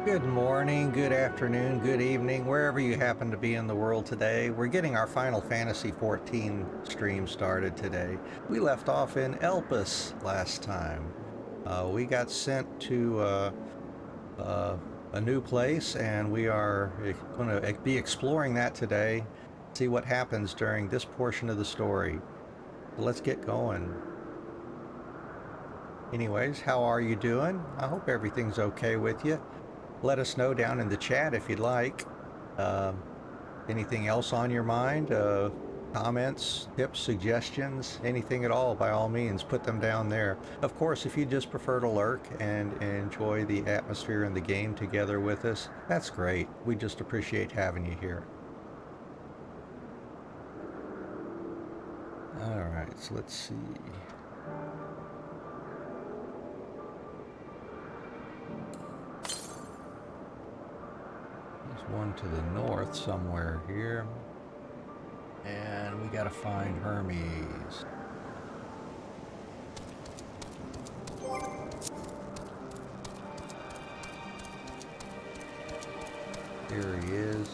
Good morning, good afternoon, good evening, wherever you happen to be in the world today. We're getting our Final Fantasy XIV stream started today. We left off in Elpis last time. We got sent to a new place, and we are going to be exploring that today, see what happens during this portion of the story. So let's get going. Anyways, how are you doing? I hope everything's okay with you. Let us know down in the chat if you'd like. Anything else on your mind? Comments, tips, suggestions, anything at all, by all means, put them down there. Of course, if you just prefer to lurk and enjoy the atmosphere and the game together with us, that's great. We just appreciate having you here. All right, so let's see. One to the north somewhere here, and we gotta find Hermes. Here he is.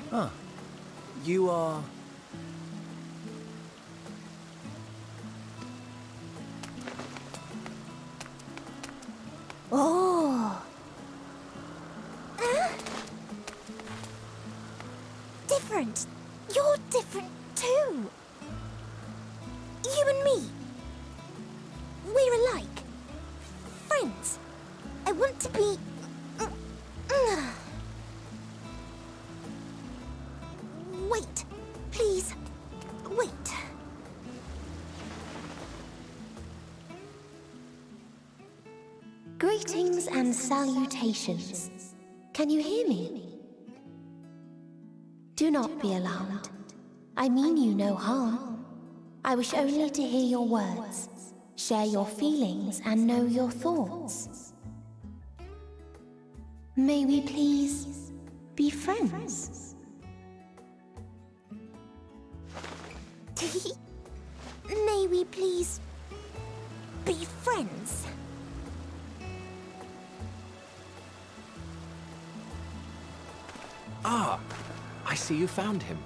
Huh. You are... Oh. Different. You're different too. You and me. We're alike. Friends. I want to be... Wait. Please. Wait. Greetings and salutations. Can you hear me? Do not be alarmed. I mean you no harm. I wish only to hear your words, share your feelings, and know your thoughts. May we please be friends? May we please be friends? Ah! I see you found him.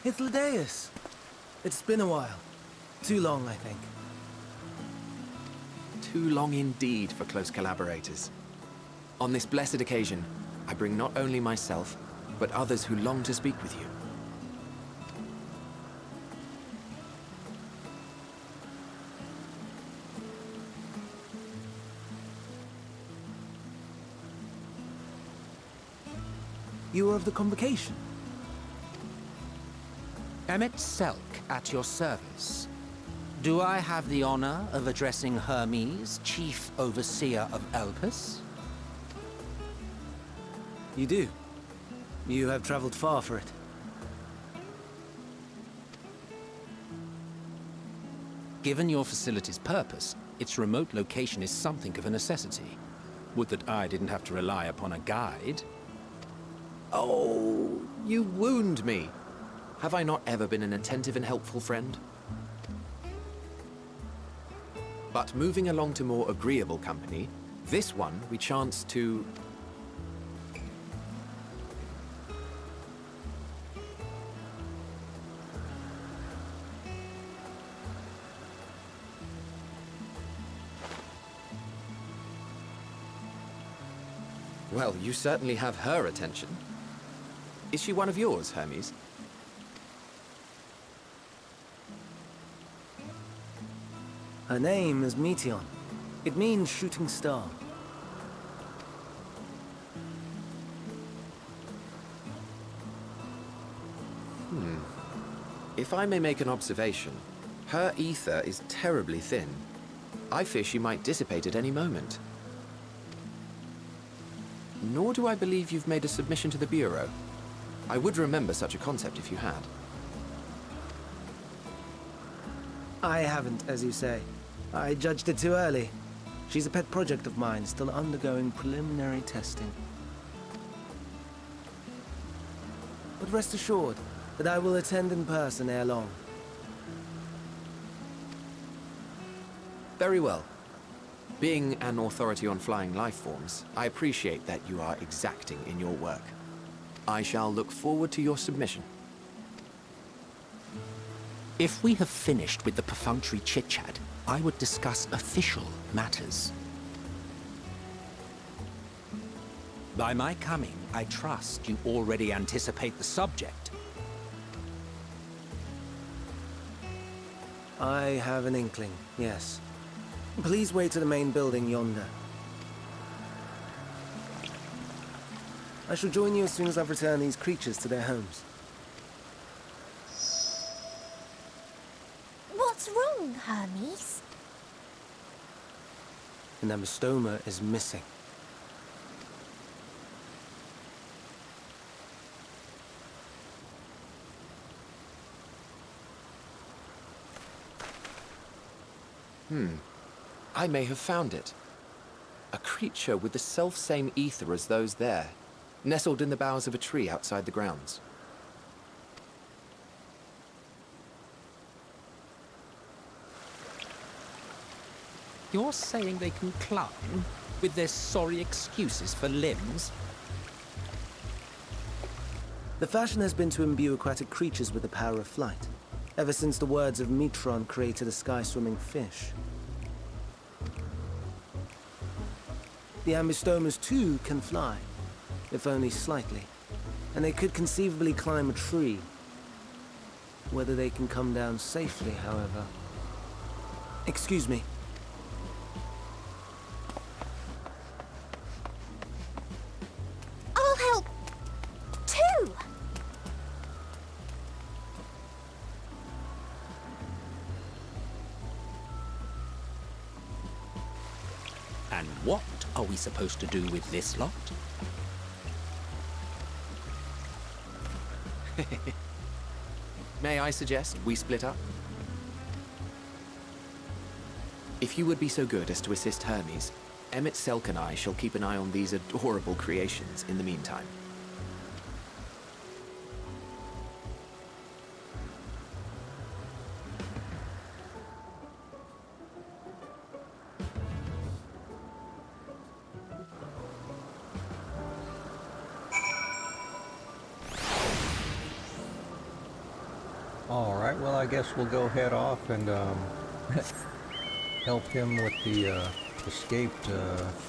It's Ladeus. It's been a while. Too long, I think. Too long indeed for close collaborators. On this blessed occasion, I bring not only myself, but others who long to speak with you. You are of the convocation. Emmet Selk at your service. Do I have the honor of addressing Hermes, Chief Overseer of Elpis? You do. You have traveled far for it. Given your facility's purpose, its remote location is something of a necessity. Would that I didn't have to rely upon a guide. Oh, you wound me. Have I not ever been an attentive and helpful friend? But moving along to more agreeable company, this one we chanced to... Well, you certainly have her attention. Is she one of yours, Hermes? Her name is Meteon. It means shooting star. If I may make an observation, her ether is terribly thin. I fear she might dissipate at any moment. Nor do I believe you've made a submission to the Bureau. I would remember such a concept if you had. I haven't, as you say. I judged it too early. She's a pet project of mine, still undergoing preliminary testing. But rest assured that I will attend in person ere long. Very well. Being an authority on flying life forms, I appreciate that you are exacting in your work. I shall look forward to your submission. If we have finished with the perfunctory chit-chat, I would discuss official matters. By my coming, I trust you already anticipate the subject. I have an inkling, yes. Please wait to the main building yonder. I shall join you as soon as I've returned these creatures to their homes. What's wrong, Hermes? An ambystoma is missing. I may have found it. A creature with the self-same ether as those there, nestled in the boughs of a tree outside the grounds. You're saying they can climb with their sorry excuses for limbs? The fashion has been to imbue aquatic creatures with the power of flight, ever since the words of Metron created a sky-swimming fish. The ambystomas, too, can fly, if only slightly, and they could conceivably climb a tree. Whether they can come down safely, however... Excuse me. I'll help, too! And what are we supposed to do with this lot? May I suggest we split up? If you would be so good as to assist Hermes, Emmett Selk and I shall keep an eye on these adorable creations in the meantime. All right, well, I guess we'll go head off and help him with the escaped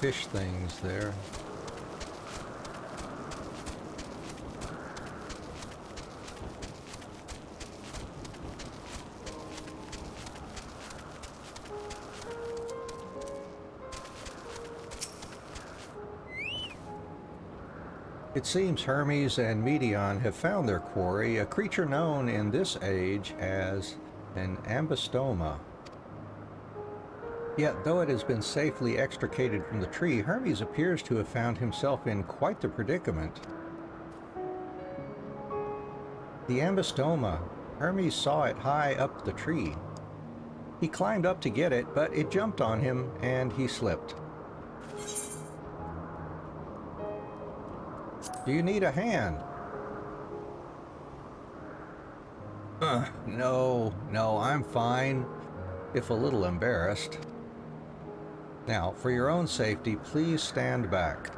fish things there. It seems Hermes and Medeon have found their quarry, a creature known in this age as an ambystoma. Yet, though it has been safely extricated from the tree, Hermes appears to have found himself in quite the predicament. The ambystoma, Hermes saw it high up the tree. He climbed up to get it, but it jumped on him and he slipped. Do you need a hand? No, I'm fine, if a little embarrassed. Now, for your own safety, please stand back.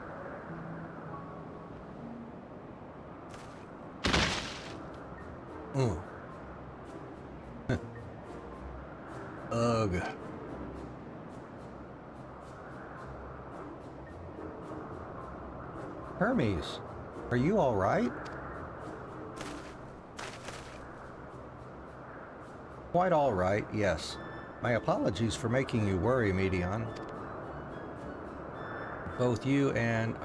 Ugh. Hermes, are you all right? Quite all right, yes. My apologies for making you worry, Medeon. Both you and,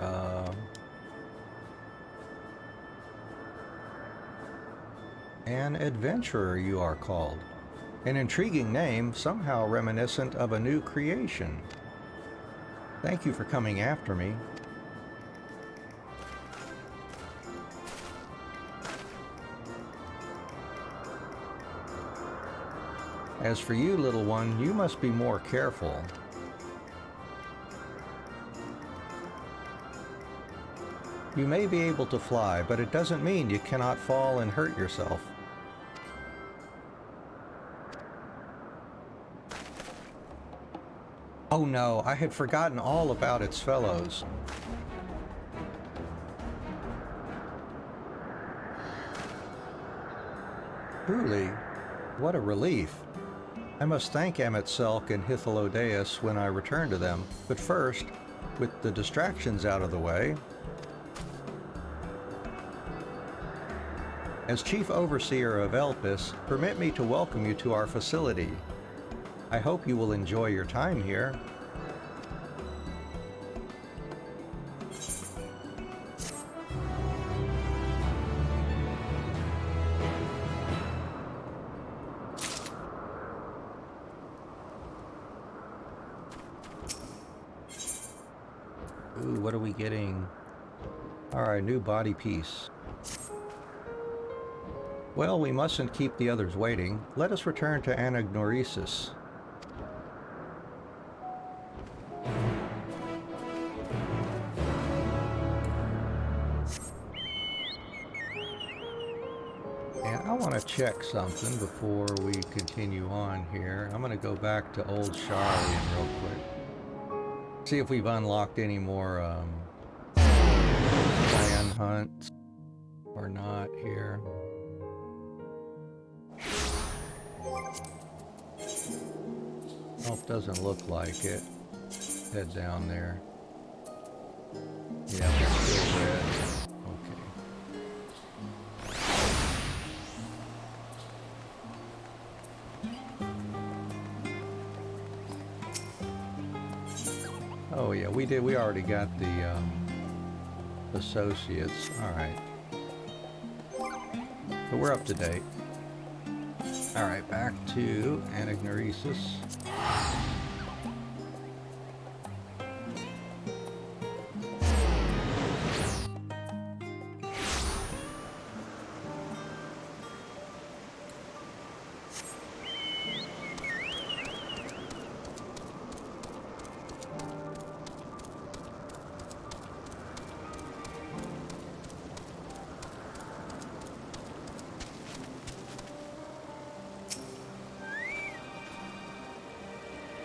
An adventurer you are called. An intriguing name, somehow reminiscent of a new creation. Thank you for coming after me. As for you, little one, you must be more careful. You may be able to fly, but it doesn't mean you cannot fall and hurt yourself. Oh no, I had forgotten all about its fellows. Truly, what a relief. I must thank Emet-Selch and Hythlodaeus when I return to them, but first, with the distractions out of the way, as Chief Overseer of Elpis, permit me to welcome you to our facility. I hope you will enjoy your time here. Ooh, what are we getting? Alright, new body piece. Well, we mustn't keep the others waiting. Let us return to Anagnoresis. And I want to check something before we continue on here. I'm going to go back to Old Sharlayan real quick. See if we've unlocked any more clan hunts or not here. Nope, doesn't look like it. Head down there. Yeah, they're still red. Okay. Oh yeah, we already got the associates. Alright. So we're up to date. Alright, back to Anagnoresis.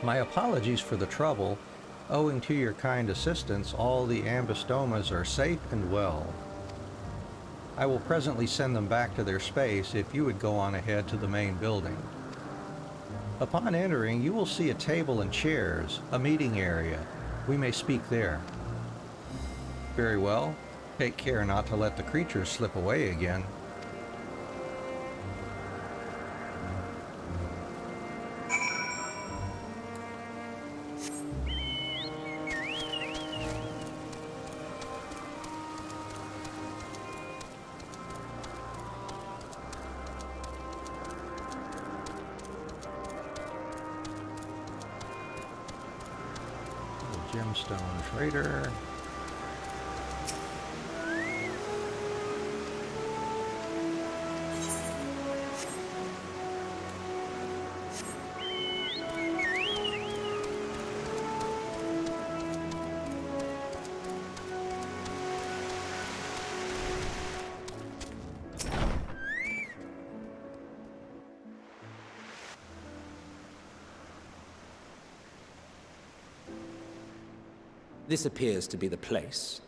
My apologies for the trouble. Owing to your kind assistance, all the Ambistomas are safe and well. I will presently send them back to their space if you would go on ahead to the main building. Upon entering, you will see a table and chairs, a meeting area. We may speak there. Very well. Take care not to let the creatures slip away again. Gemstone Trader. This appears to be the place.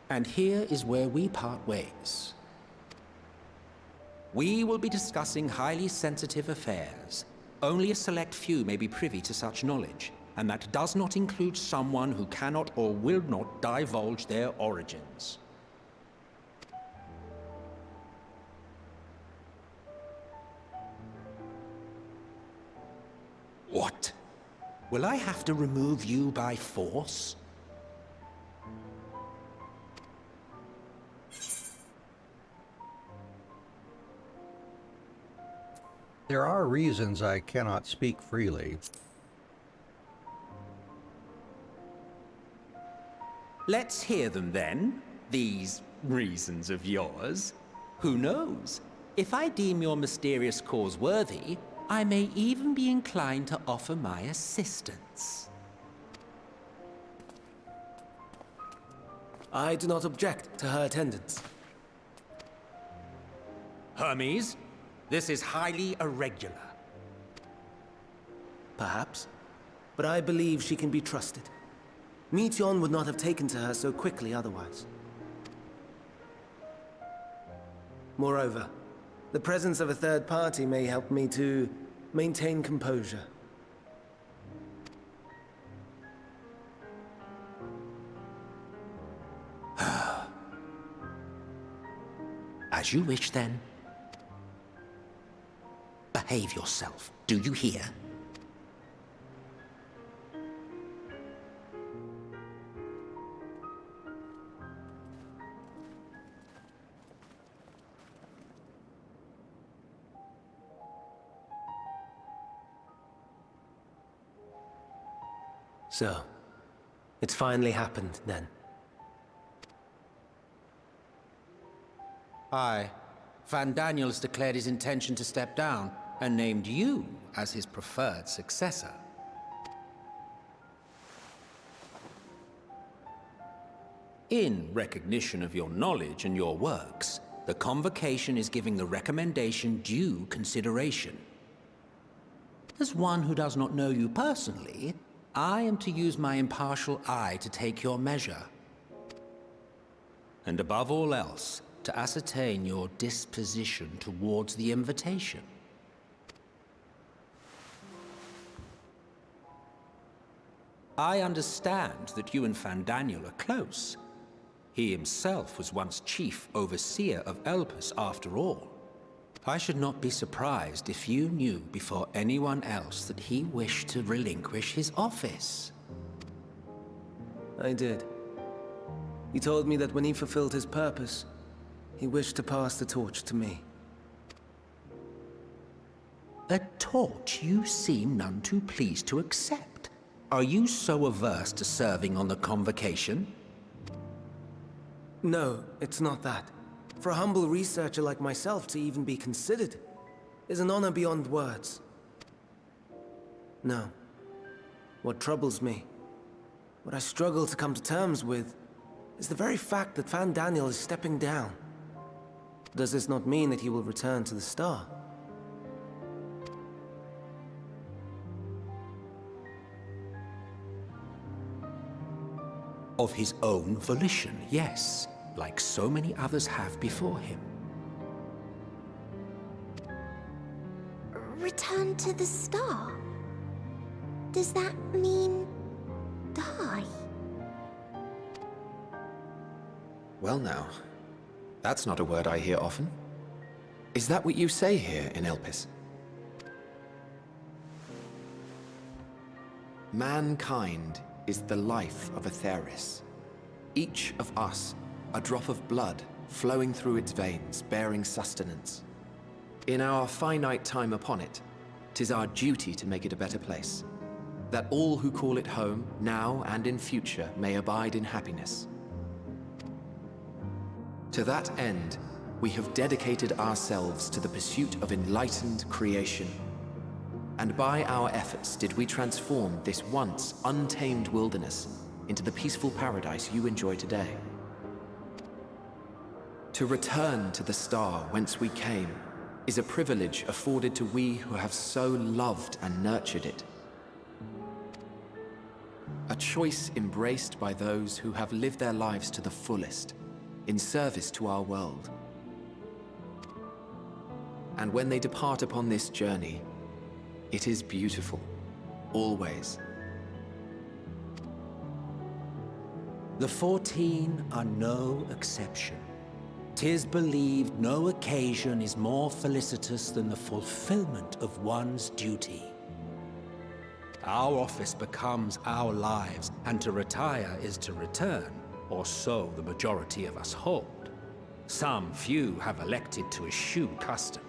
And here is where we part ways. We will be discussing highly sensitive affairs. Only a select few may be privy to such knowledge, and that does not include someone who cannot or will not divulge their origins. What? Will I have to remove you by force? There are reasons I cannot speak freely. Let's hear them then, these reasons of yours. Who knows? If I deem your mysterious cause worthy, I may even be inclined to offer my assistance. I do not object to her attendance. Hermes, this is highly irregular. Perhaps, but I believe she can be trusted. Meteion would not have taken to her so quickly otherwise. Moreover, the presence of a third party may help me to maintain composure. As you wish, then. Behave yourself, do you hear? So, it's finally happened, then. Aye. Van Daniels declared his intention to step down, and named you as his preferred successor. In recognition of your knowledge and your works, the Convocation is giving the recommendation due consideration. As one who does not know you personally, I am to use my impartial eye to take your measure. And above all else, to ascertain your disposition towards the invitation. I understand that you and Van Daniel are close. He himself was once chief overseer of Elpis after all. I should not be surprised if you knew before anyone else that he wished to relinquish his office. I did. He told me that when he fulfilled his purpose, he wished to pass the torch to me. A torch you seem none too pleased to accept. Are you so averse to serving on the Convocation? No, it's not that. For a humble researcher like myself to even be considered is an honor beyond words. No. What troubles me, what I struggle to come to terms with, is the very fact that Van Daniel is stepping down. Does this not mean that he will return to the Star? Of his own volition, yes, like so many others have before him. Return to the Star? Does that mean die? Well now, that's not a word I hear often. Is that what you say here in Elpis? Mankind is the life of Atheris. Each of us, a drop of blood flowing through its veins, bearing sustenance. In our finite time upon it, 'tis our duty to make it a better place, that all who call it home, now and in future, may abide in happiness. To that end, we have dedicated ourselves to the pursuit of enlightened creation. And by our efforts did we transform this once untamed wilderness into the peaceful paradise you enjoy today. To return to the star whence we came is a privilege afforded to we who have so loved and nurtured it. A choice embraced by those who have lived their lives to the fullest, in service to our world. And when they depart upon this journey, it is beautiful, always. The 14 are no exception. 'Tis believed no occasion is more felicitous than the fulfillment of one's duty. Our office becomes our lives, and to retire is to return, or so the majority of us hold. Some few have elected to eschew custom.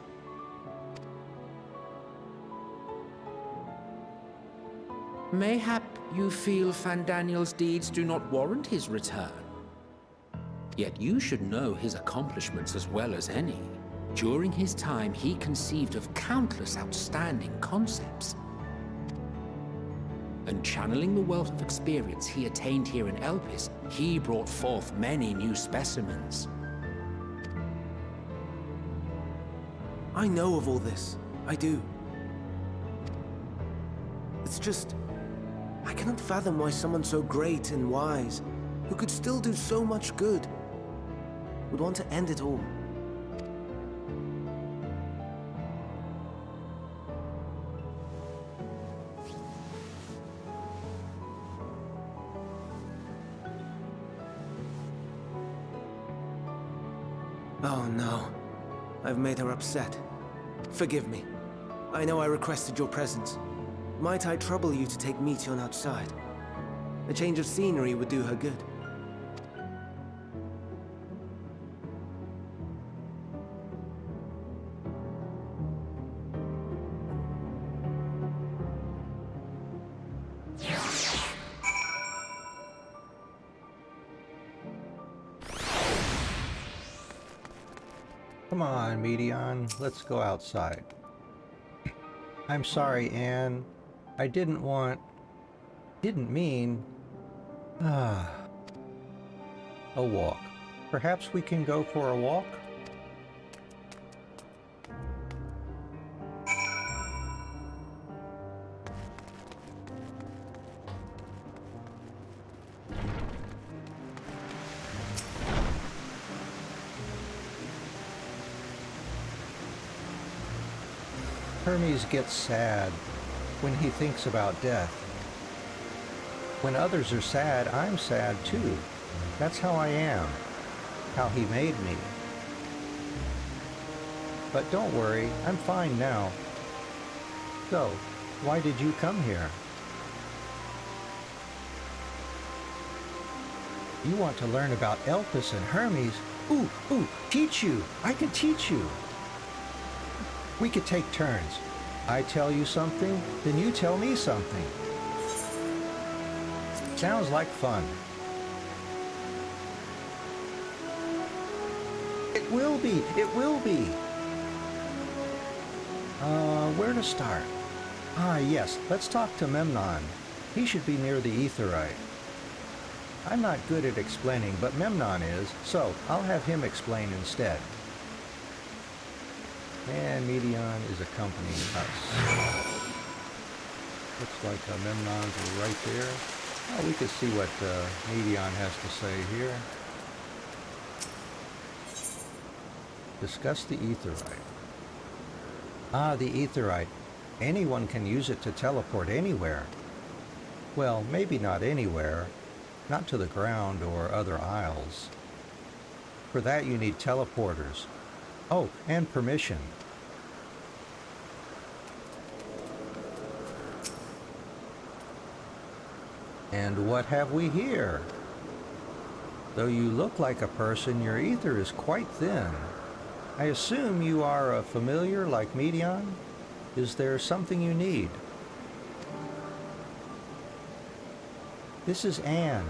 Mayhap you feel Fandaniel's deeds do not warrant his return. Yet you should know his accomplishments as well as any. During his time, he conceived of countless outstanding concepts. And channeling the wealth of experience he attained here in Elpis, he brought forth many new specimens. I know of all this. I do. It's just, I cannot fathom why someone so great and wise, who could still do so much good, would want to end it all. Oh no. I've made her upset. Forgive me. I know I requested your presence. Might I trouble you to take Meteon outside? A change of scenery would do her good. Come on, Meteon, let's go outside. I'm sorry, Anne. I didn't mean... a walk. Perhaps we can go for a walk? Hermes gets sad when he thinks about death. When others are sad, I'm sad too. That's how I am, how he made me. But don't worry, I'm fine now. So, why did you come here? You want to learn about Elpis and Hermes? Ooh, teach you! I can teach you! We could take turns. I tell you something, then you tell me something. Sounds like fun. It will be, it will be. Where to start? Ah, yes, let's talk to Memnon. He should be near the Aetherite. I'm not good at explaining, but Memnon is, so I'll have him explain instead. And Meteon is accompanying us. Looks like Memnon's right there. Oh, we can see what Meteon has to say here. Discuss the Aetherite. Ah, the Aetherite. Anyone can use it to teleport anywhere. Well, maybe not anywhere. Not to the ground or other isles. For that you need teleporters. Oh, and permission. And what have we here? Though you look like a person, your ether is quite thin. I assume you are a familiar like Meteon? Is there something you need? This is Anne.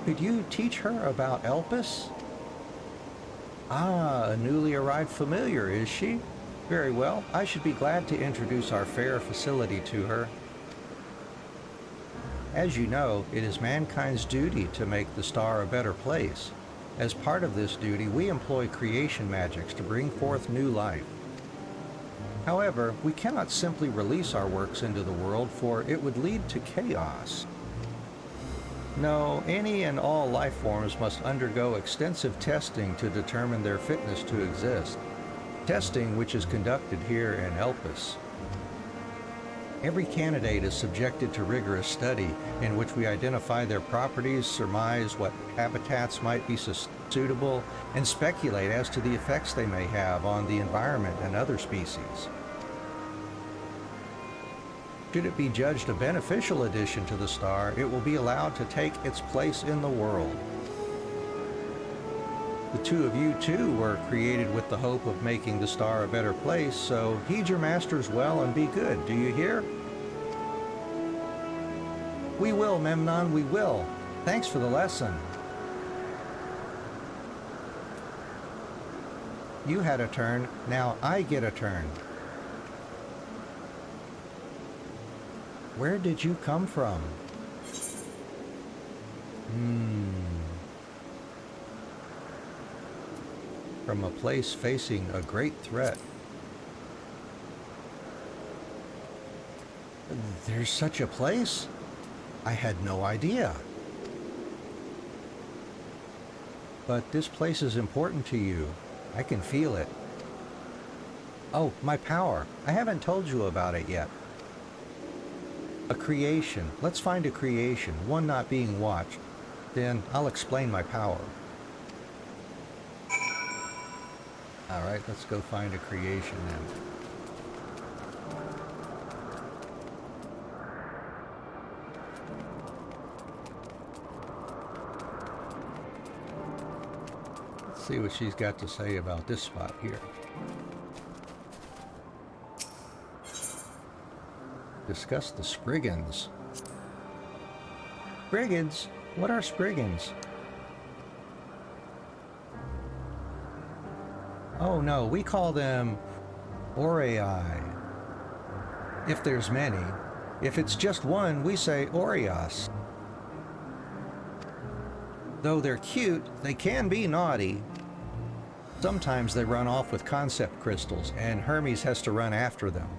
Could you teach her about Elpis? Ah, a newly arrived familiar, is she? Very well, I should be glad to introduce our fair facility to her. As you know, it is mankind's duty to make the star a better place. As part of this duty, we employ creation magics to bring forth new life. However, we cannot simply release our works into the world, for it would lead to chaos. No, any and all life forms must undergo extensive testing to determine their fitness to exist. Testing which is conducted here in Elpis. Every candidate is subjected to rigorous study in which we identify their properties, surmise what habitats might be suitable, and speculate as to the effects they may have on the environment and other species. Should it be judged a beneficial addition to the star, it will be allowed to take its place in the world. The two of you, too, were created with the hope of making the star a better place, so heed your masters well and be good, do you hear? We will, Memnon, we will. Thanks for the lesson. You had a turn, now I get a turn. Where did you come from? From a place facing a great threat. There's such a place? I had no idea. But this place is important to you. I can feel it. Oh, my power. I haven't told you about it yet. A creation. Let's find a creation, one not being watched. Then I'll explain my power. All right, let's go find a creation then. Let's see what she's got to say about this spot here. Discuss the Spriggans. Spriggans? What are Spriggans? Oh no, we call them Aureae. If there's many. If it's just one, we say Aureas. Though they're cute, they can be naughty. Sometimes they run off with concept crystals, and Hermes has to run after them.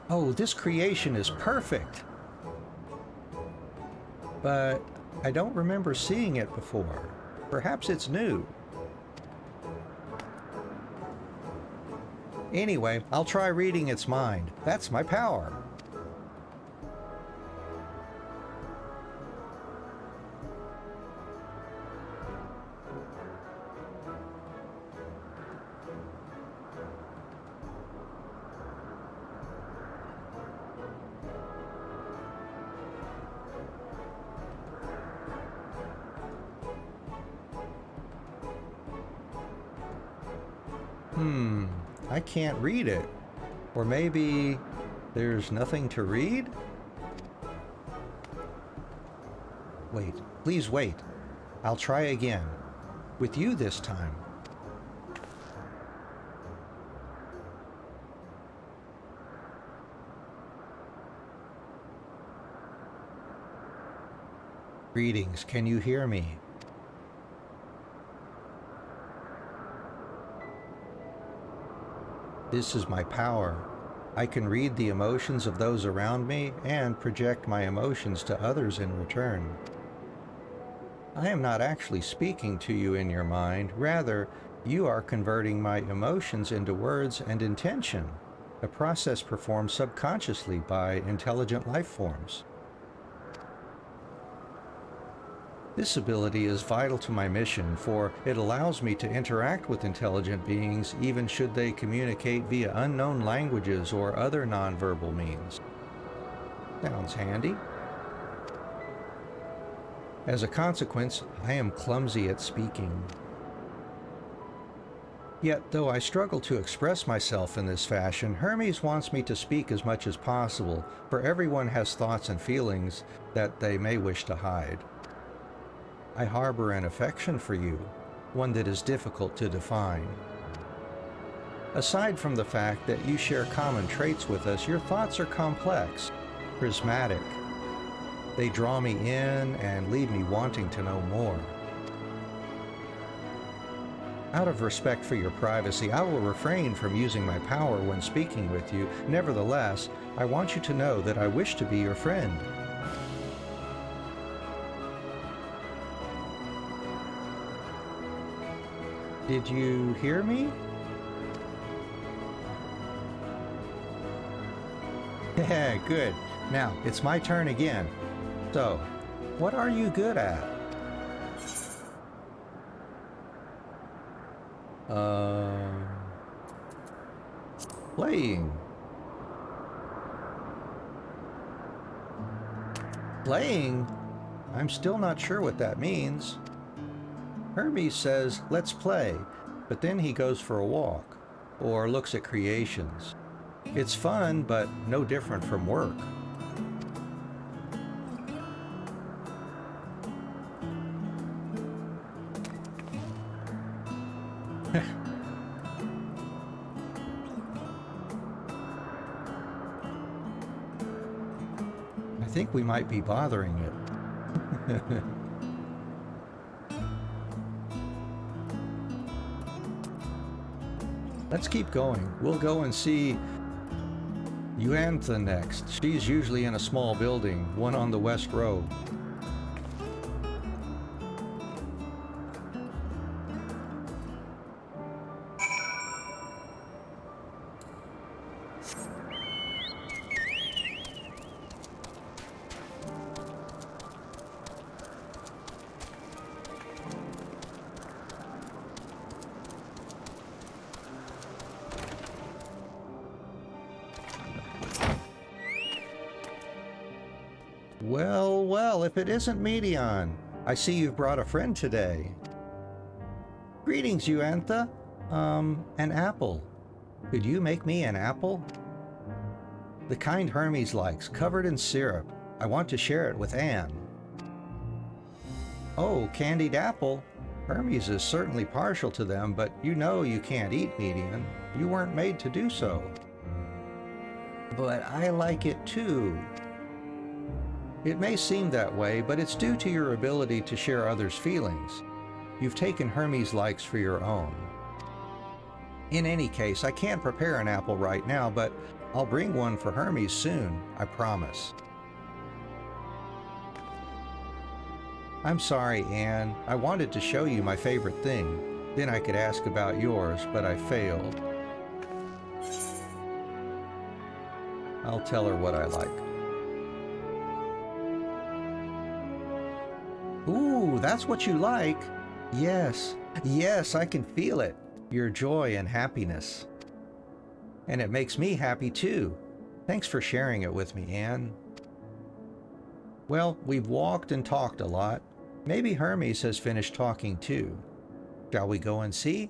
Oh, this creation is perfect. But I don't remember seeing it before. Perhaps it's new. Anyway, I'll try reading its mind. That's my power. I can't read it. Or maybe there's nothing to read? Wait, please wait. I'll try again. With you this time. Greetings, can you hear me? This is my power. I can read the emotions of those around me and project my emotions to others in return. I am not actually speaking to you in your mind, rather, you are converting my emotions into words and intention, a process performed subconsciously by intelligent life forms. This ability is vital to my mission, for it allows me to interact with intelligent beings even should they communicate via unknown languages or other nonverbal means. Sounds handy. As a consequence, I am clumsy at speaking. Yet, though I struggle to express myself in this fashion, Hermes wants me to speak as much as possible, for everyone has thoughts and feelings that they may wish to hide. I harbor an affection for you, one that is difficult to define. Aside from the fact that you share common traits with us, your thoughts are complex, prismatic. They draw me in and leave me wanting to know more. Out of respect for your privacy, I will refrain from using my power when speaking with you. Nevertheless, I want you to know that I wish to be your friend. Did you hear me? Yeah, good. Now, it's my turn again. So, what are you good at? Playing. Playing? I'm still not sure what that means. Hermes says, let's play, but then he goes for a walk, or looks at creations. It's fun, but no different from work. I think we might be bothering it. Let's keep going. We'll go and see Euantha next. She's usually in a small building, one on the west road. Well, well, if it isn't Medion. I see you've brought a friend today. Greetings, Euantha. An apple. Could you make me an apple? The kind Hermes likes, covered in syrup. I want to share it with Anne. Oh, candied apple. Hermes is certainly partial to them, but you know you can't eat Medion. You weren't made to do so. But I like it too. It may seem that way, but it's due to your ability to share others' feelings. You've taken Hermes' likes for your own. In any case, I can't prepare an apple right now, but I'll bring one for Hermes soon, I promise. I'm sorry, Anne. I wanted to show you my favorite thing. Then I could ask about yours, but I failed. I'll tell her what I like. Ooh, that's what you like. Yes, yes, I can feel it. Your joy and happiness. And it makes me happy too. Thanks for sharing it with me, Anne. Well, we've walked and talked a lot. Maybe Hermes has finished talking too. Shall we go and see?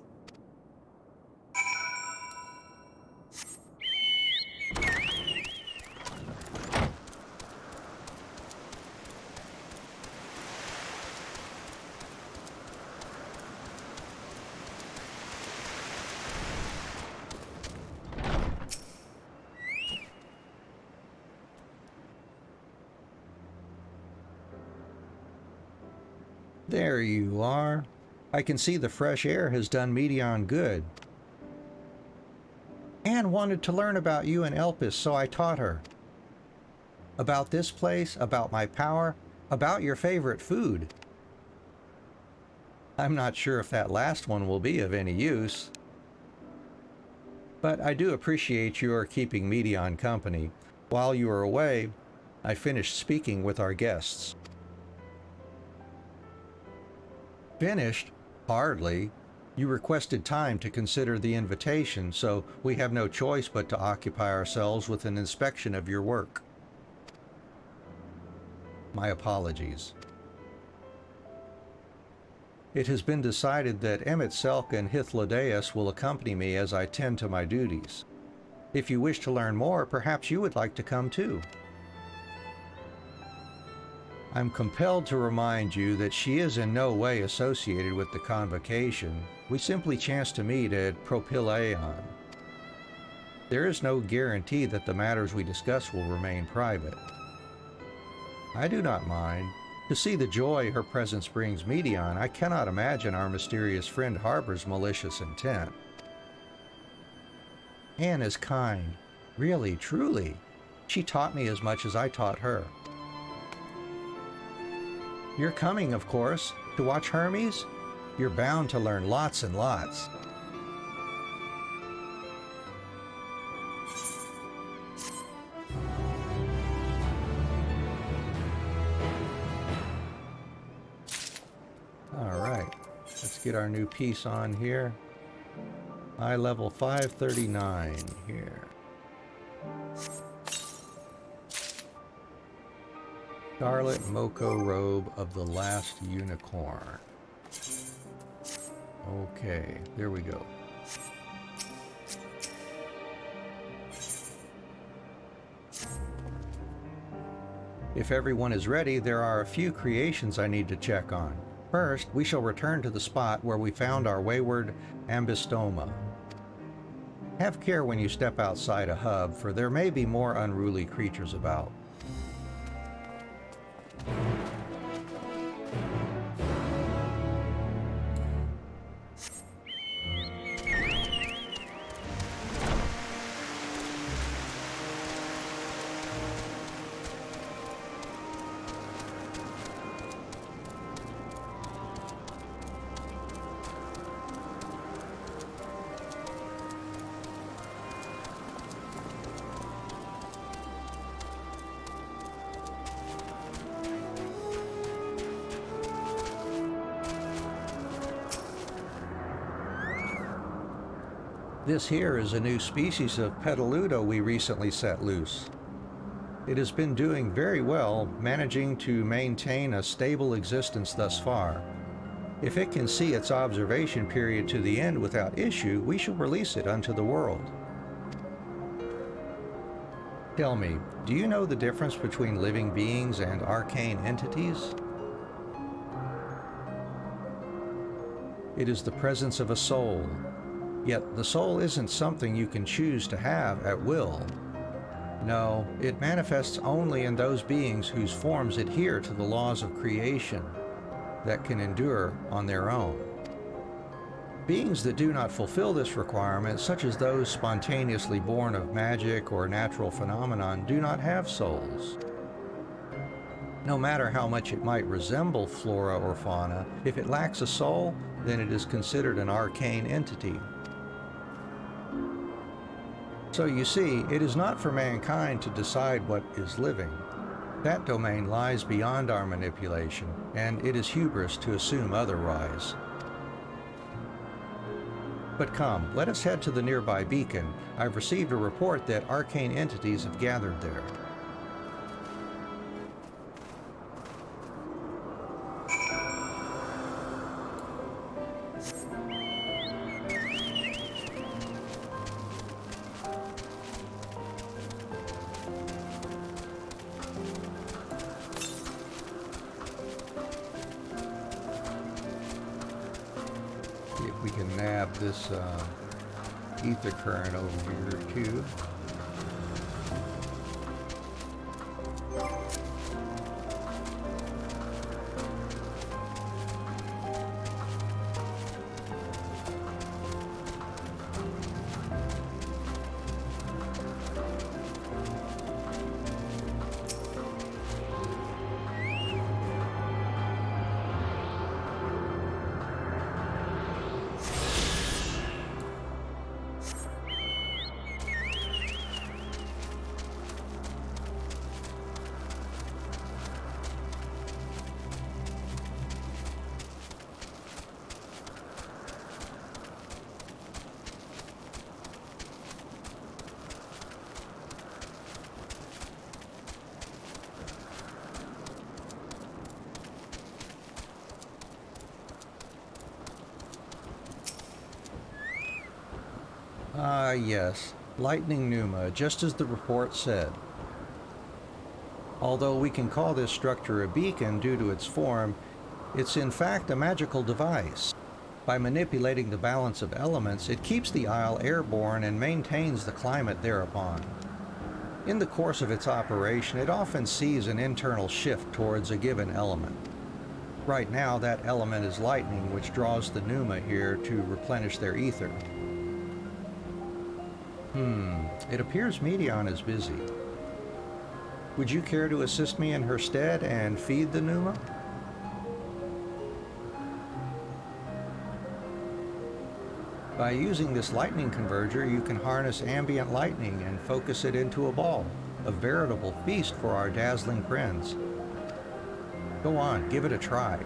There you are. I can see the fresh air has done Medion good. Anne wanted to learn about you and Elpis, so I taught her. About this place, about my power, about your favorite food. I'm not sure if that last one will be of any use. But I do appreciate your keeping Medion company. While you were away, I finished speaking with our guests. Finished? Hardly. You requested time to consider the invitation, so we have no choice but to occupy ourselves with an inspection of your work. My apologies. It has been decided that Emet-Selch and Hythlodaeus will accompany me as I tend to my duties. If you wish to learn more, perhaps you would like to come too. I'm compelled to remind you that she is in no way associated with the convocation. We simply chanced to meet at Propylaeon. There is no guarantee that the matters we discuss will remain private. I do not mind. To see the joy her presence brings Medion, I cannot imagine our mysterious friend harbors malicious intent. Anne is kind. Really, truly. She taught me as much as I taught her. You're coming, of course, to watch Hermes? You're bound to learn lots and lots. Let's get our new piece on here. Eye level 539 here. Scarlet Moko robe of the last unicorn. Okay, there we go. If everyone is ready, there are a few creations I need to check on. First, we shall return to the spot where we found our wayward ambystoma. Have care when you step outside a hub, for there may be more unruly creatures about. This here is a new species of Petaludo we recently set loose. It has been doing very well, managing to maintain a stable existence thus far. If it can see its observation period to the end without issue, we shall release it unto the world. Tell me, do you know the difference between living beings and arcane entities? It is the presence of a soul. Yet the soul isn't something you can choose to have at will. No, it manifests only in those beings whose forms adhere to the laws of creation that can endure on their own. Beings that do not fulfill this requirement, such as those spontaneously born of magic or natural phenomenon, do not have souls. No matter how much it might resemble flora or fauna, if it lacks a soul, then it is considered an arcane entity. So you see, it is not for mankind to decide what is living. That domain lies beyond our manipulation, and it is hubris to assume otherwise. But come, let us head to the nearby beacon. I've received a report that arcane entities have gathered there. If we can nab this ether current over here too. Ah, yes. Lightning Pneuma, just as the report said. Although we can call this structure a beacon due to its form, it's in fact a magical device. By manipulating the balance of elements, it keeps the isle airborne and maintains the climate thereupon. In the course of its operation, it often sees an internal shift towards a given element. Right now, that element is lightning, which draws the Pneuma here to replenish their ether. It appears Medion is busy. Would you care to assist me in her stead and feed the Pneuma? By using this lightning converger, you can harness ambient lightning and focus it into a ball, a veritable feast for our dazzling friends. Go on, give it a try.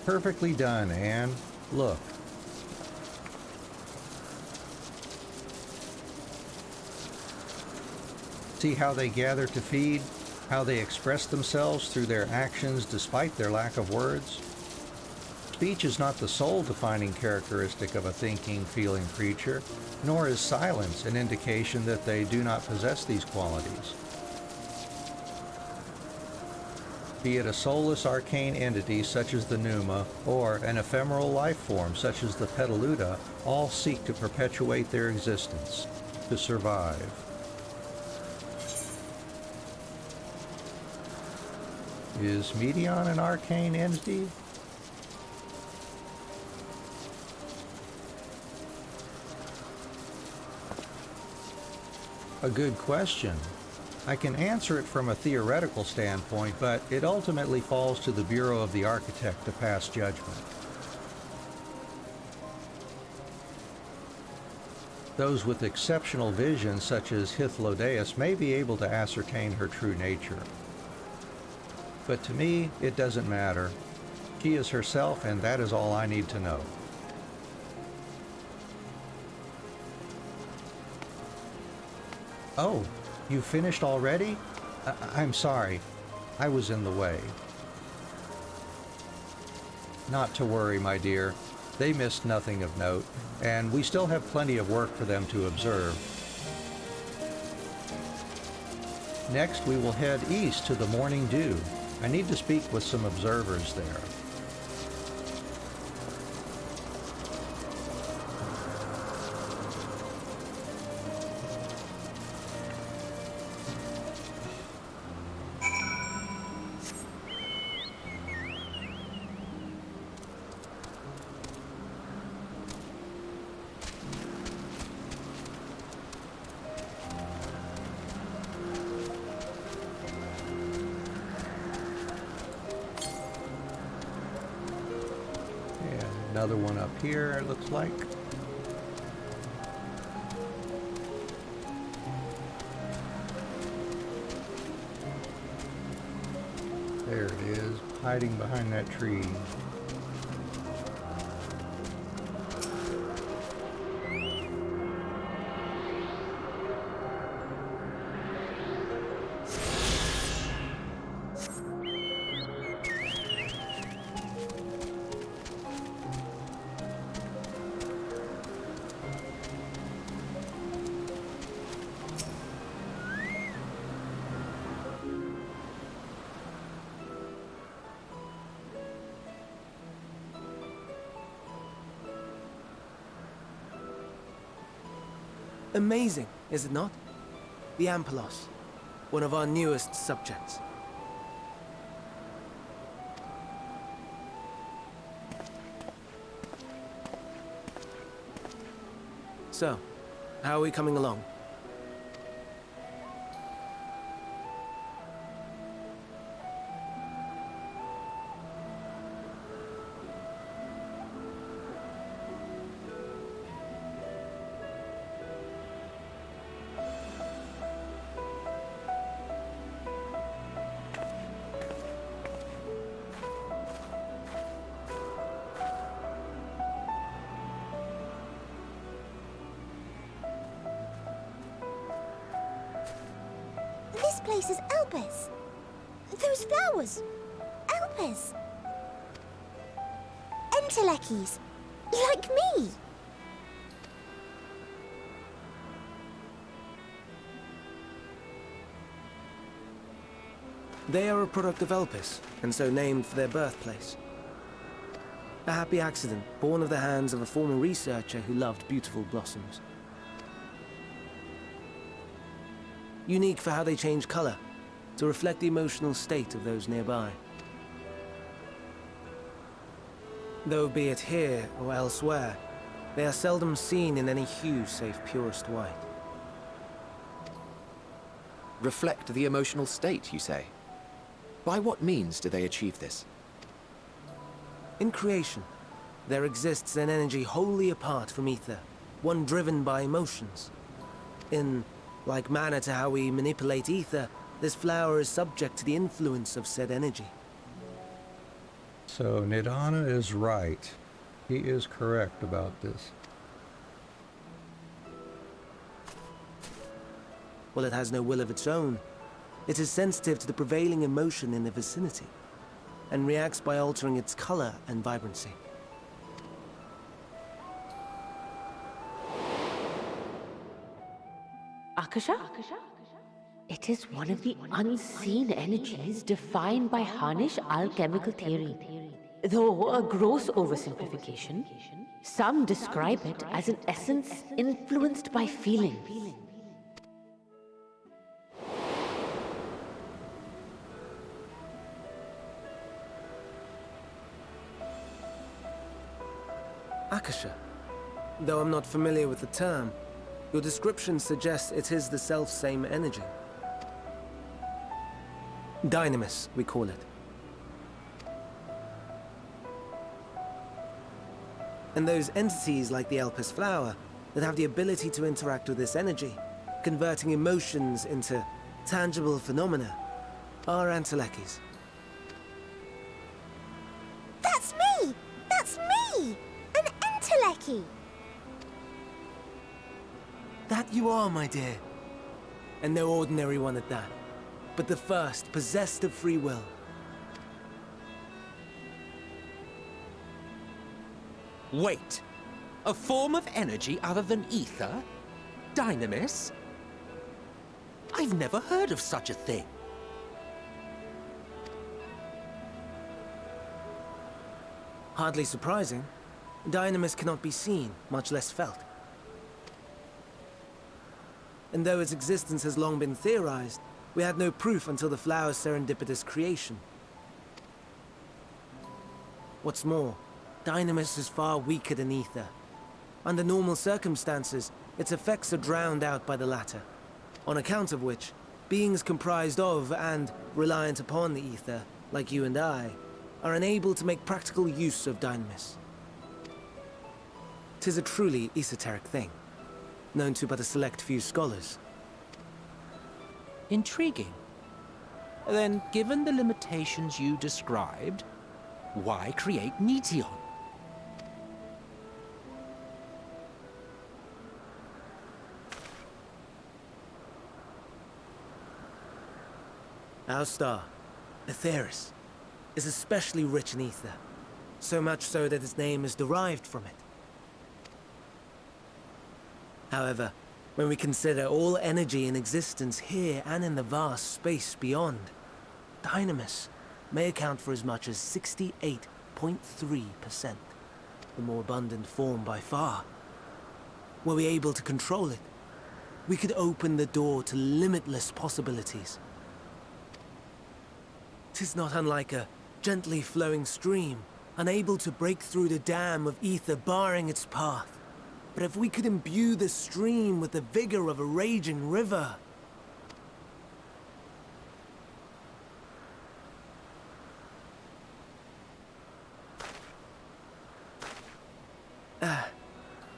Perfectly done, Anne. Look. See how they gather to feed? How they express themselves through their actions despite their lack of words? Speech is not the sole defining characteristic of a thinking, feeling creature, nor is silence an indication that they do not possess these qualities. Be it a soulless arcane entity such as the Pneuma, or an ephemeral life form such as the Petaluda, all seek to perpetuate their existence, to survive. Is Medion an arcane entity? A good question. I can answer it from a theoretical standpoint, but it ultimately falls to the Bureau of the Architect to pass judgment. Those with exceptional vision, such as Hythlodaeus, may be able to ascertain her true nature. But to me, it doesn't matter. She is herself, and that is all I need to know. Oh, you finished already? I'm sorry. I was in the way. Not to worry, my dear. They missed nothing of note, and we still have plenty of work for them to observe. Next, we will head east to the Morning Dew. I need to speak with some observers there. Another one up here, it looks like. There it is, hiding behind that tree. Amazing, is it not? The Ampelos, one of our newest subjects. So, how are we coming along? This place is Elpis. Those flowers. Elpis. Entelechies. Like me. They are a product of Elpis, and so named for their birthplace. A happy accident, born of the hands of a former researcher who loved beautiful blossoms. Unique for how they change color, to reflect the emotional state of those nearby. Though be it here or elsewhere, they are seldom seen in any hue save purest white. Reflect the emotional state, you say? By what means do they achieve this? In creation, there exists an energy wholly apart from ether, one driven by emotions. In like manner to how we manipulate ether, this flower is subject to the influence of said energy. So Nidana is right. He is correct about this. Well, it has no will of its own. It is sensitive to the prevailing emotion in the vicinity, and reacts by altering its color and vibrancy. Akasha? It is one of the unseen energies defined by Harnish alchemical theory. Though a gross oversimplification, some describe it as an essence influenced by feeling. Akasha. Though I'm not familiar with the term, your description suggests it is the self-same energy. Dynamis, we call it. And those entities like the Elpis flower that have the ability to interact with this energy, converting emotions into tangible phenomena, are Entelechies. That's me! That's me! An Entelechy! That you are, my dear. And no ordinary one at that, but the first possessed of free will. Wait. A form of energy other than ether? Dynamis? I've never heard of such a thing. Hardly surprising. Dynamis cannot be seen, much less felt. And though its existence has long been theorized, we had no proof until the flower's serendipitous creation. What's more, Dynamis is far weaker than ether. Under normal circumstances, its effects are drowned out by the latter, on account of which, beings comprised of and reliant upon the ether, like you and I, are unable to make practical use of Dynamis. 'Tis a truly esoteric thing, known to but a select few scholars. Intriguing. Then, given the limitations you described, why create Meteon? Our star, Aetheris, is especially rich in ether, so much so that its name is derived from it. However, when we consider all energy in existence here and in the vast space beyond, Dynamis may account for as much as 68.3%, the more abundant form by far. Were we able to control it, we could open the door to limitless possibilities. 'Tis not unlike a gently flowing stream, unable to break through the dam of ether barring its path. But if we could imbue the stream with the vigor of a raging river...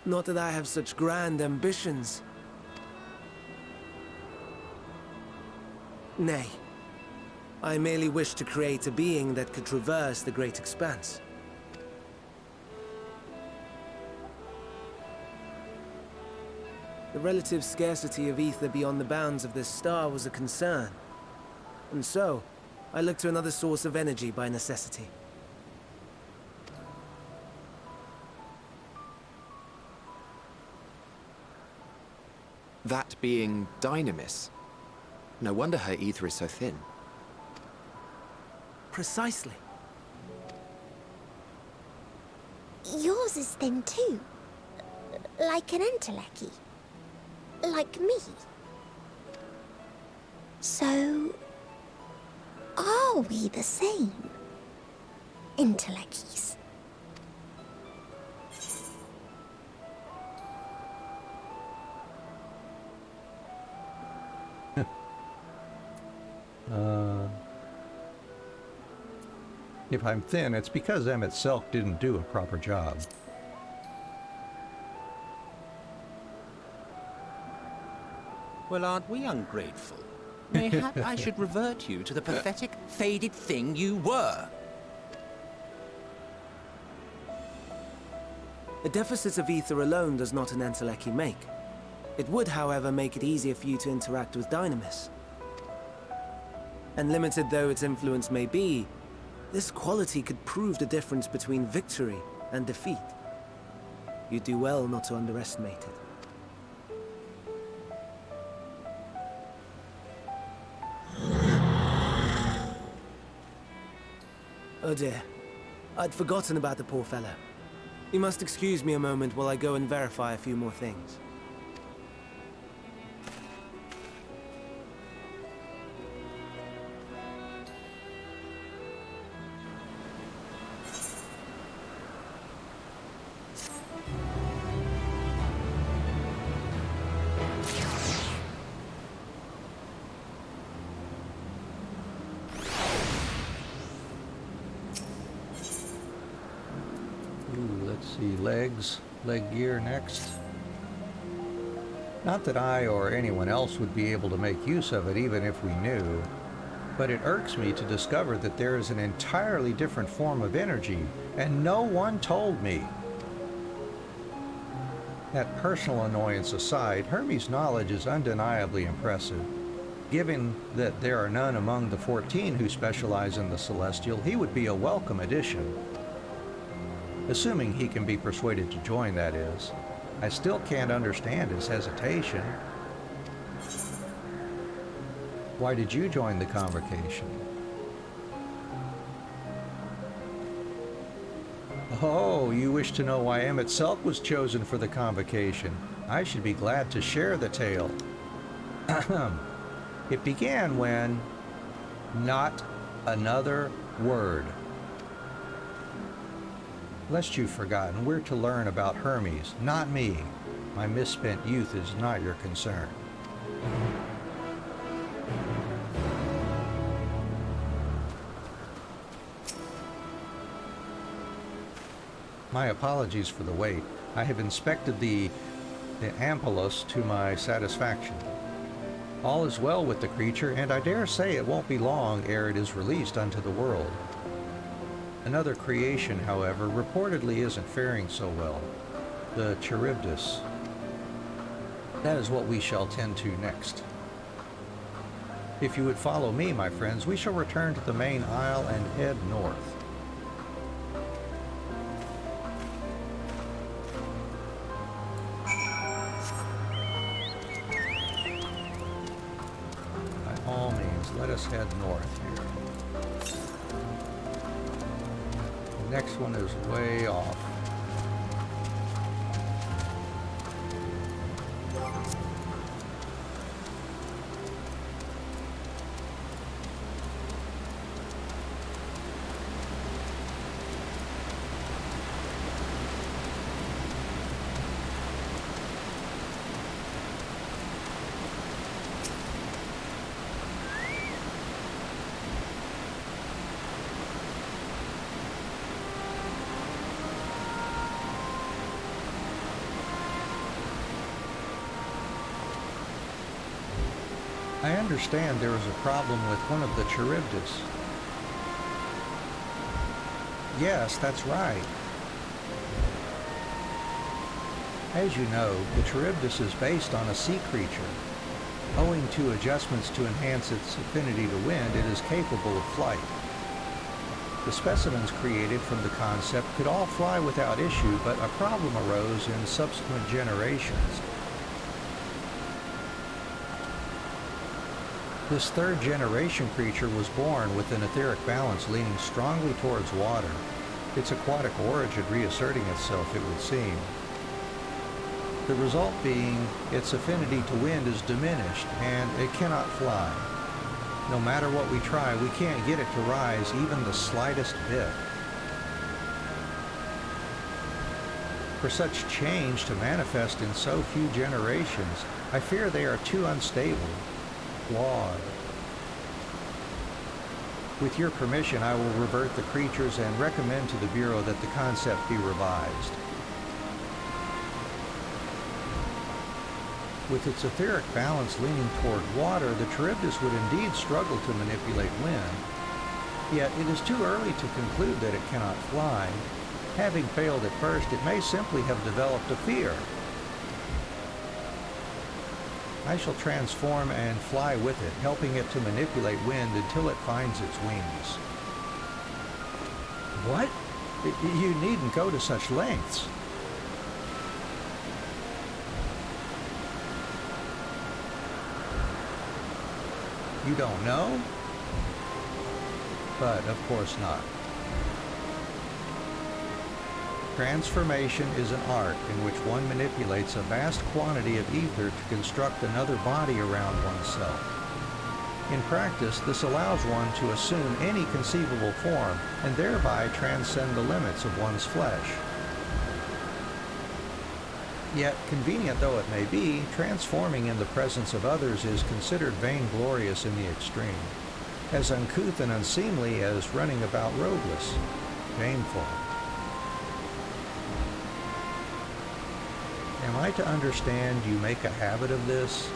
Not that I have such grand ambitions. Nay. I merely wish to create a being that could traverse the great expanse. The relative scarcity of ether beyond the bounds of this star was a concern. And so, I looked to another source of energy by necessity. That being Dynamis. No wonder her ether is so thin. Precisely. Yours is thin too. Like an Entelechy. Like me. So... are we the same? Entelechies. If I'm thin, it's because Emmett Selk didn't do a proper job. Well, aren't we ungrateful? Mayhap I should revert you to the pathetic, faded thing you were. A deficit of ether alone does not an Entelechy make. It would, however, make it easier for you to interact with Dynamis. And limited though its influence may be, this quality could prove the difference between victory and defeat. You do well not to underestimate it. Oh dear. I'd forgotten about the poor fellow. You must excuse me a moment while I go and verify a few more things. Leg gear next. Not that I or anyone else would be able to make use of it even if we knew, but it irks me to discover that there is an entirely different form of energy, and no one told me. That personal annoyance aside, Hermes' knowledge is undeniably impressive. Given that there are none among the 14 who specialize in the Celestial, he would be a welcome addition. Assuming he can be persuaded to join, that is. I still can't understand his hesitation. Why did you join the convocation? Oh, you wish to know why Emmett Selk was chosen for the convocation. I should be glad to share the tale. It began when... Not another word. Lest you've forgotten, we're to learn about Hermes, not me. My misspent youth is not your concern. My apologies for the wait. I have inspected the Ampullus to my satisfaction. All is well with the creature, and I dare say it won't be long ere it is released unto the world. Another creation, however, reportedly isn't faring so well. The Charybdis. That is what we shall tend to next. If you would follow me, my friends, we shall return to the main isle and head north. By all means, let us head north here. Next one is way off. I understand there is a problem with one of the Charybdis. Yes, that's right. As you know, the Charybdis is based on a sea creature. Owing to adjustments to enhance its affinity to wind, it is capable of flight. The specimens created from the concept could all fly without issue, but a problem arose in subsequent generations. This third generation creature was born with an etheric balance leaning strongly towards water, its aquatic origin reasserting itself, it would seem. The result being its affinity to wind is diminished and it cannot fly. No matter what we try, we can't get it to rise even the slightest bit. For such change to manifest in so few generations, I fear they are too unstable. Flawed. With your permission, I will revert the creatures and recommend to the Bureau that the concept be revised. With its etheric balance leaning toward water, the Charybdis would indeed struggle to manipulate wind. Yet it is too early to conclude that it cannot fly. Having failed at first, it may simply have developed a fear. I shall transform and fly with it, helping it to manipulate wind until it finds its wings. What? You needn't go to such lengths. You don't know? But of course not. Transformation is an art in which one manipulates a vast quantity of ether to construct another body around oneself. In practice, this allows one to assume any conceivable form and thereby transcend the limits of one's flesh. Yet, convenient though it may be, transforming in the presence of others is considered vainglorious in the extreme, as uncouth and unseemly as running about robeless. Shameful. Am I to understand you make a habit of this?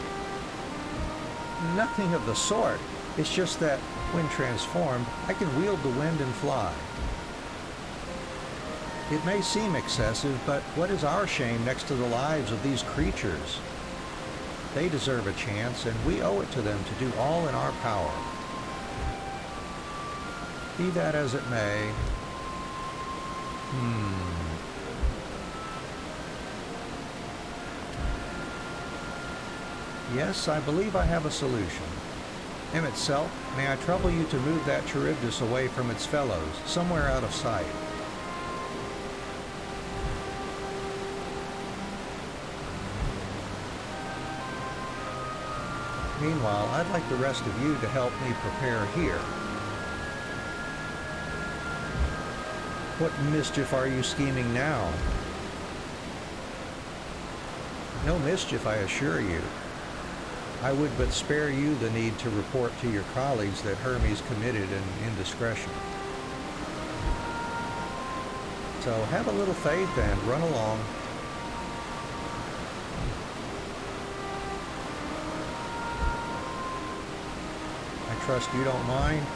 Nothing of the sort. It's just that, when transformed, I can wield the wind and fly. It may seem excessive, but what is our shame next to the lives of these creatures? They deserve a chance, and we owe it to them to do all in our power. Be that as it may, Yes, I believe I have a solution. Emmett Self, may I trouble you to move that Charybdis away from its fellows, somewhere out of sight. Meanwhile, I'd like the rest of you to help me prepare here. What mischief are you scheming now? No mischief, I assure you. I would but spare you the need to report to your colleagues that Hermes committed an indiscretion. So have a little faith and run along. I trust you don't mind.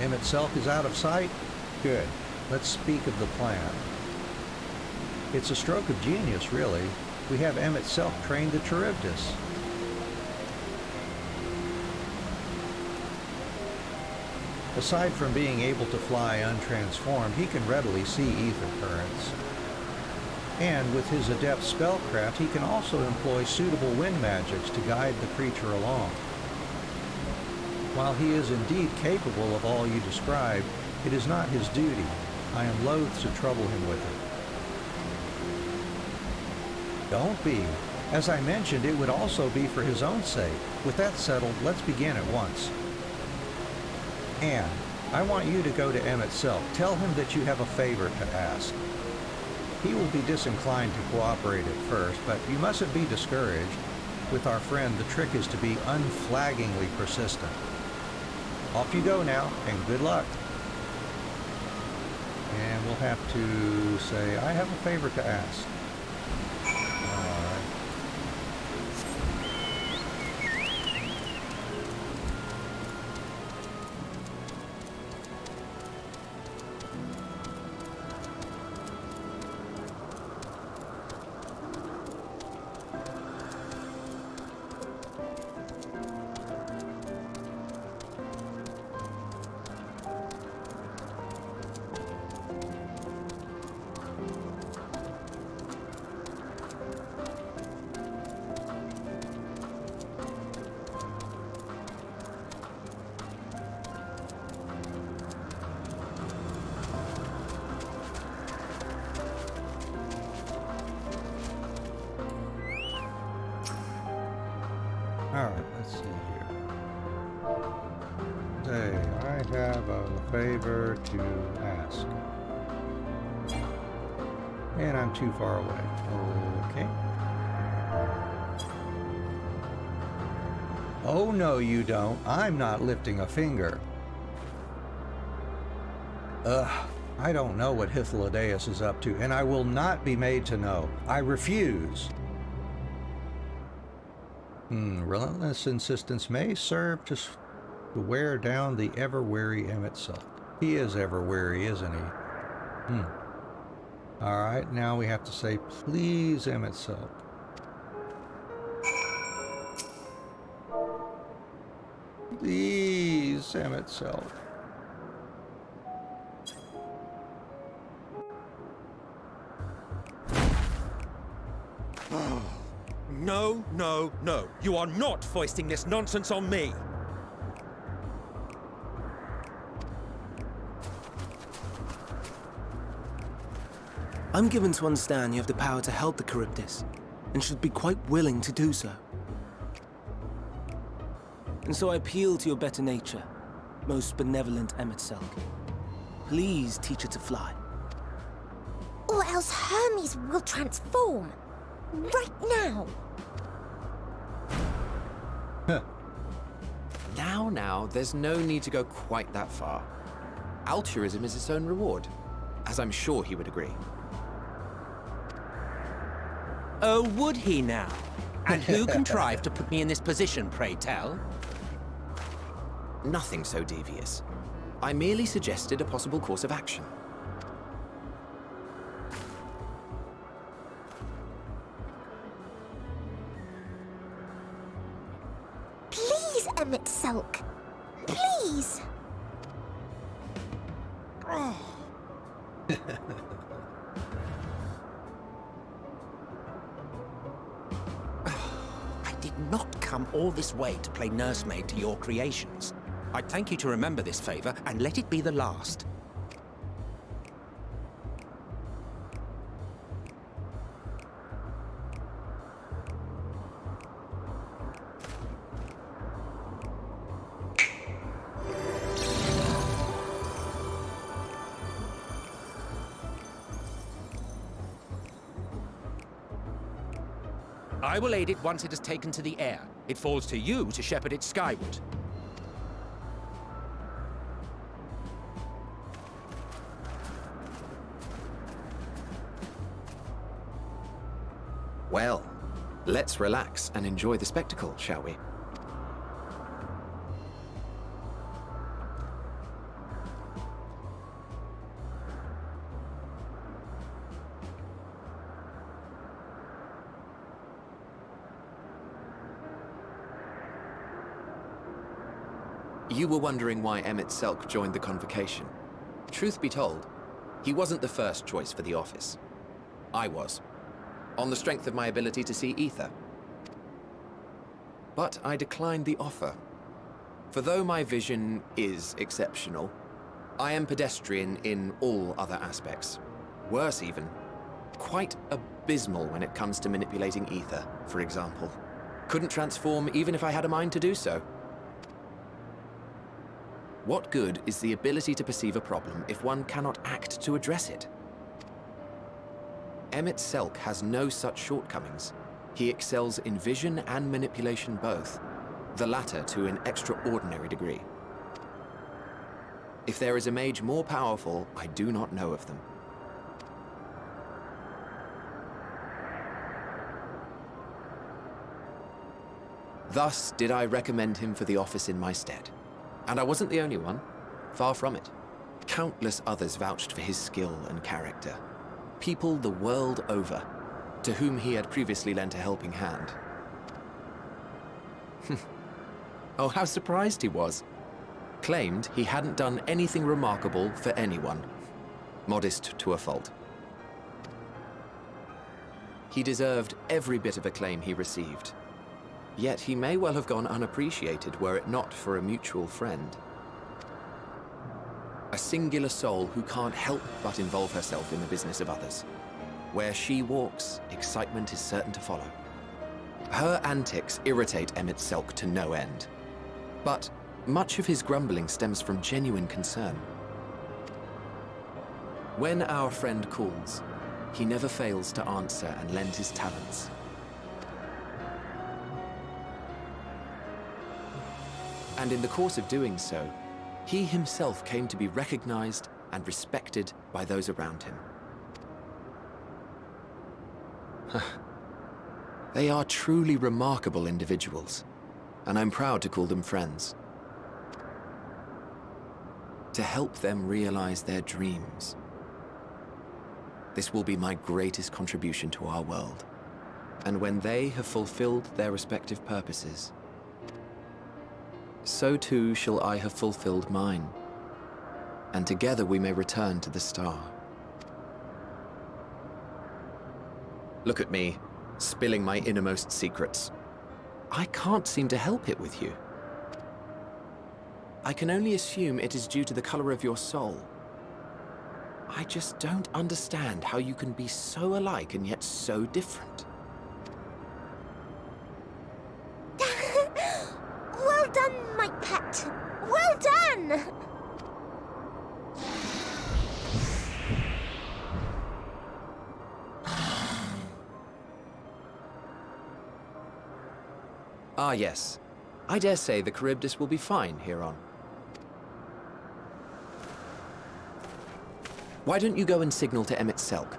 Emmett Selk is out of sight? Good. Let's speak of the plan. It's a stroke of genius, really. We have Emmett Selk train the Charybdis. Aside from being able to fly untransformed, he can readily see ether currents. And with his adept spellcraft, he can also employ suitable wind magics to guide the creature along. While he is indeed capable of all you described, it is not his duty. I am loath to trouble him with it. Don't be. As I mentioned, it would also be for his own sake. With that settled, let's begin at once. Anne, I want you to go to Emmett Selk. Tell him that you have a favor to ask. He will be disinclined to cooperate at first, but you mustn't be discouraged. With our friend, the trick is to be unflaggingly persistent. Off you go now, and good luck. And we'll have to say, I have a favor to ask. All right. Alright, let's see here. Say, I have a favor to ask. And I'm too far away. Okay. Oh, no, you don't. I'm not lifting a finger. I don't know what Hythlodaeus is up to, and I will not be made to know. I refuse. Relentless insistence may serve to wear down the ever-wary Emet-Selch. He is ever-wary, isn't he? Alright, now we have to say, please, Emet-Selch. Please, Emet-Selch. No, no, no. You are not foisting this nonsense on me. I'm given to understand you have the power to help the Charybdis, and should be quite willing to do so. And so I appeal to your better nature, most benevolent Emet-Selch. Please teach her to fly. Or else Hermes will transform. Right now. Now, there's no need to go quite that far. Altruism is its own reward, as I'm sure he would agree. Oh, would he now? And who contrived to put me in this position, pray tell? Nothing so devious. I merely suggested a possible course of action. Please, Emet-Selch. Please. I did not come all this way to play nursemaid to your creations. I'd thank you to remember this favor and let it be the last. I will aid it once it has taken to the air. It falls to you to shepherd it skyward. Well, let's relax and enjoy the spectacle, shall we? You were wondering why Emet-Selch joined the convocation. Truth be told, he wasn't the first choice for the office. I was, on the strength of my ability to see ether. But I declined the offer. For though my vision is exceptional, I am pedestrian in all other aspects. Worse even, quite abysmal when it comes to manipulating ether, for example. Couldn't transform even if I had a mind to do so. What good is the ability to perceive a problem if one cannot act to address it? Emet-Selch has no such shortcomings. He excels in vision and manipulation both, the latter to an extraordinary degree. If there is a mage more powerful, I do not know of them. Thus did I recommend him for the office in my stead. And I wasn't the only one. Far from it. Countless others vouched for his skill and character. People the world over, to whom he had previously lent a helping hand. Oh, how surprised he was. Claimed he hadn't done anything remarkable for anyone. Modest to a fault. He deserved every bit of acclaim he received. Yet he may well have gone unappreciated were it not for a mutual friend. A singular soul who can't help but involve herself in the business of others. Where she walks, excitement is certain to follow. Her antics irritate Emet-Selch to no end. But much of his grumbling stems from genuine concern. When our friend calls, he never fails to answer and lend his talents. And in the course of doing so, he himself came to be recognized and respected by those around him. They are truly remarkable individuals, and I'm proud to call them friends. To help them realize their dreams. This will be my greatest contribution to our world. And when they have fulfilled their respective purposes, so too shall I have fulfilled mine. And together we may return to the star. Look at me, spilling my innermost secrets. I can't seem to help it with you. I can only assume it is due to the color of your soul. I just don't understand how you can be so alike and yet so different. Well done, my pet. Well done! Ah, yes. I dare say the Charybdis will be fine here on. Why don't you go and signal to Emmett Selk?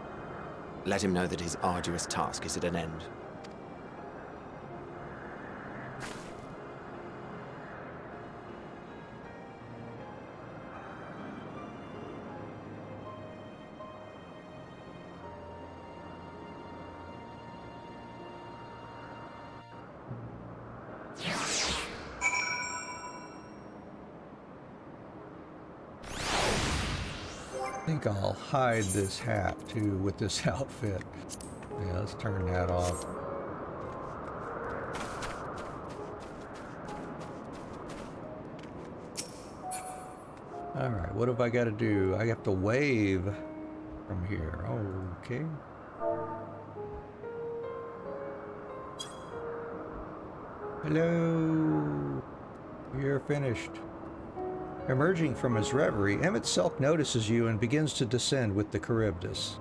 Let him know that his arduous task is at an end. I think I'll hide this hat too with this outfit. Yeah, let's turn that off. Alright, what have I got to do? I have to wave from here. Okay. Hello. You're finished. Emerging from his reverie, Emmett Selk notices you and begins to descend with the Charybdis.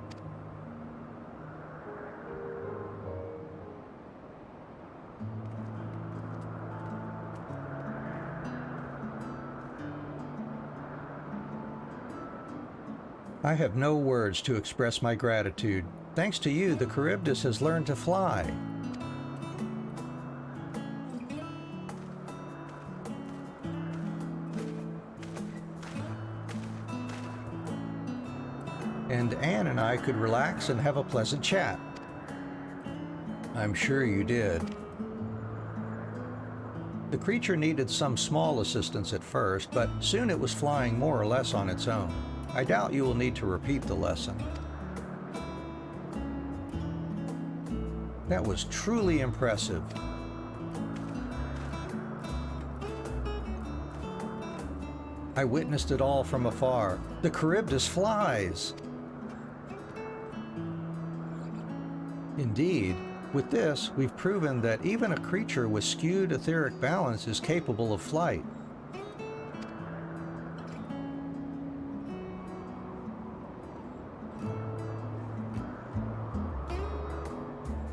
I have no words to express my gratitude. Thanks to you, the Charybdis has learned to fly. And Anne and I could relax and have a pleasant chat. I'm sure you did. The creature needed some small assistance at first, but soon it was flying more or less on its own. I doubt you will need to repeat the lesson. That was truly impressive. I witnessed it all from afar. The Charybdis flies! Indeed, with this, we've proven that even a creature with skewed etheric balance is capable of flight.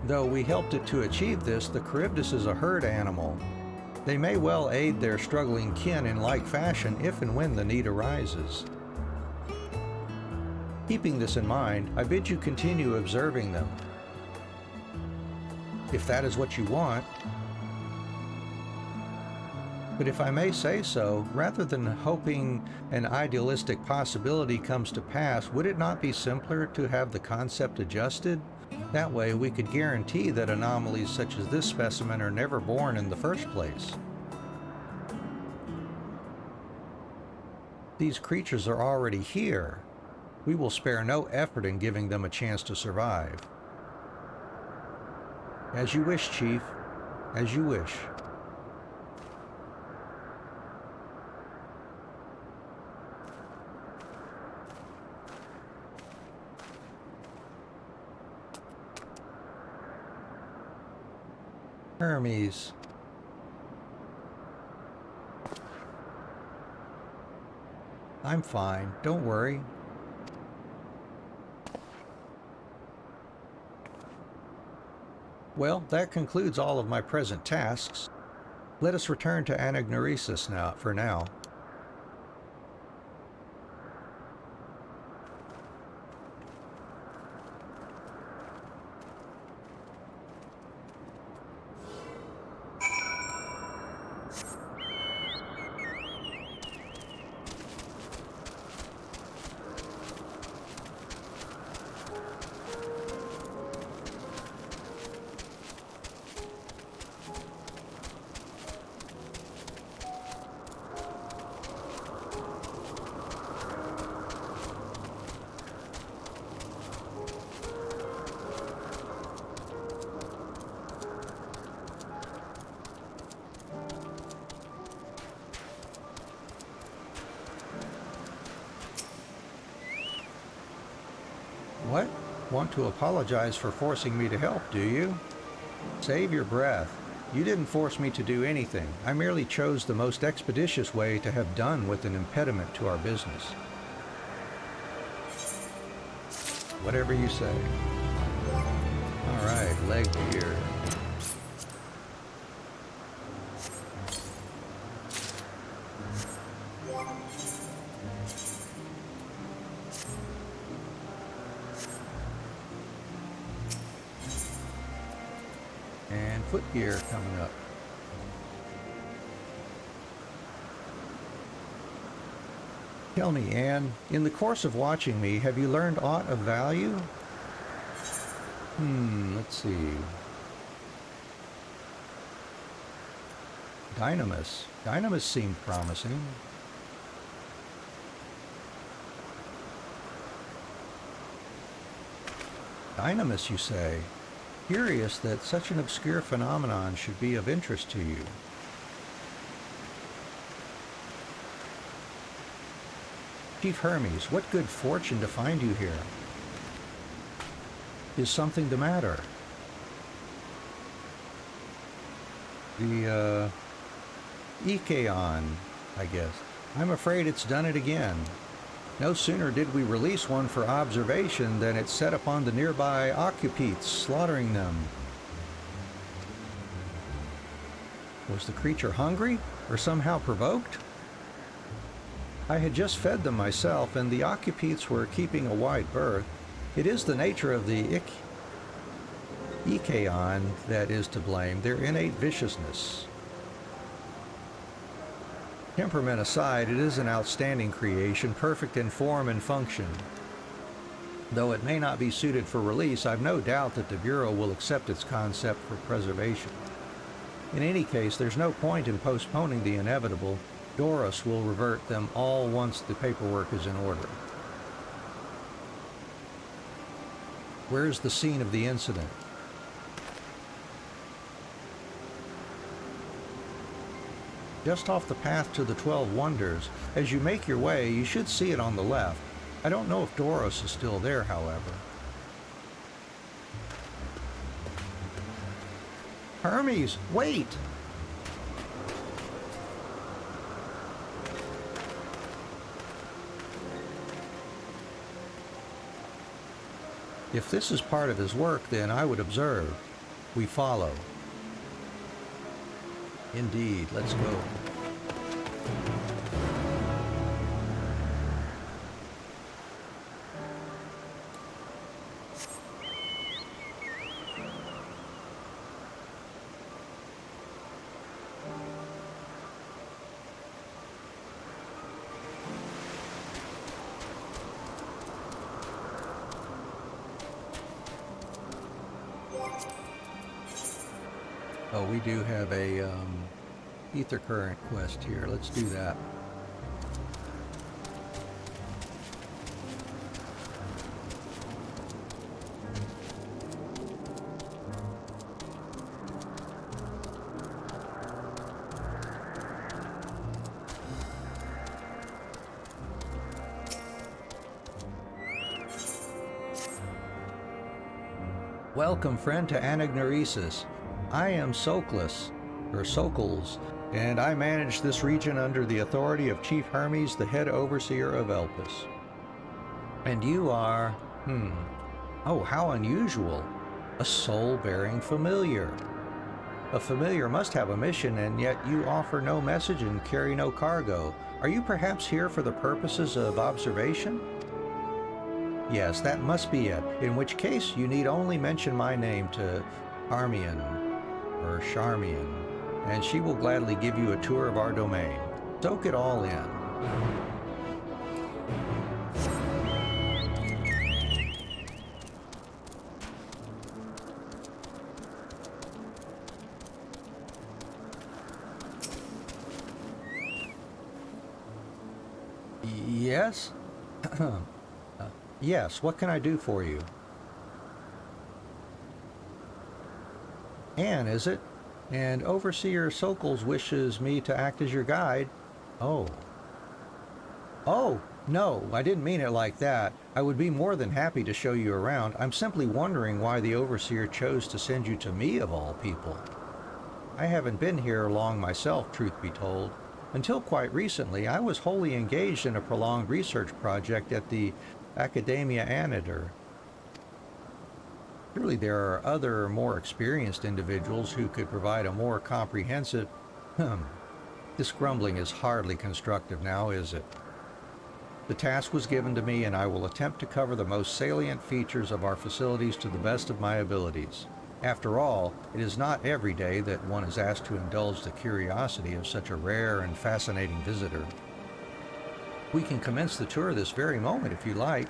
Though we helped it to achieve this, the Charybdis is a herd animal. They may well aid their struggling kin in like fashion if and when the need arises. Keeping this in mind, I bid you continue observing them. If that is what you want. But if I may say so, rather than hoping an idealistic possibility comes to pass, would it not be simpler to have the concept adjusted? That way we could guarantee that anomalies such as this specimen are never born in the first place. These creatures are already here. We will spare no effort in giving them a chance to survive. As you wish, Chief. As you wish. Hermes. I'm fine. Don't worry. Well, that concludes all of my present tasks. Let us return to Anagnoresis now, for now. want to apologize for forcing me to help, do you? Save your breath. You didn't force me to do anything. I merely chose the most expeditious way to have done with an impediment to our business. Whatever you say. All right, leg gear. And foot gear coming up. Tell me, Anne, in the course of watching me, have you learned aught of value? Let's see. Dynamis. Dynamis seemed promising. Dynamis, you say? Curious that such an obscure phenomenon should be of interest to you. Chief Hermes, what good fortune to find you here. Is something the matter? The, Ikeon, I guess. I'm afraid it's done it again. No sooner did we release one for observation than it set upon the nearby occupites, slaughtering them. Was the creature hungry, or somehow provoked? I had just fed them myself, and the occupites were keeping a wide berth. It is the nature of the Ikeon that is to blame, their innate viciousness. Temperament aside, it is an outstanding creation, perfect in form and function. Though it may not be suited for release, I've no doubt that the Bureau will accept its concept for preservation. In any case, there's no point in postponing the inevitable. Doros will revert them all once the paperwork is in order. Where's the scene of the incident? Just off the path to the 12 Wonders. As you make your way, you should see it on the left. I don't know if Doros is still there, however. Hermes, wait! If this is part of his work, then I would observe. We follow. Indeed, let's go. Oh, we do have a ether current quest here. Let's do that. Welcome, friend, to Anagnoresis. I am Soclus, or Socles, and I manage this region under the authority of Chief Hermes, the head overseer of Elpis. And you are, oh, how unusual. A soul-bearing familiar. A familiar must have a mission, and yet you offer no message and carry no cargo. Are you perhaps here for the purposes of observation? Yes, that must be it, in which case you need only mention my name to Armian, or Charmian, and she will gladly give you a tour of our domain. Soak it all in. Yes? Yes, what can I do for you? Anne, is it? And Overseer Sokol wishes me to act as your guide. Oh. Oh, No, I didn't mean it like that. I would be more than happy to show you around. I'm simply wondering why the Overseer chose to send you to me of all people. I haven't been here long myself, truth be told. Until quite recently, I was wholly engaged in a prolonged research project at the Academia Anator. Surely there are other, more experienced individuals who could provide a more comprehensive... This grumbling is hardly constructive now, is it? The task was given to me, and I will attempt to cover the most salient features of our facilities to the best of my abilities. After all, it is not every day that one is asked to indulge the curiosity of such a rare and fascinating visitor. We can commence the tour this very moment if you like.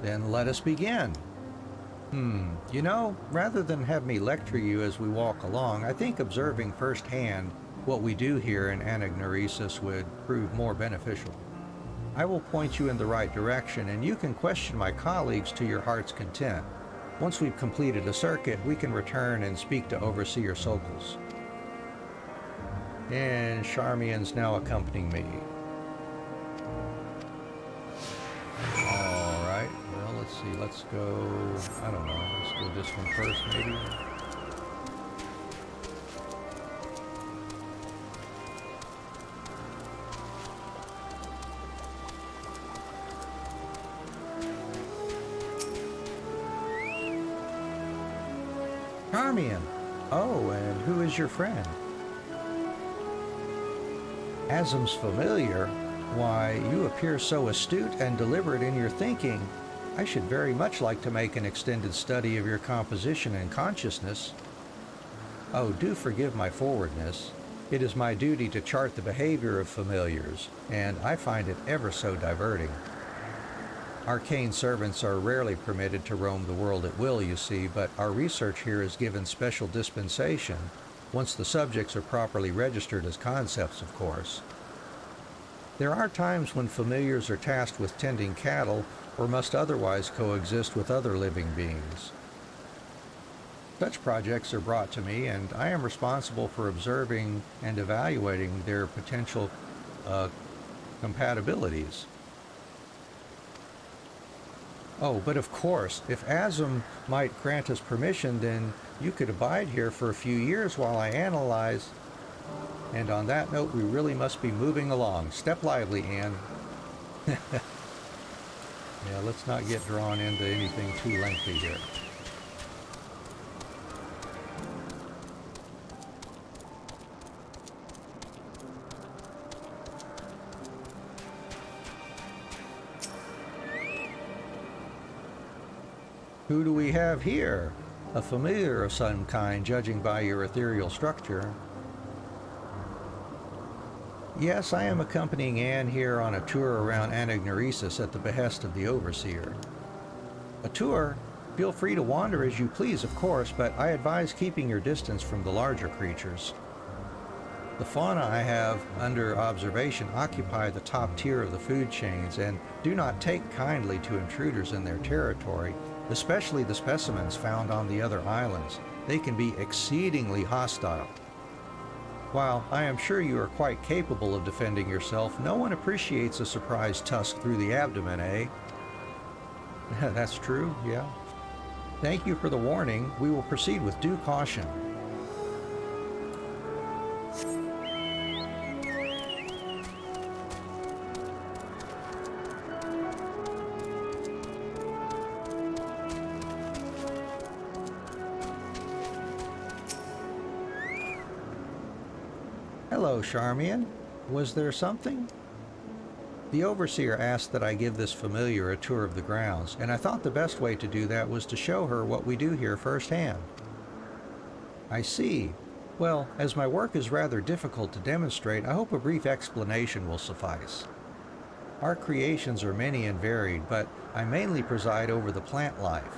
Then let us begin. You know, rather than have me lecture you as we walk along, I think observing firsthand what we do here in Anagnoresis would prove more beneficial. I will point you in the right direction, and you can question my colleagues to your heart's content. Once we've completed a circuit, we can return and speak to Overseer Sokals. And Charmian's now accompanying me. Alright, well, let's see, let's go, I don't know, let's go this one first, maybe? Charmian! Oh, and who is your friend? Asm's familiar? Why, you appear so astute and deliberate in your thinking. I should very much like to make an extended study of your composition and consciousness. Oh, do forgive my forwardness. It is my duty to chart the behavior of familiars, and I find it ever so diverting. Arcane servants are rarely permitted to roam the world at will, you see, but our research here is given special dispensation, once the subjects are properly registered as concepts, of course. There are times when familiars are tasked with tending cattle or must otherwise coexist with other living beings. Such projects are brought to me, and I am responsible for observing and evaluating their potential compatibilities. Oh, but of course, if Asm might grant us permission, then you could abide here for a few years while I analyze. And on that note, we really must be moving along. Step lively, Anne. Yeah, let's not get drawn into anything too lengthy here. Who do we have here? A familiar of some kind, judging by your ethereal structure. Yes, I am accompanying Anne here on a tour around Anagnoresis at the behest of the Overseer. A tour? Feel free to wander as you please, of course, but I advise keeping your distance from the larger creatures. The fauna I have under observation occupy the top tier of the food chains and do not take kindly to intruders in their territory, especially the specimens found on the other islands. They can be exceedingly hostile. While I am sure you are quite capable of defending yourself, no one appreciates a surprise tusk through the abdomen, eh? That's true, yeah. Thank you for the warning. We will proceed with due caution. Hello, Charmian. Was there something? The Overseer asked that I give this familiar a tour of the grounds, and I thought the best way to do that was to show her what we do here firsthand. I see. Well, as my work is rather difficult to demonstrate, I hope a brief explanation will suffice. Our creations are many and varied, but I mainly preside over the plant life.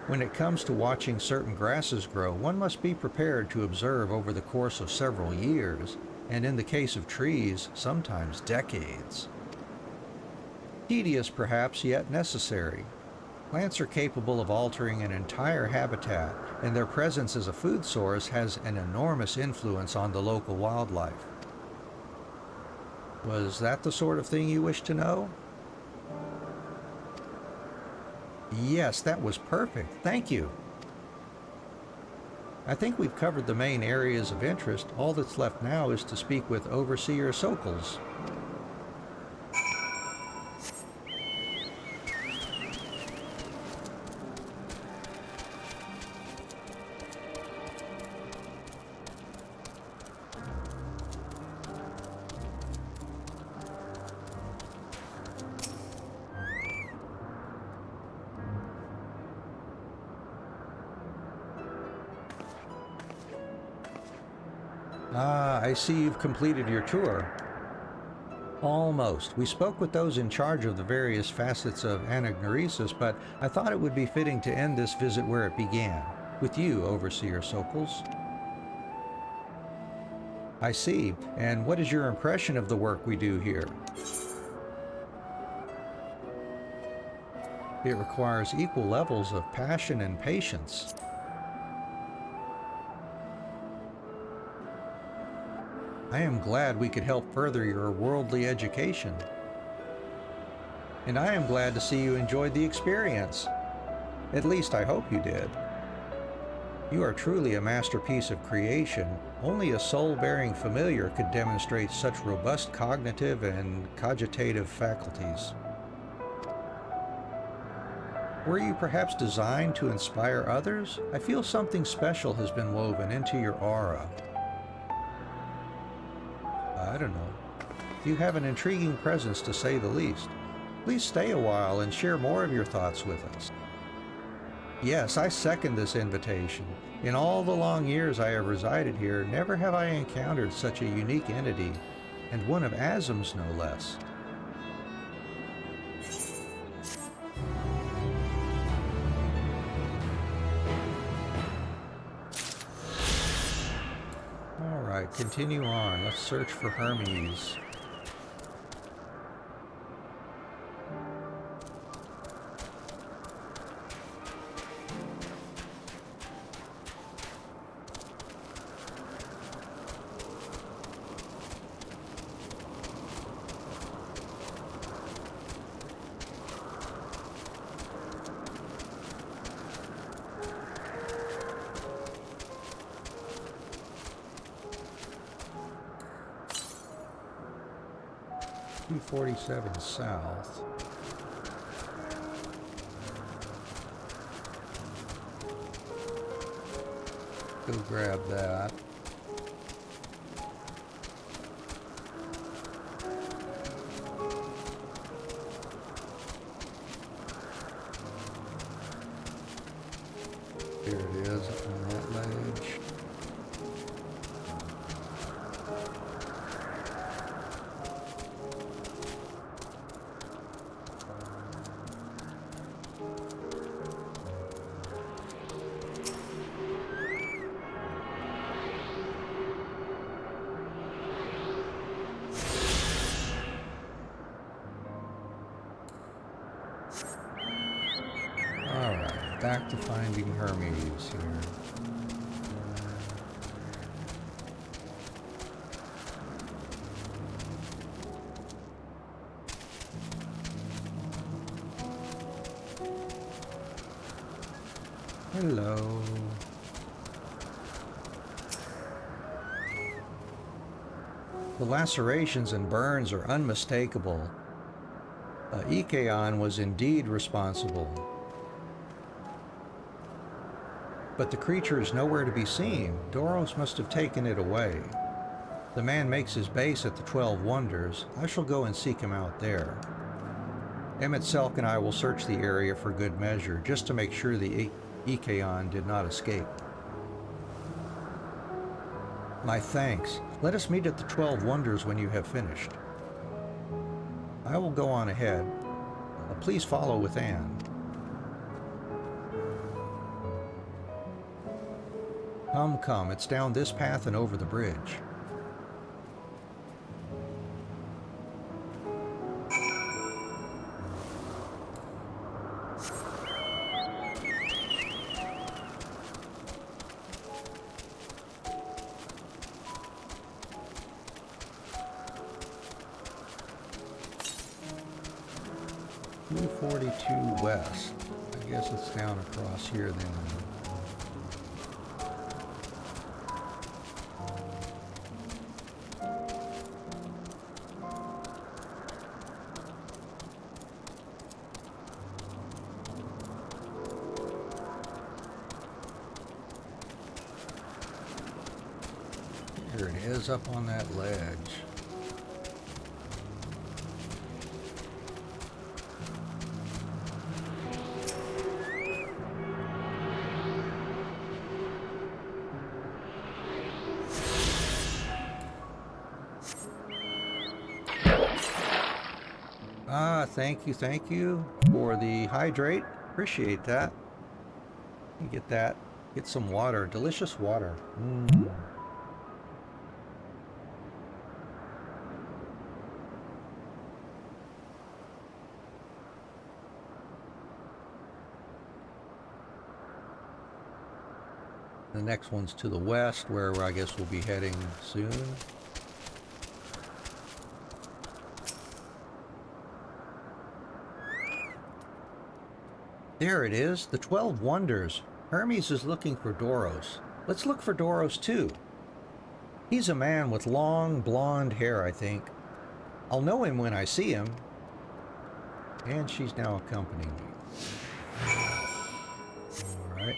When it comes to watching certain grasses grow, one must be prepared to observe over the course of several years, and in the case of trees, sometimes decades. Tedious perhaps, yet necessary. Plants are capable of altering an entire habitat, and their presence as a food source has an enormous influence on the local wildlife. Was that the sort of thing you wish to know? Yes, that was perfect. Thank you. I think we've covered the main areas of interest. All that's left now is to speak with Overseer Sokals. Ah, I see you've completed your tour. Almost. We spoke with those in charge of the various facets of anagnoresis, but I thought it would be fitting to end this visit where it began, with you, Overseer Sokals. I see. And what is your impression of the work we do here? It requires equal levels of passion and patience. I am glad we could help further your worldly education. And I am glad to see you enjoyed the experience. At least I hope you did. You are truly a masterpiece of creation. Only a soul-bearing familiar could demonstrate such robust cognitive and cogitative faculties. Were you perhaps designed to inspire others? I feel something special has been woven into your aura. I don't know. You have an intriguing presence, to say the least. Please stay a while and share more of your thoughts with us. Yes, I second this invitation. In all the long years I have resided here, never have I encountered such a unique entity, and one of Asm's no less. Alright, continue on. Let's search for Hermes. .247 south. Go grab that. Here it is on that ledge. Back to finding Hermes here. Hello. The lacerations and burns are unmistakable. Ikeon was indeed responsible. But the creature is nowhere to be seen. Doros must have taken it away. The man makes his base at the 12 Wonders. I shall go and seek him out there. Emmett Selk and I will search the area for good measure, just to make sure the Ikeon did not escape. My thanks. Let us meet at the 12 Wonders when you have finished. I will go on ahead. Please follow with Anne. Come, it's down this path and over the bridge. 42 west. I guess it's down across here then. Here it is up on that ledge. Ah, thank you for the hydrate. Appreciate that. You get that. Get some water. Delicious water. The next one's to the west, where I guess we'll be heading soon. There it is, the 12 Wonders. Hermes is looking for Doros. Let's look for Doros too. He's a man with long blonde hair, I think. I'll know him when I see him. And she's now accompanying me. Alright.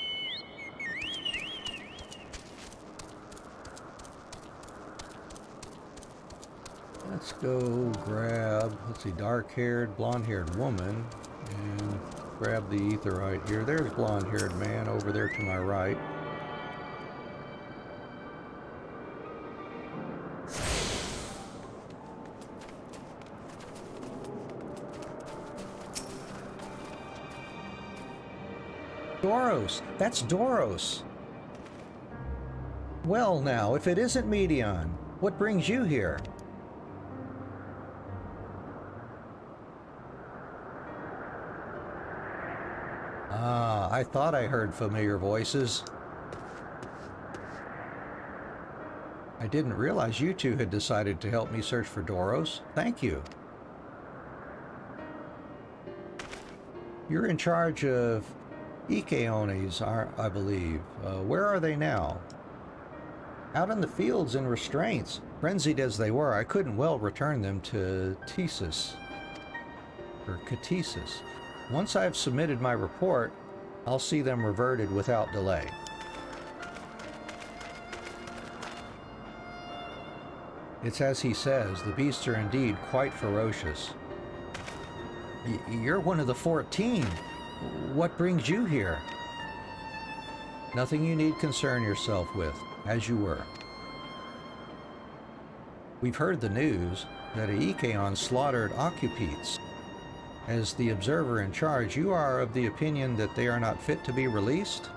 Let's go grab, let's see, dark-haired, blonde-haired woman, and grab the etherite here. There's blonde-haired man over there to my right. Doros! That's Doros! Well now, if it isn't Medion, what brings you here? Ah, I thought I heard familiar voices. I didn't realize you two had decided to help me search for Doros. Thank you. You're in charge of Ikeones, I believe. Where are they now? Out in the fields in restraints. Frenzied as they were, I couldn't well return them to Thesis. Or Catesis. Once I've submitted my report, I'll see them reverted without delay. It's as he says, the beasts are indeed quite ferocious. You're one of the 14. What brings you here? Nothing you need concern yourself with, as you were. We've heard the news that Ikeon slaughtered Occupites. As the observer in charge, you are of the opinion that they are not fit to be released?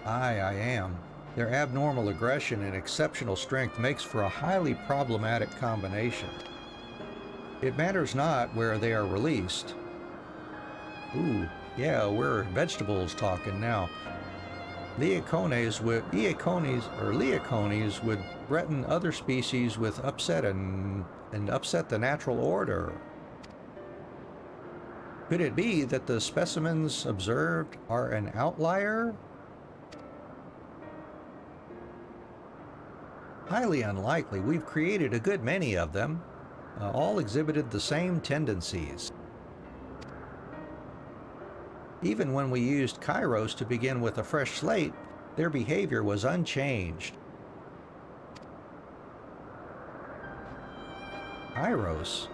Aye, I am. Their abnormal aggression and exceptional strength makes for a highly problematic combination. It matters not where they are released. Ooh, yeah, we're vegetables talking now. Leocones would threaten other species with upset and upset the natural order. Could it be that the specimens observed are an outlier? Highly unlikely. We've created a good many of them. All exhibited the same tendencies. Even when we used Kairos to begin with a fresh slate, their behavior was unchanged. Kairos?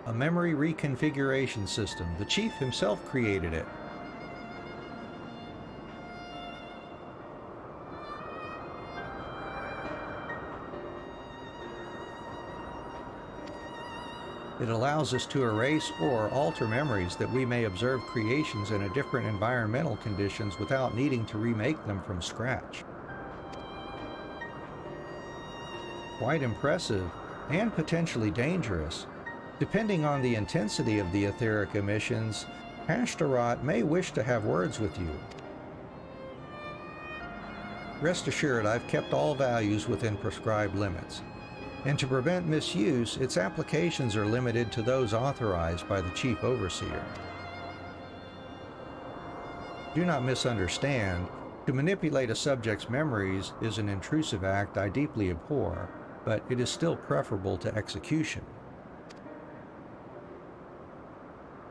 A memory reconfiguration system. The chief himself created it. It allows us to erase or alter memories that we may observe creations in a different environmental conditions without needing to remake them from scratch. Quite impressive and potentially dangerous. Depending on the intensity of the etheric emissions, Ashtaroth may wish to have words with you. Rest assured, I've kept all values within prescribed limits. and to prevent misuse, its applications are limited to those authorized by the Chief Overseer. Do not misunderstand. To manipulate a subject's memories is an intrusive act I deeply abhor, but it is still preferable to execution.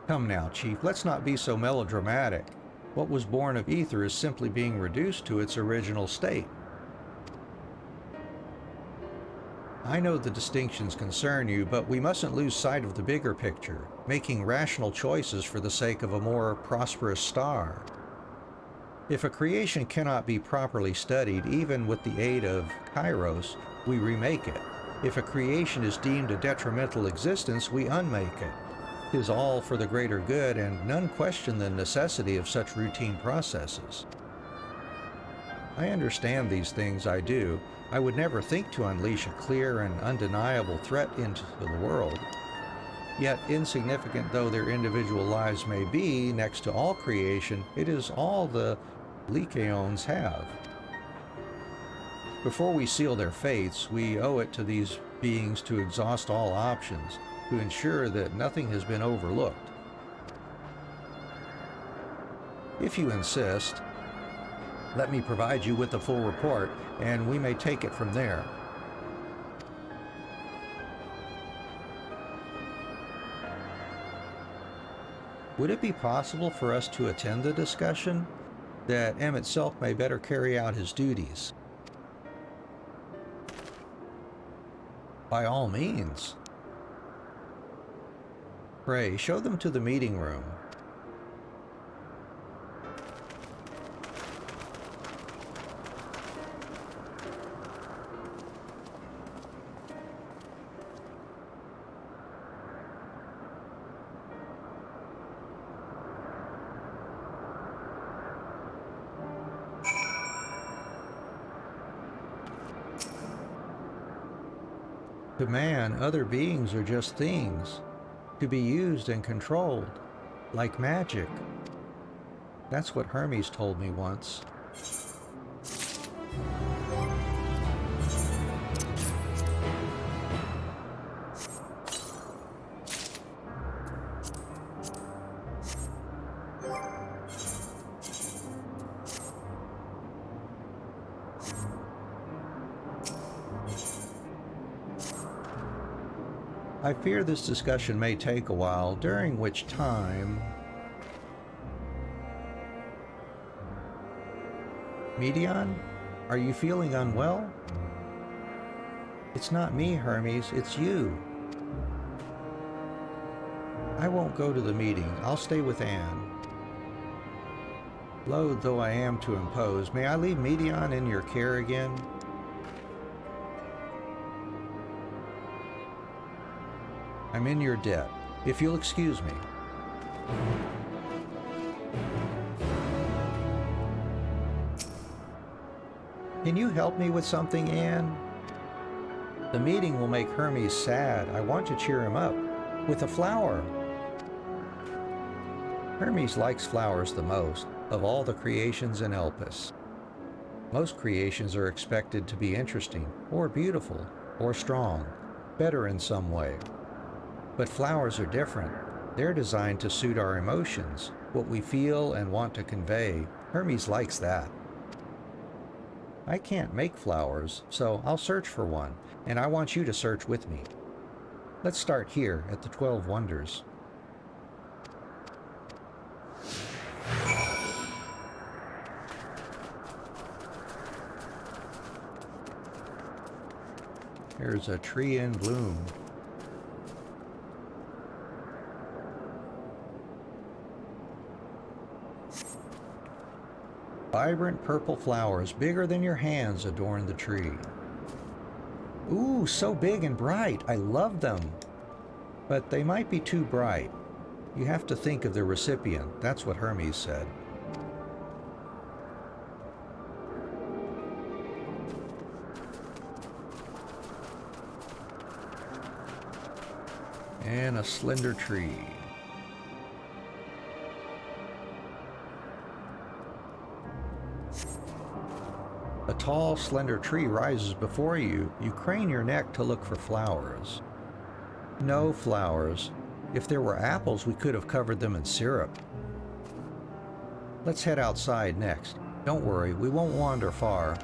Come now, Chief, let's not be so melodramatic. What was born of ether is simply being reduced to its original state. I know the distinctions concern you, but we mustn't lose sight of the bigger picture, making rational choices for the sake of a more prosperous star. If a creation cannot be properly studied, even with the aid of Kairos, we remake it. If a creation is deemed a detrimental existence, we unmake it. 'Tis all for the greater good, and none question the necessity of such routine processes. I understand these things, I do. I would never think to unleash a clear and undeniable threat into the world. Yet, insignificant though their individual lives may be, next to all creation, it is all the Lycaons have. Before we seal their fates, we owe it to these beings to exhaust all options, to ensure that nothing has been overlooked. If you insist, let me provide you with the full report, and we may take it from there. Would it be possible for us to attend the discussion, that Emmett Selk may better carry out his duties? By all means. Pray, show them to the meeting room. To man, other beings are just things, to be used and controlled, like magic. That's what Hermes told me once. I fear this discussion may take a while, during which time... Medion, are you feeling unwell? It's not me, Hermes, it's you. I won't go to the meeting. I'll stay with Anne. Loath though I am to impose, may I leave Medion in your care again? I'm in your debt, if you'll excuse me. Can you help me with something, Anne? The meeting will make Hermes sad. I want to cheer him up. With a flower. Hermes likes flowers the most, of all the creations in Elpis. Most creations are expected to be interesting, or beautiful, or strong, better in some way. But flowers are different. They're designed to suit our emotions, what we feel and want to convey. Hermes likes that. I can't make flowers, so I'll search for one, and I want you to search with me. Let's start here at the 12 Wonders. There's a tree in bloom. Vibrant purple flowers, bigger than your hands, adorn the tree. Ooh, so big and bright. I love them. But they might be too bright. You have to think of the recipient. That's what Hermes said. And a slender tree. A tall, slender tree rises before you. You crane your neck to look for flowers. No flowers. If there were apples, we could have covered them in syrup. Let's head outside next. Don't worry, we won't wander far.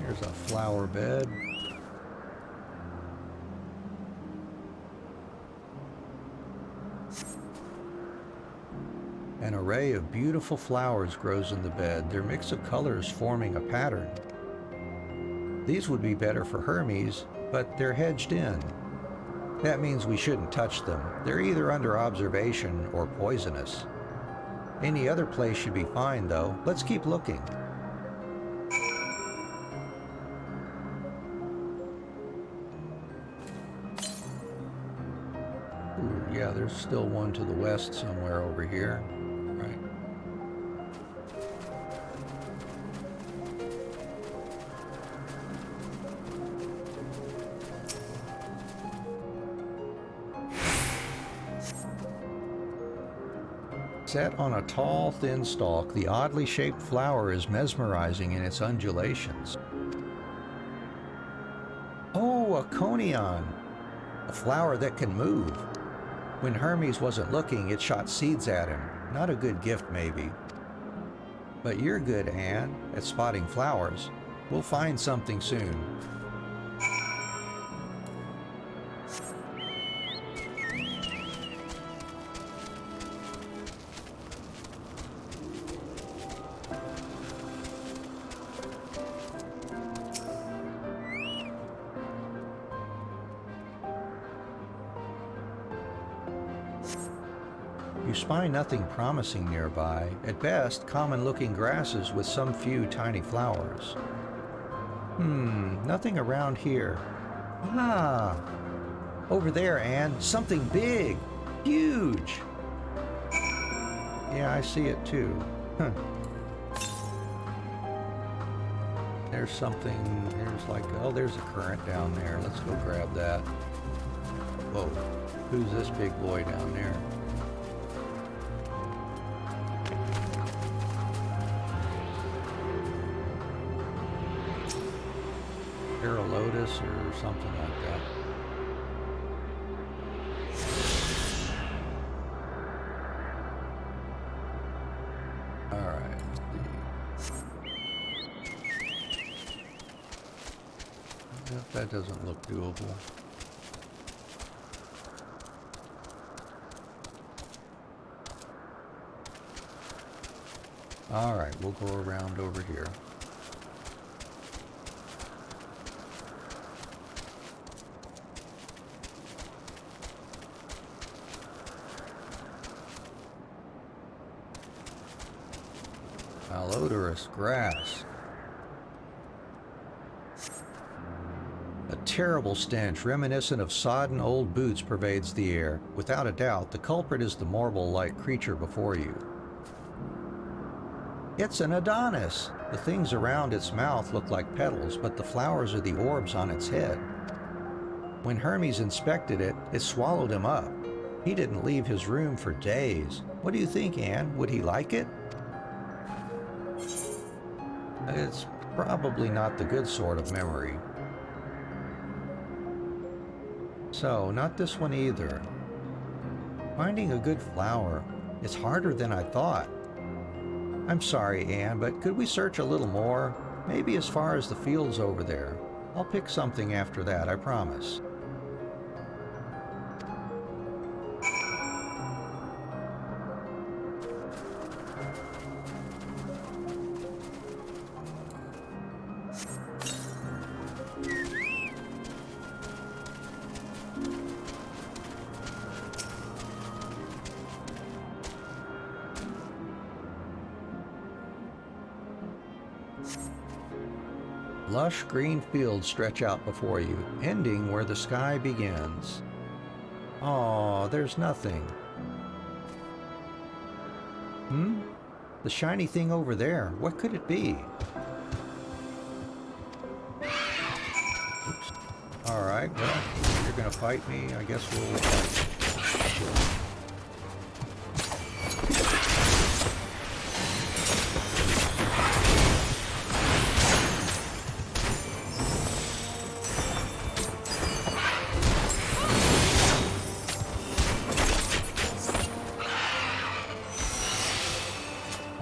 Here's a flower bed. An array of beautiful flowers grows in the bed, their mix of colors forming a pattern. These would be better for Hermes, but they're hedged in. That means we shouldn't touch them. They're either under observation or poisonous. Any other place should be fine, though. Let's keep looking. Ooh, yeah, there's still one to the west somewhere over here. Right. Set on a tall, thin stalk, the oddly shaped flower is mesmerizing in its undulations. Oh, a conion! A flower that can move. When Hermes wasn't looking, it shot seeds at him. Not a good gift, maybe. But you're good, Anne, at spotting flowers. We'll find something soon. You spy nothing promising nearby, at best common-looking grasses with some few tiny flowers. Nothing around here. Ah! Over there, Anne, something big! Huge! Yeah, I see it too. Huh. There's something, there's like, oh, there's a current down there. Let's go grab that. Whoa, who's this big boy down there? Lotus or something like that. All right, let's see. That doesn't look doable. All right, we'll go around over here. Malodorous grass. A terrible stench reminiscent of sodden old boots pervades the air. Without a doubt, the culprit is the marble-like creature before you. It's an Adonis! The things around its mouth look like petals, but the flowers are the orbs on its head. When Hermes inspected it, it swallowed him up. He didn't leave his room for days. What do you think, Anne? Would he like it? It's probably not the good sort of memory. So, not this one either. Finding a good flower is harder than I thought. I'm sorry, Anne, but could we search a little more? Maybe as far as the fields over there. I'll pick something after that, I promise. Lush green fields stretch out before you, ending where the sky begins. Aw, there's nothing. The shiny thing over there, what could it be? Oops. Alright, well, if you're gonna fight me, I guess we'll fight.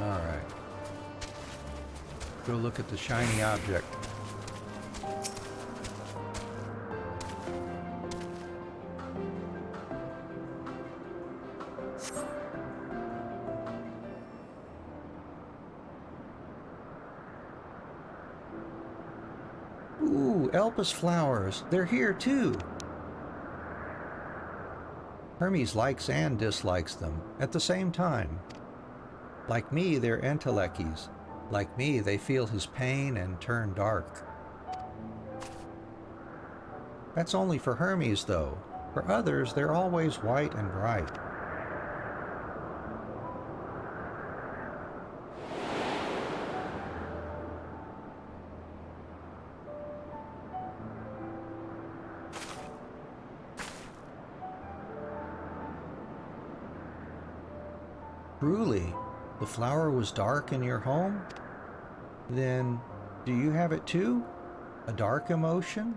Alright. Go look at the shiny object. Ooh, Elpis flowers. They're here too. Hermes likes and dislikes them at the same time. Like me, they're Entelechies. Like me, they feel his pain and turn dark. That's only for Hermes, though. For others, they're always white and bright. Truly, the flower was dark in your home? Then, do you have it too? A dark emotion?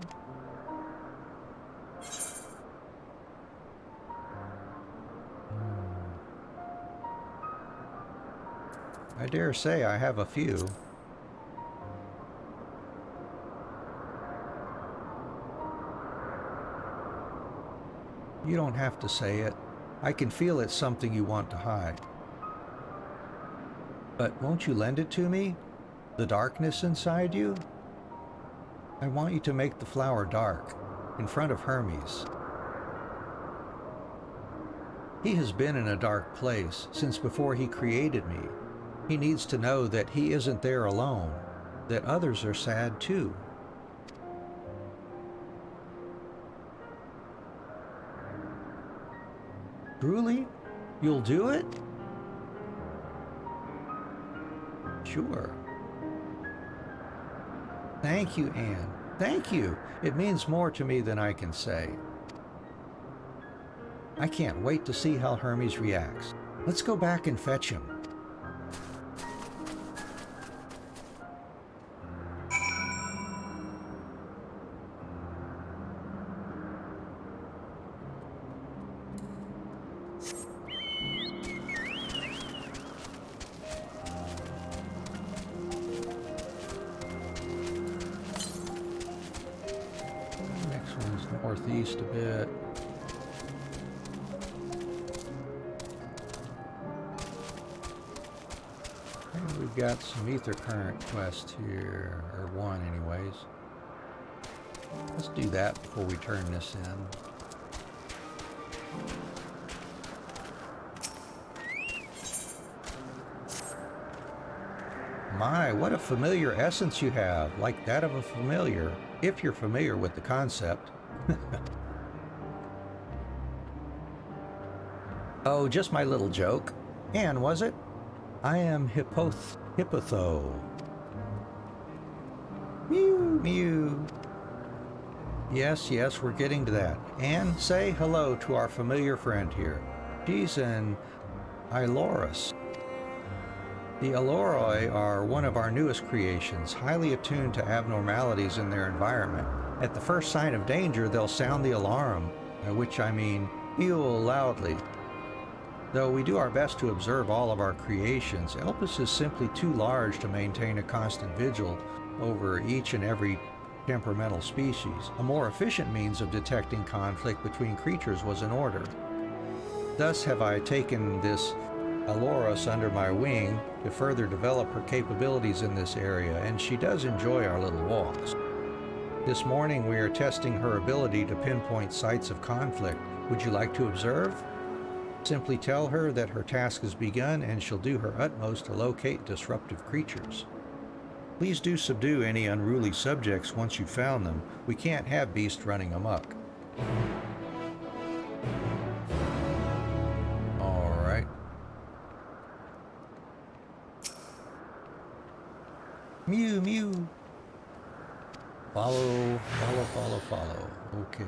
I dare say I have a few. You don't have to say it. I can feel it's something you want to hide. But won't you lend it to me? The darkness inside you? I want you to make the flower dark, in front of Hermes. He has been in a dark place since before he created me. He needs to know that he isn't there alone, that others are sad too. Truly? You'll do it? Sure. Thank you, Anne. Thank you. It means more to me than I can say. I can't wait to see how Hermes reacts. Let's go back and fetch him. Northeast a bit. And we've got some ether current quests here, or one anyways. Let's do that before we turn this in. My, what a familiar essence you have, like that of a familiar, if you're familiar with the concept. Oh, just my little joke. Anne, was it? I am Hippotho. Mew, mew. Yes, yes, we're getting to that. Anne, say hello to our familiar friend here. She's an Ilorus. The Iloroi are one of our newest creations, highly attuned to abnormalities in their environment. At the first sign of danger, they'll sound the alarm, by which I mean heel loudly. Though we do our best to observe all of our creations, Elpis is simply too large to maintain a constant vigil over each and every temperamental species. A more efficient means of detecting conflict between creatures was in order. Thus have I taken this Aloros under my wing to further develop her capabilities in this area, and she does enjoy our little walks. This morning we are testing her ability to pinpoint sites of conflict. Would you like to observe? Simply tell her that her task has begun and she'll do her utmost to locate disruptive creatures. Please do subdue any unruly subjects once you've found them. We can't have beasts running amok. All right. Mew, mew. Follow, follow, follow, follow. Okay.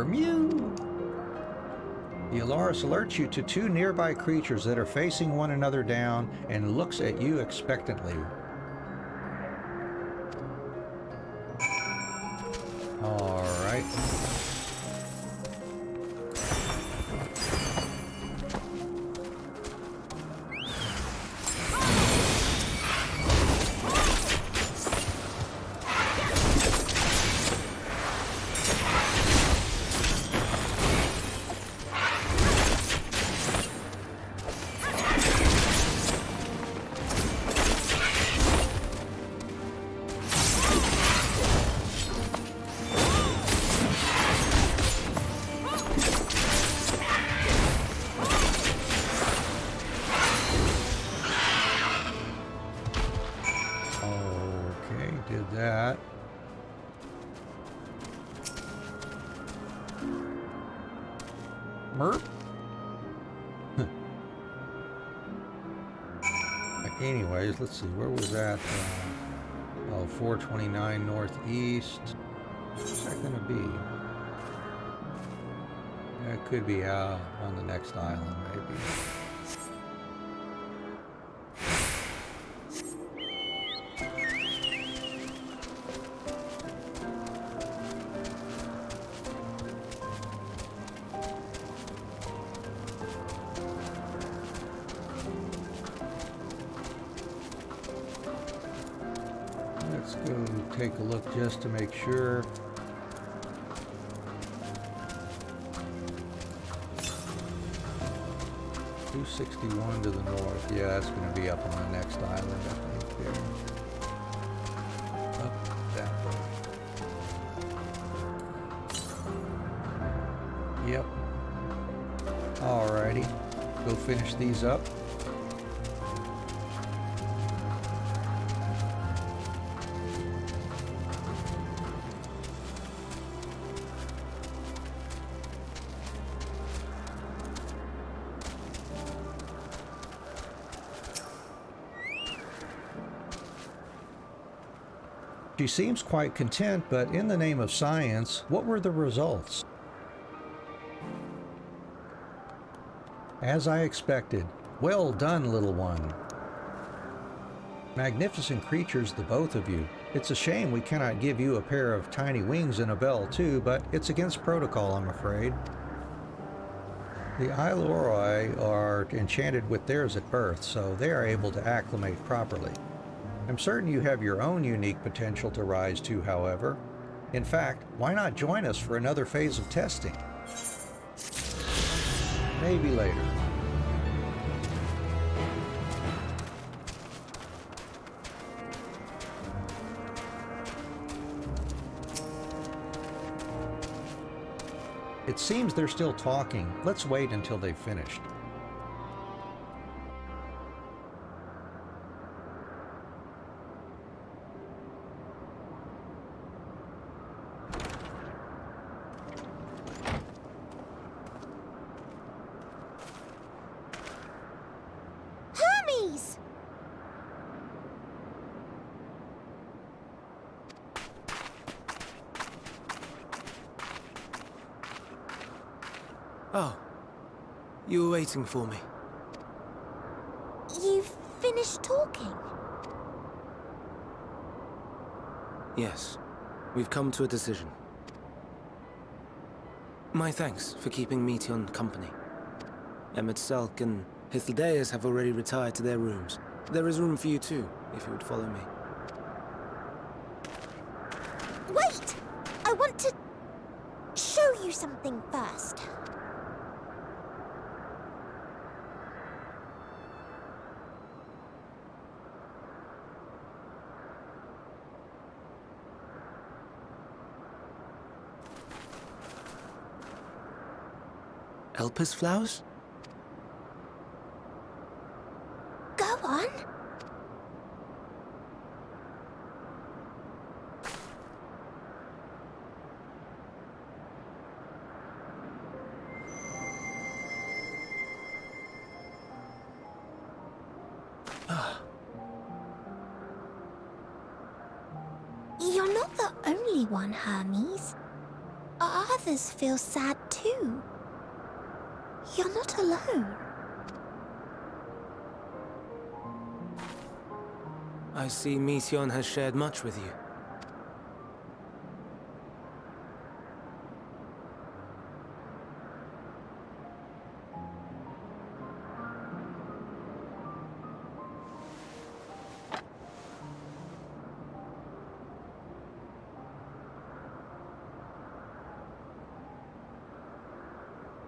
Mew! The Alaris alerts you to two nearby creatures that are facing one another down and looks at you expectantly. All right. Did that. Merp. Anyways, let's see. Where was that? Oh, 429 northeast. What's that going to be? That could be on the next island, maybe. Let's go take a look just to make sure. $261 to the north. Yeah, that's going to be up on the next island, I think, there. Up that way. Yep. Alrighty. Go finish these up. She seems quite content, but in the name of science, what were the results? As I expected. Well done, little one. Magnificent creatures, the both of you. It's a shame we cannot give you a pair of tiny wings and a bell too, but it's against protocol, I'm afraid. The Ailoroi are enchanted with theirs at birth, so they are able to acclimate properly. I'm certain you have your own unique potential to rise to, however. In fact, why not join us for another phase of testing? Maybe later. It seems they're still talking. Let's wait until they've finished. Oh, you were waiting for me. You've finished talking? Yes, we've come to a decision. My thanks for keeping Meteon company. Emmett Selk and Hythlodaeus have already retired to their rooms. There is room for you too, if you would follow me. something first. Elpis flowers? Go on. You're not the only one, Hermes. Others feel sad too. You're not alone. I see Mission has shared much with you.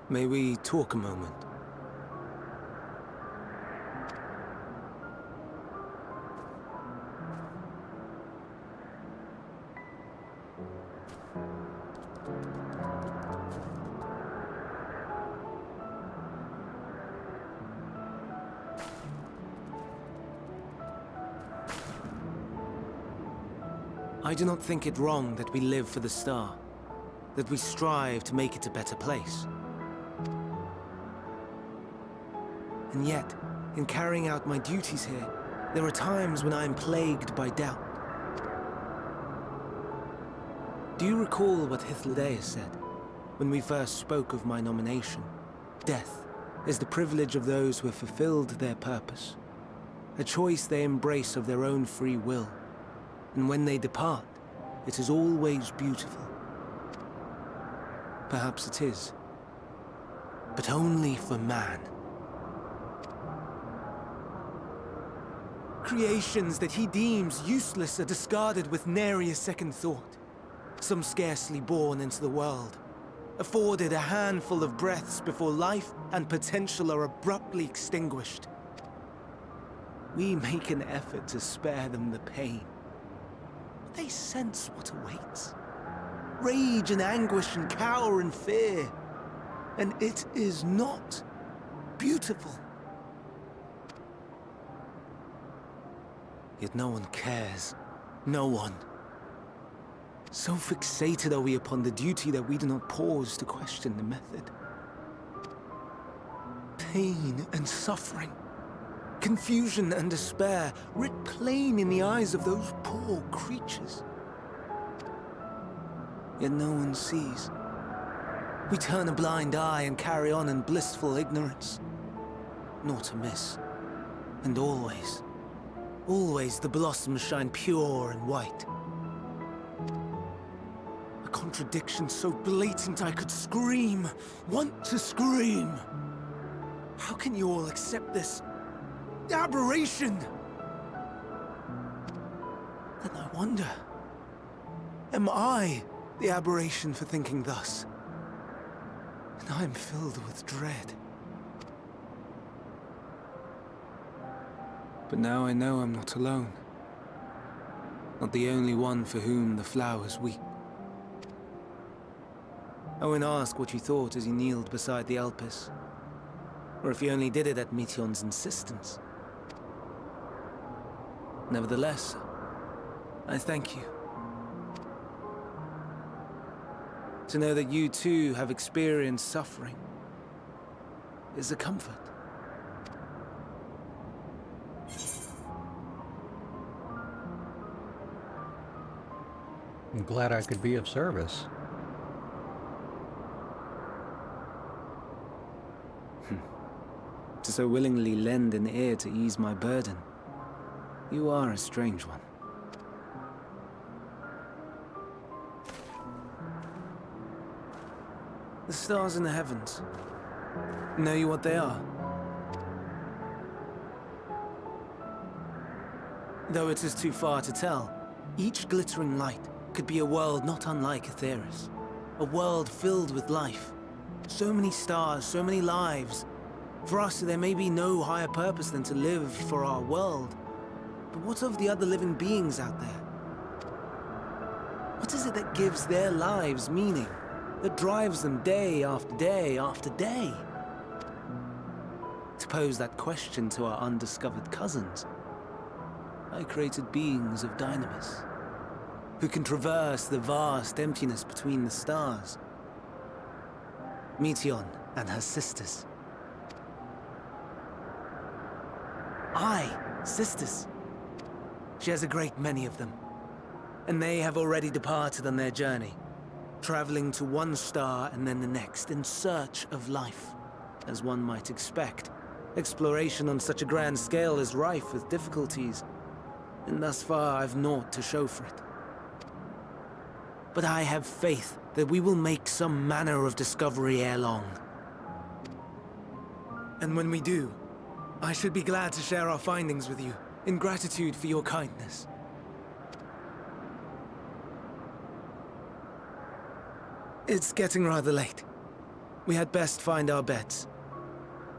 May we talk a moment? I do not think it wrong that we live for the star, that we strive to make it a better place. And yet, in carrying out my duties here, there are times when I am plagued by doubt. Do you recall what Hythlodaeus said, when we first spoke of my nomination? Death is the privilege of those who have fulfilled their purpose, a choice they embrace of their own free will. And when they depart, it is always beautiful. Perhaps it is, but only for man. Creations that he deems useless are discarded with nary a second thought. Some scarcely born into the world, afforded a handful of breaths before life and potential are abruptly extinguished. We make an effort to spare them the pain. They sense what awaits. Rage and anguish and cower and fear. And it is not beautiful. Yet no one cares. No one. So fixated are we upon the duty that we do not pause to question the method. Pain and suffering, confusion and despair, writ plain in the eyes of those poor creatures. Yet no one sees. We turn a blind eye and carry on in blissful ignorance. Nor to miss. And always, always the blossoms shine pure and white. A contradiction so blatant I could scream, want to scream. How can you all accept this aberration? Then I wonder, am I the aberration for thinking thus? And I am filled with dread. But now I know I'm not alone. Not the only one for whom the flowers weep. Owen asked what you thought as you kneeled beside the Elpis. Or if you only did it at Meteon's insistence. Nevertheless, I thank you. To know that you too have experienced suffering is a comfort. I'm glad I could be of service. To so willingly lend an ear to ease my burden. You are a strange one. The stars in the heavens. Know you what they are? Though it is too far to tell, each glittering light could be a world not unlike Aetheris. A world filled with life. So many stars, so many lives. For us, there may be no higher purpose than to live for our world. But what of the other living beings out there? What is it that gives their lives meaning? That drives them day after day after day? To pose that question to our undiscovered cousins, I created beings of dynamis, who can traverse the vast emptiness between the stars. Meteon and her sisters. Sisters. She has a great many of them, and they have already departed on their journey, traveling to one star and then the next in search of life. As one might expect, exploration on such a grand scale is rife with difficulties, and thus far I've naught to show for it. But I have faith that we will make some manner of discovery ere long. And when we do, I should be glad to share our findings with you, in gratitude for your kindness. It's getting rather late. We had best find our beds.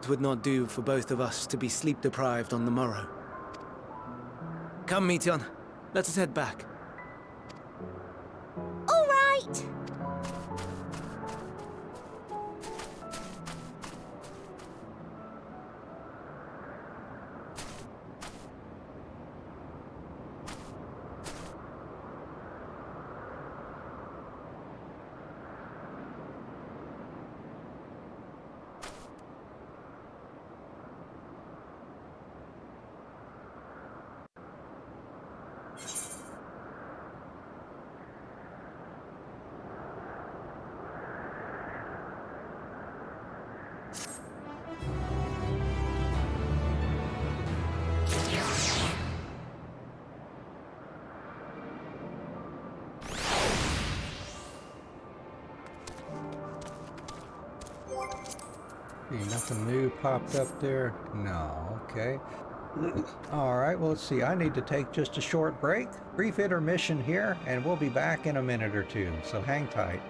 It would not do for both of us to be sleep-deprived on the morrow. Come, Meteon. Let us head back. All right. Nothing new popped up there? No, okay. Alright, well let's see. I need to take just a short break, brief intermission here, and we'll be back in a minute or two, so hang tight.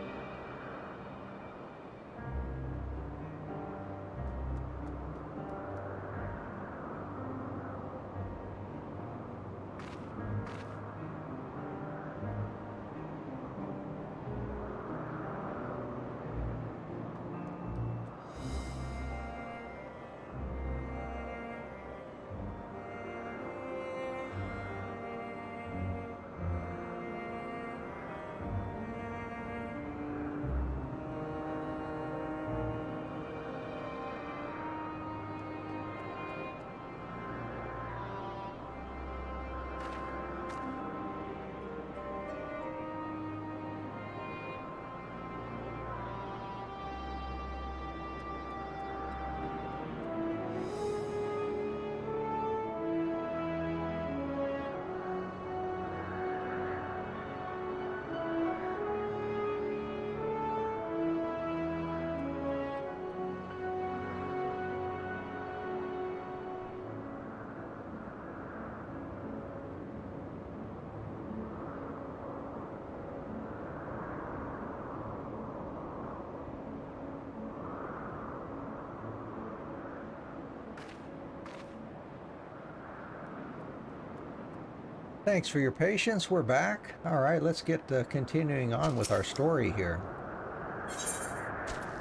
Thanks for your patience. We're back. All right, let's get continuing on with our story here.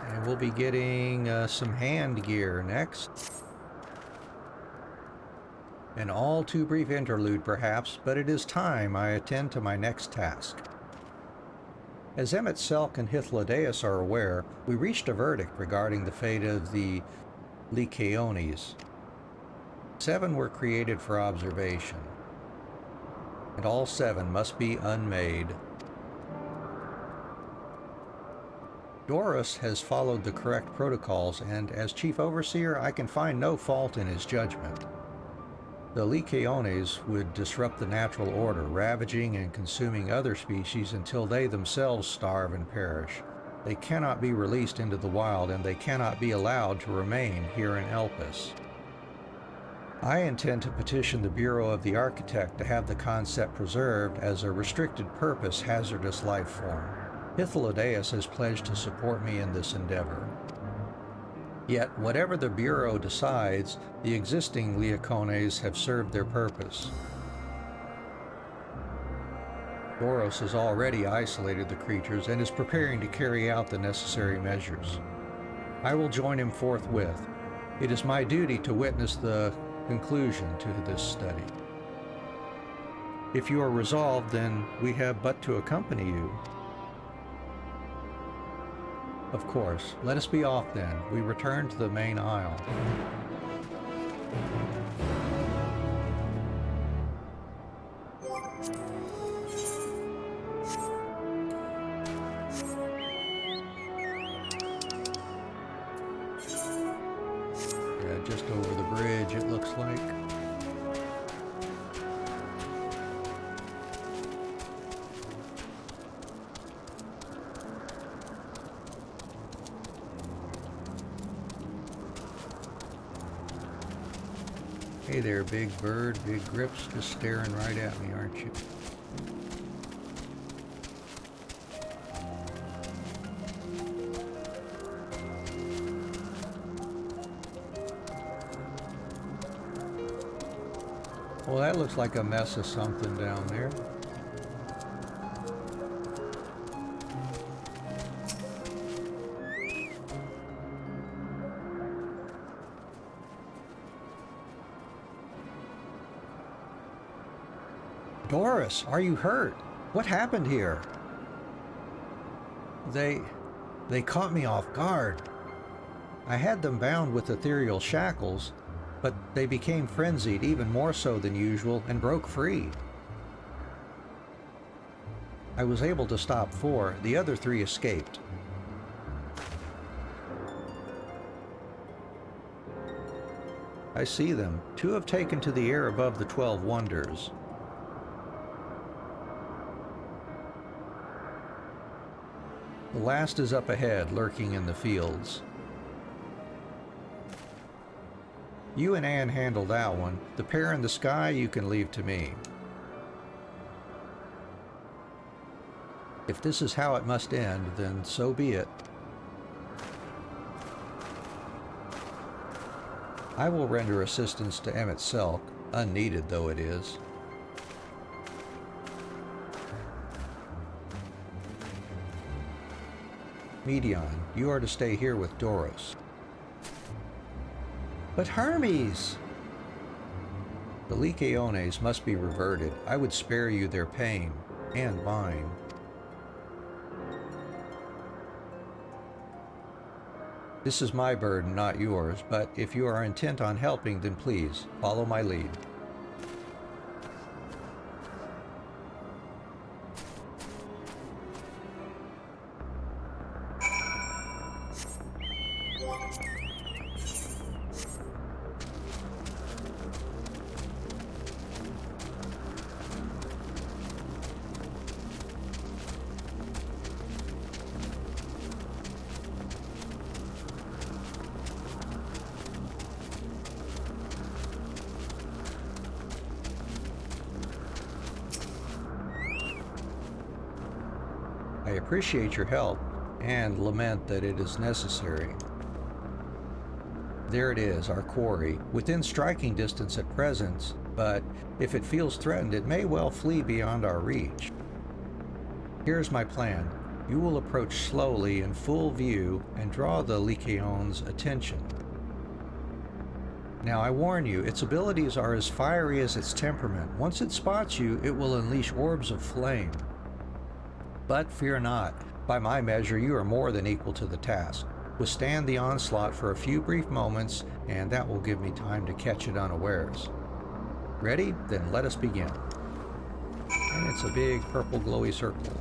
And we'll be getting some hand gear next. An all too brief interlude, perhaps, but it is time I attend to my next task. As Emmett Selk and Hythlodaeus are aware, we reached a verdict regarding the fate of the Lycaones. 7 were created for observation, and all 7 must be unmade. Doris has followed the correct protocols, and as Chief Overseer, I can find no fault in his judgment. The Lycaones would disrupt the natural order, ravaging and consuming other species until they themselves starve and perish. They cannot be released into the wild, and they cannot be allowed to remain here in Elpis. I intend to petition the Bureau of the Architect to have the concept preserved as a restricted purpose hazardous life form. Hythlodaeus has pledged to support me in this endeavor. Yet, whatever the Bureau decides, the existing Leocones have served their purpose. Doros has already isolated the creatures and is preparing to carry out the necessary measures. I will join him forthwith. It is my duty to witness the conclusion to this study. If you are resolved, then we have but to accompany you. Of course. Let us be off then. We return to the main aisle. Yeah, just over the bridge, it looks like. Hey there, big bird, big grips, just staring right at me, aren't you? Well, that looks like a mess of something down there. Doris, are you hurt? What happened here? They caught me off guard. I had them bound with ethereal shackles, but they became frenzied even more so than usual and broke free. I was able to stop 4. The other 3 escaped. I see them. 2 have taken to the air above the 12 wonders. The last is up ahead, lurking in the fields. You and Anne handle that one. The pair in the sky you can leave to me. If this is how it must end, then so be it. I will render assistance to Emmett Selk, unneeded though it is. Medion, you are to stay here with Doros. But Hermes! The Lycaones must be reverted. I would spare you their pain, and mine. This is my burden, not yours, but if you are intent on helping, then please, follow my lead. I appreciate your help and lament that it is necessary. There it is, our quarry, within striking distance at present, but if it feels threatened, it may well flee beyond our reach. Here's my plan. You will approach slowly in full view and draw the Lycaon's attention. Now I warn you, its abilities are as fiery as its temperament. Once it spots you, it will unleash orbs of flame. But fear not. By my measure, you are more than equal to the task. Withstand the onslaught for a few brief moments, and that will give me time to catch it unawares. Ready? Then let us begin. And it's a big purple glowy circle.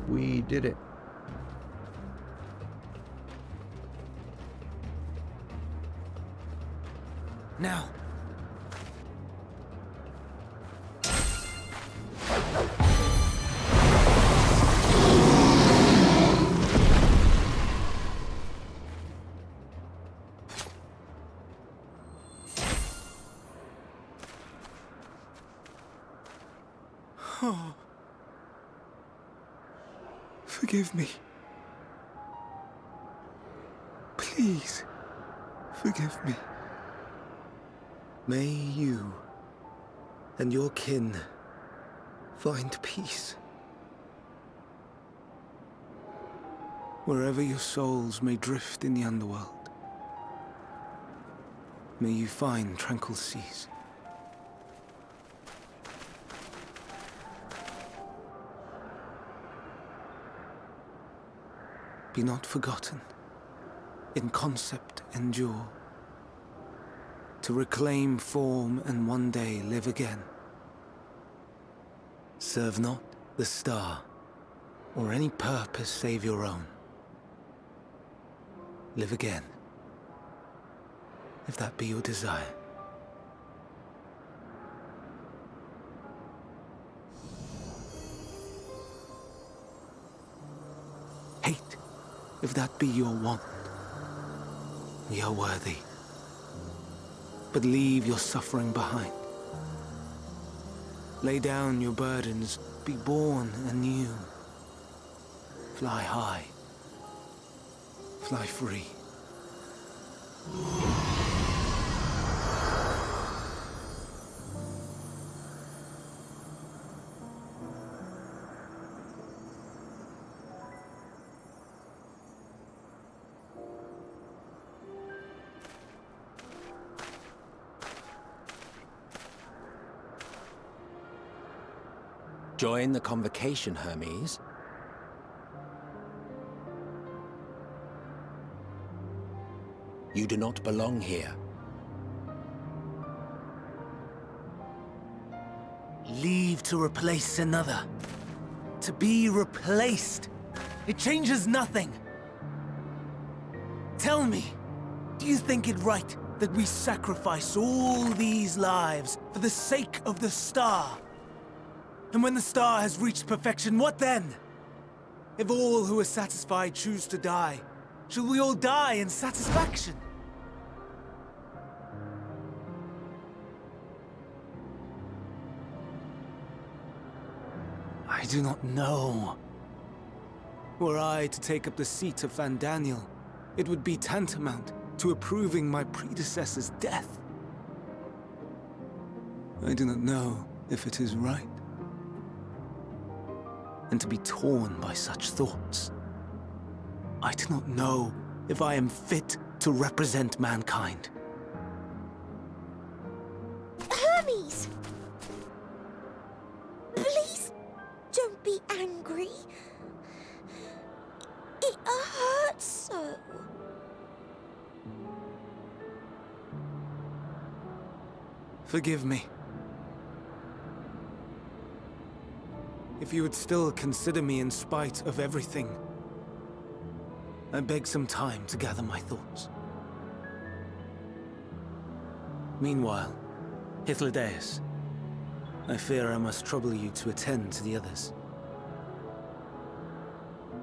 We did it. Now. Oh. Forgive me. Please, forgive me. May you and your kin find peace. Wherever your souls may drift in the underworld, may you find tranquil seas. Be not forgotten, in concept endure, to reclaim form and one day live again. Serve not the star, or any purpose save your own. Live again, if that be your desire. Hate, if that be your want. We are worthy. But leave your suffering behind. Lay down your burdens, be born anew. Fly high. Fly free. Join the convocation, Hermes. You do not belong here. Leave to replace another. To be replaced. It changes nothing. Tell me, do you think it right that we sacrifice all these lives for the sake of the star? And when the star has reached perfection, what then? If all who are satisfied choose to die, shall we all die in satisfaction? I do not know. Were I to take up the seat of Van Daniel, it would be tantamount to approving my predecessor's death. I do not know if it is right. And to be torn by such thoughts. I do not know if I am fit to represent mankind. Hermes! Please don't be angry. It hurts so. Forgive me. If you would still consider me in spite of everything, I beg some time to gather my thoughts. Meanwhile, Hythlodaeus, I fear I must trouble you to attend to the others.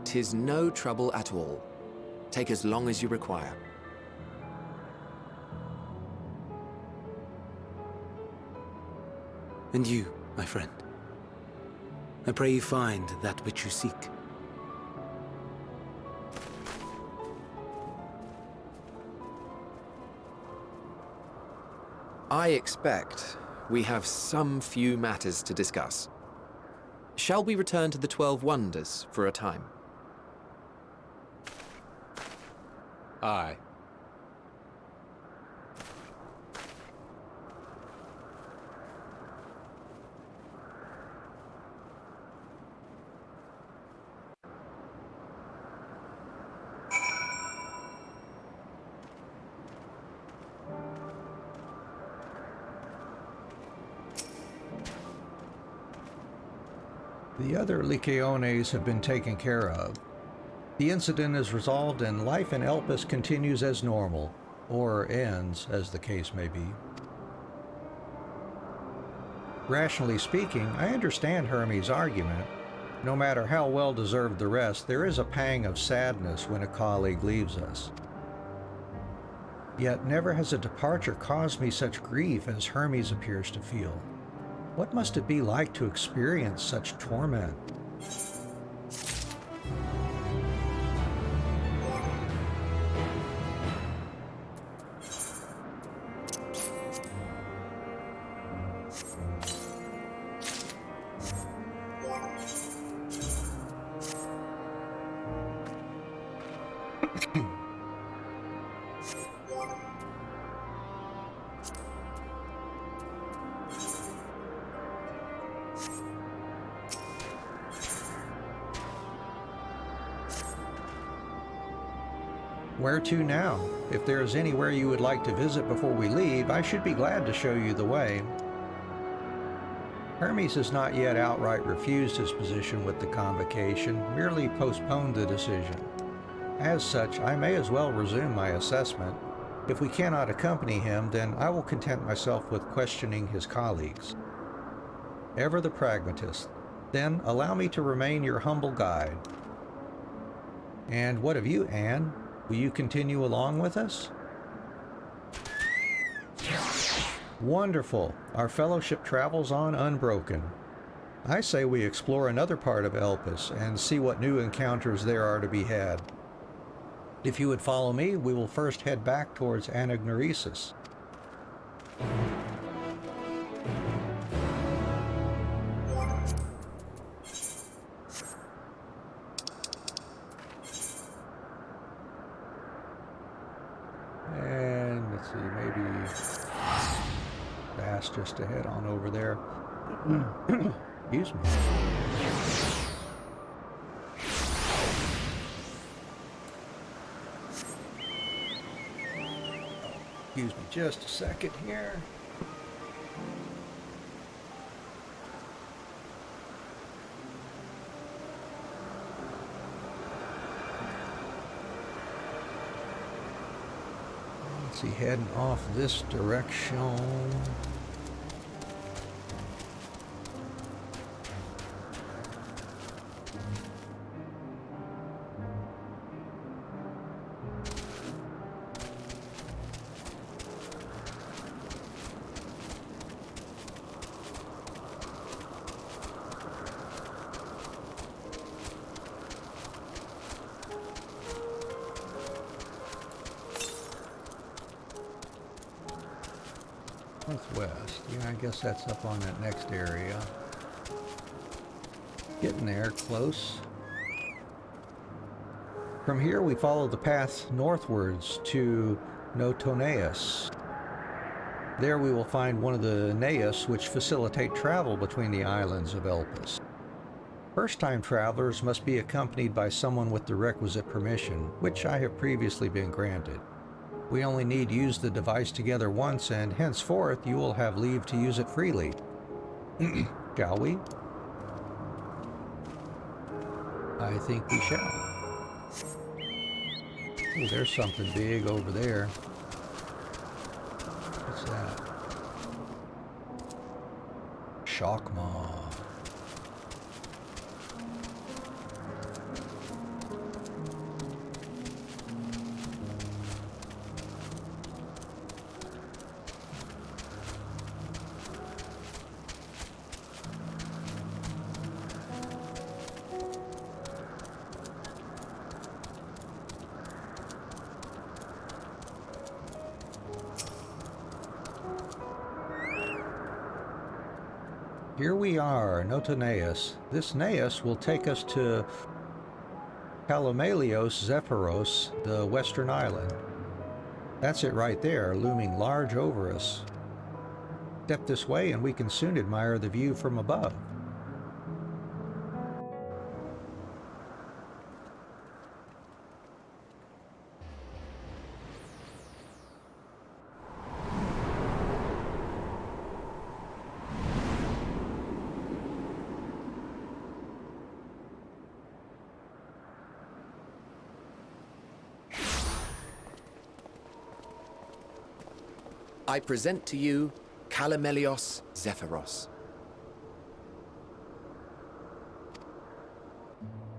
'Tis no trouble at all. Take as long as you require. And you, my friend, I pray you find that which you seek. I expect we have some few matters to discuss. Shall we return to the 12 Wonders for a time? Aye. The other Lycaones have been taken care of. The incident is resolved and life in Elpis continues as normal, or ends, as the case may be. Rationally speaking, I understand Hermes' argument. No matter how well deserved the rest, there is a pang of sadness when a colleague leaves us. Yet never has a departure caused me such grief as Hermes appears to feel. What must it be like to experience such torment? Where to now? If there is anywhere you would like to visit before we leave, I should be glad to show you the way. Hermes has not yet outright refused his position with the convocation, merely postponed the decision. As such, I may as well resume my assessment. If we cannot accompany him, then I will content myself with questioning his colleagues. Ever the pragmatist. Then allow me to remain your humble guide. And what of you, Anne? Will you continue along with us? Wonderful. Our fellowship travels on unbroken. I say we explore another part of Elpis and see what new encounters there are to be had. If you would follow me, we will first head back towards Anagnoresis. And let's see, maybe fast just to head on over there. Excuse me. Excuse me just a second here. Let's see, heading off this direction. Northwest. Yeah, I guess that's up on that next area. Getting there, close. From here we follow the path northwards to Notoneus. There we will find one of the Neus which facilitate travel between the islands of Elpis. First-time travelers must be accompanied by someone with the requisite permission, which I have previously been granted. We only need use the device together once, and henceforth you will have leave to use it freely. Shall we? I think we shall. Oh, there's something big over there. What's that? Shockmaw. Here we are, Notoneus. This Neus will take us to Kalomelios Zephyros, the western island. That's it right there, looming large over us. Step this way and we can soon admire the view from above. I present to you Calamelios Zephyros.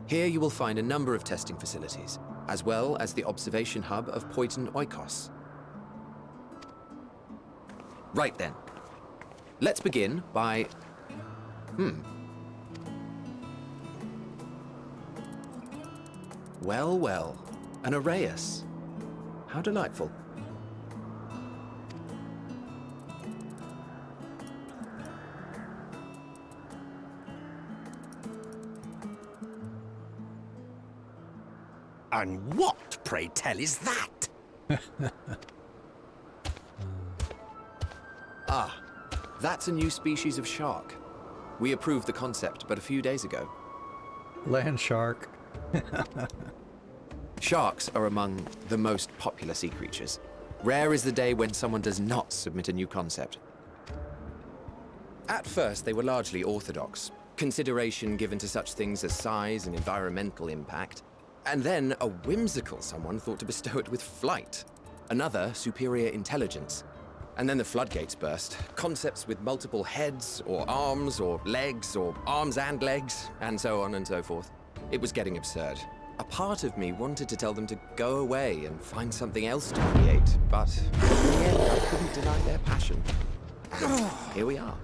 Here you will find a number of testing facilities, as well as the observation hub of Poiton Oikos. Right then. Let's begin by... Well, well. An Arrhaeus. How delightful. And what, pray tell, is that? Ah, that's a new species of shark. We approved the concept but a few days ago. Land shark. Sharks are among the most popular sea creatures. Rare is the day when someone does not submit a new concept. At first, they were largely orthodox, consideration given to such things as size and environmental impact. And then a whimsical someone thought to bestow it with flight. Another, superior intelligence. And then the floodgates burst. Concepts with multiple heads, or arms and legs, and so on and so forth. It was getting absurd. A part of me wanted to tell them to go away and find something else to create, but in the end, I couldn't deny their passion. And here we are.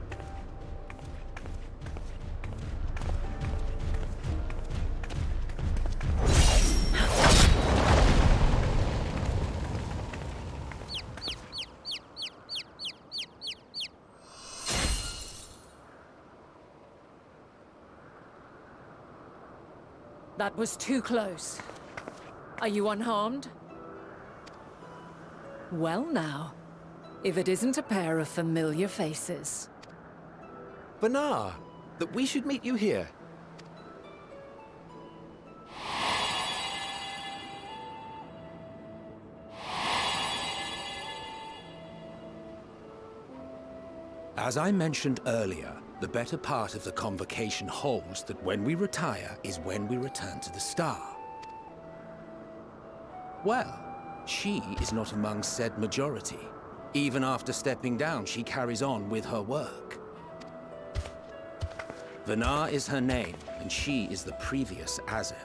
That was too close. Are you unharmed? Well now, if it isn't a pair of familiar faces. Banar, that we should meet you here. As I mentioned earlier, the better part of the convocation holds that when we retire is when we return to the star. Well, she is not among said majority. Even after stepping down, she carries on with her work. Vanar is her name, and she is the previous Azem.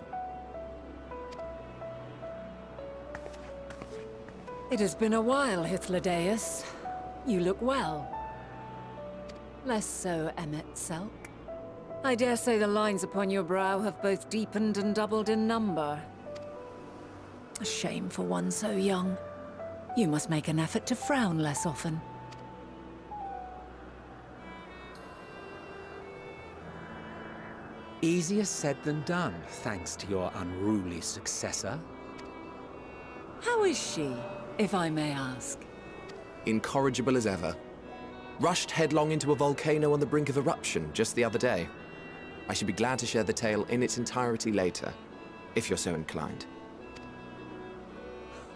It has been a while, Hythlodaeus. You look well. Less so, Emmet Selk. I dare say the lines upon your brow have both deepened and doubled in number. A shame for one so young. You must make an effort to frown less often. Easier said than done, thanks to your unruly successor. How is she, if I may ask? Incorrigible as ever. Rushed headlong into a volcano on the brink of eruption just the other day. I should be glad to share the tale in its entirety later, if you're so inclined.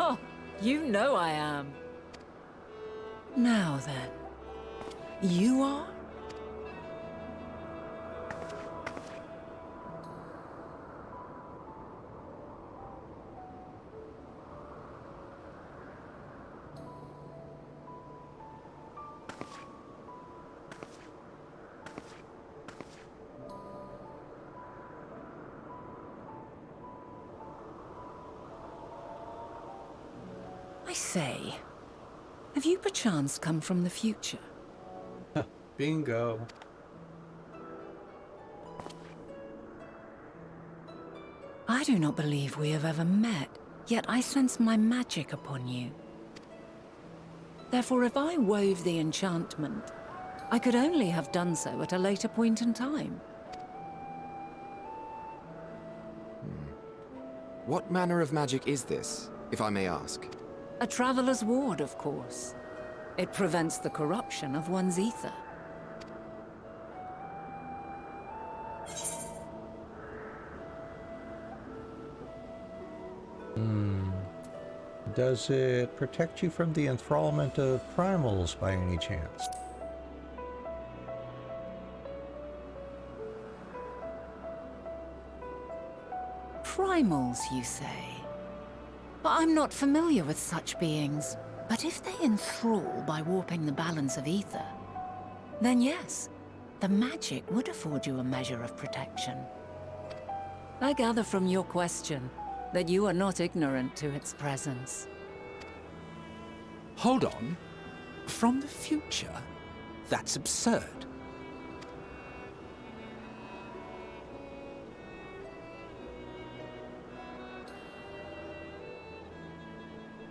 Oh, you know I am. Now then, you are? I say, have you perchance come from the future? Bingo. I do not believe we have ever met, yet I sense my magic upon you. Therefore, if I wove the enchantment, I could only have done so at a later point in time. What manner of magic is this, if I may ask? A traveler's ward, of course. It prevents the corruption of one's ether. Does it protect you from the enthrallment of primals by any chance? Primals, you say? But I'm not familiar with such beings. But if they enthrall by warping the balance of ether, then yes, the magic would afford you a measure of protection. I gather from your question that you are not ignorant to its presence. Hold on. From the future? That's absurd.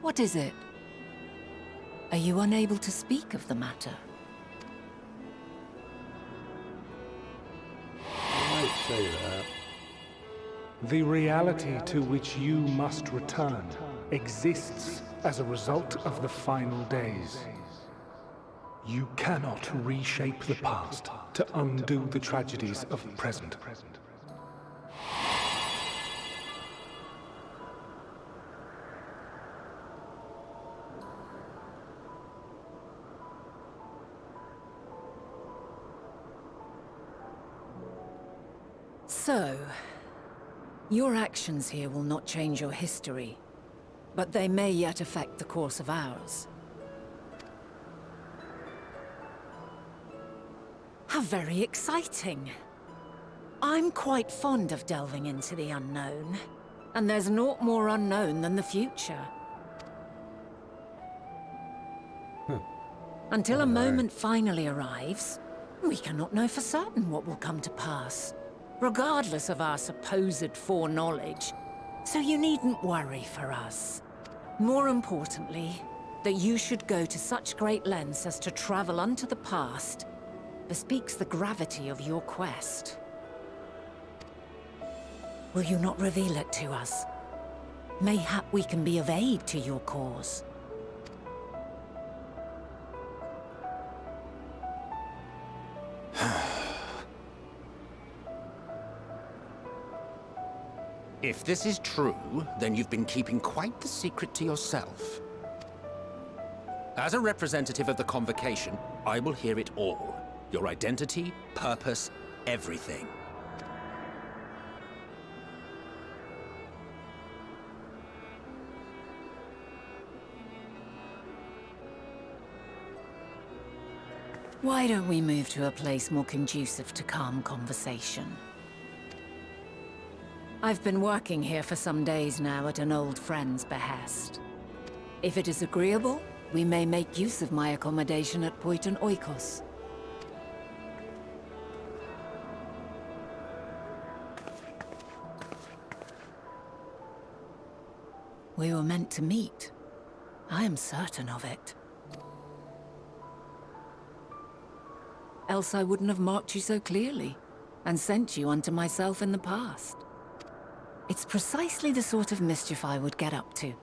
What is it? Are you unable to speak of the matter? I might say that. The reality to which you must return exists as a result of the final days. You cannot reshape the past to undo the tragedies of the present. So, your actions here will not change your history, but they may yet affect the course of ours. How very exciting! I'm quite fond of delving into the unknown, and there's naught more unknown than the future. Until a moment finally arrives, we cannot know for certain what will come to pass, regardless of our supposed foreknowledge, so you needn't worry for us. More importantly, that you should go to such great lengths as to travel unto the past bespeaks the gravity of your quest. Will you not reveal it to us? Mayhap we can be of aid to your cause. If this is true, then you've been keeping quite the secret to yourself. As a representative of the Convocation, I will hear it all. Your identity, purpose, everything. Why don't we move to a place more conducive to calm conversation? I've been working here for some days now at an old friend's behest. If it is agreeable, we may make use of my accommodation at Poiton Oikos. We were meant to meet. I am certain of it. Else I wouldn't have marked you so clearly, and sent you unto myself in the past. It's precisely the sort of mischief I would get up to.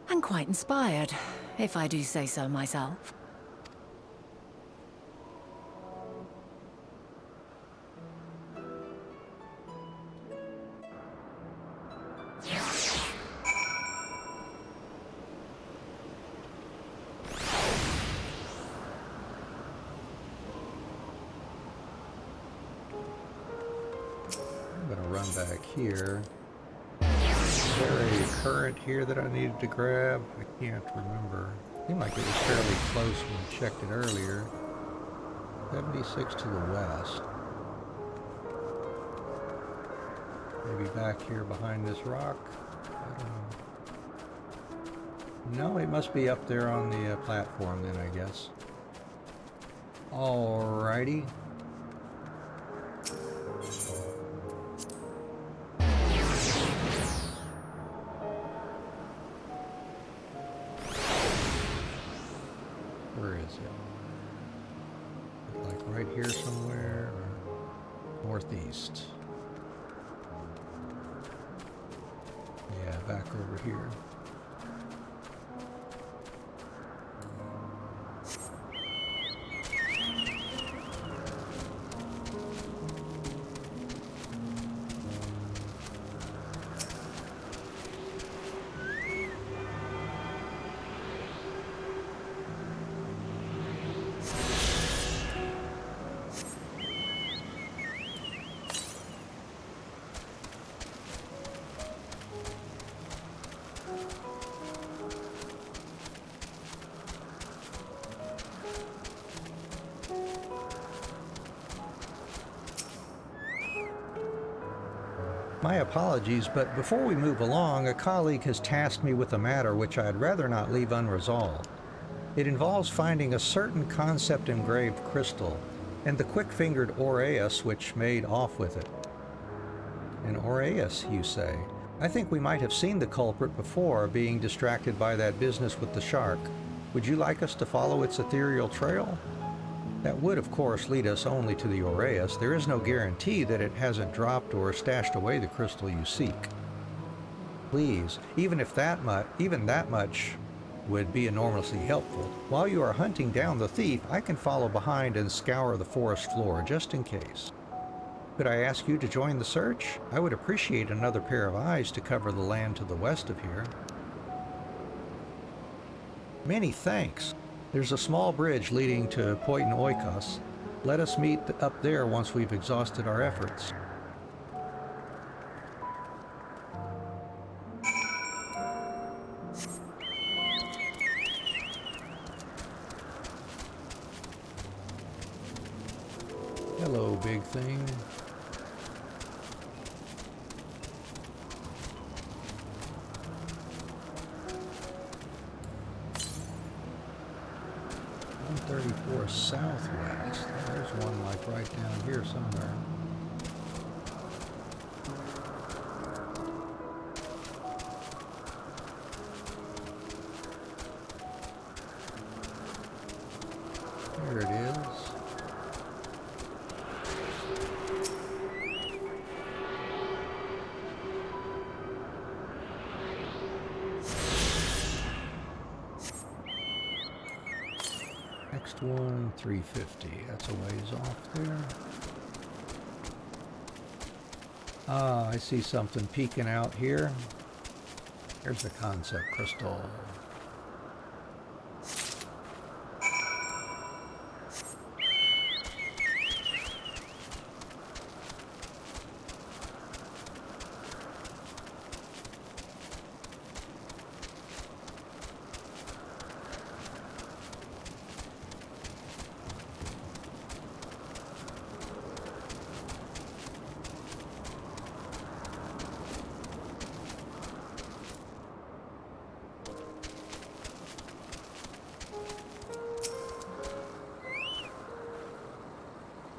And quite inspired, if I do say so myself. I'm gonna run back here. Is there a current here that I needed to grab? I can't remember. Seemed like it was fairly close when we checked it earlier. 76 to the west. Maybe back here behind this rock? I don't know. No, it must be up there on the platform then, I guess. Alrighty. Where is it? Like right here somewhere, or northeast? Yeah, back over here. My apologies, but before we move along, a colleague has tasked me with a matter which I'd rather not leave unresolved. It involves finding a certain concept-engraved crystal, and the quick-fingered Aureus which made off with it. An Aureus, you say? I think we might have seen the culprit before, being distracted by that business with the shark. Would you like us to follow its ethereal trail? That would, of course, lead us only to the Aureus. There is no guarantee that it hasn't dropped or stashed away the crystal you seek. Please, even that much would be enormously helpful. While you are hunting down the thief, I can follow behind and scour the forest floor, just in case. Could I ask you to join the search? I would appreciate another pair of eyes to cover the land to the west of here. Many thanks. There's a small bridge leading to Poitin Oikos. Let us meet up there once we've exhausted our efforts. Hello, big thing. Southwest. There's one like right down here somewhere. There it is. Next one, 350. That's a ways off there. Ah, I see something peeking out here. Here's the concept crystal.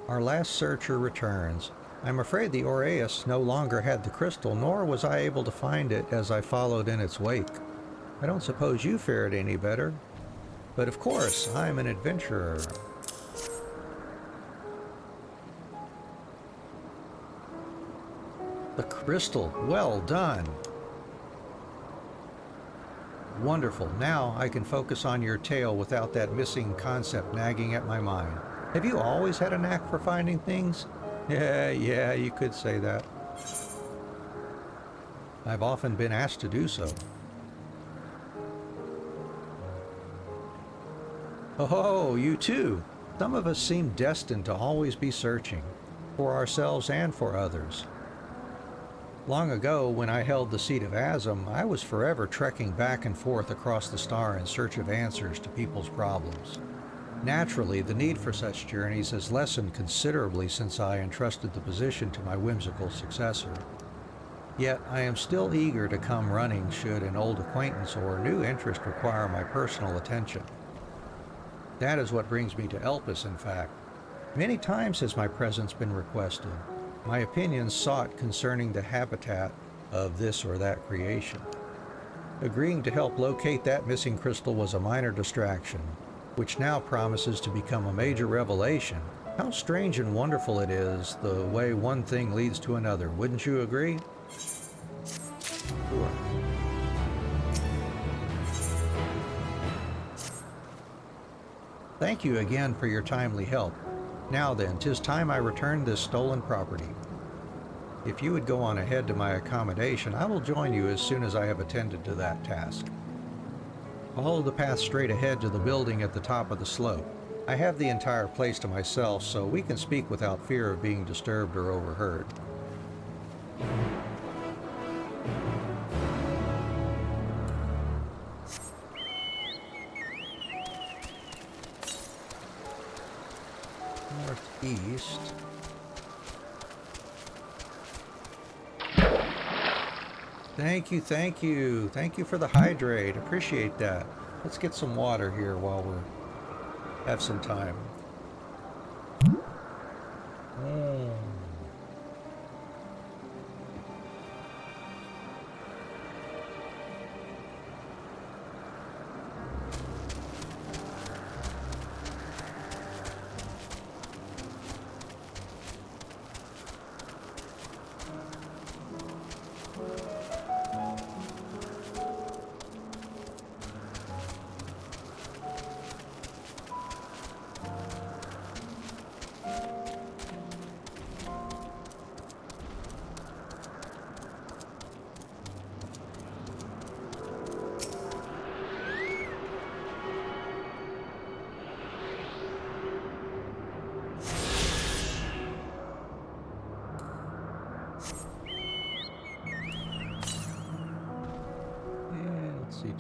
Our last searcher returns. I'm afraid the Aureus no longer had the crystal, nor was I able to find it as I followed in its wake. I don't suppose you fared any better. But of course, I'm an adventurer. The crystal, well done. Wonderful. Now I can focus on your tale without that missing concept nagging at my mind. Have you always had a knack for finding things? Yeah, you could say that. I've often been asked to do so. Oh, you too. Some of us seem destined to always be searching, for ourselves and for others. Long ago, when I held the seat of Azam, I was forever trekking back and forth across the star in search of answers to people's problems. Naturally, the need for such journeys has lessened considerably since I entrusted the position to my whimsical successor. Yet, I am still eager to come running should an old acquaintance or new interest require my personal attention. That is what brings me to Elpis, in fact. Many times has my presence been requested, my opinions sought concerning the habitat of this or that creation. Agreeing to help locate that missing crystal was a minor distraction, which now promises to become a major revelation. How strange and wonderful it is, the way one thing leads to another. Wouldn't you agree? Sure. Thank you again for your timely help. Now then, 'tis time I returned this stolen property. If you would go on ahead to my accommodation, I will join you as soon as I have attended to that task. Follow the path straight ahead to the building at the top of the slope. I have the entire place to myself, so we can speak without fear of being disturbed or overheard. Northeast. Thank you, thank you. Thank you for the hydrate. Appreciate that. Let's get some water here while we have some time.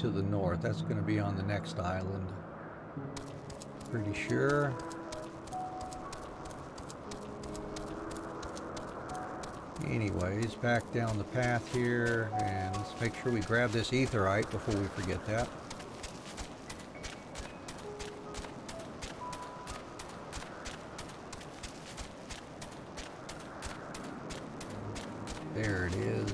To the north. That's going to be on the next island. Pretty sure. Anyways, back down the path here, and let's make sure we grab this etherite before we forget that. There it is.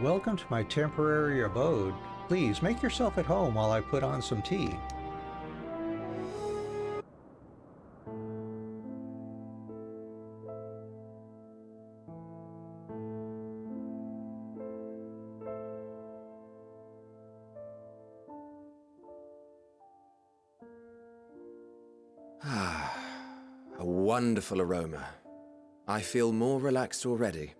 Welcome to my temporary abode. Please make yourself at home while I put on some tea. Ah, a wonderful aroma. I feel more relaxed already.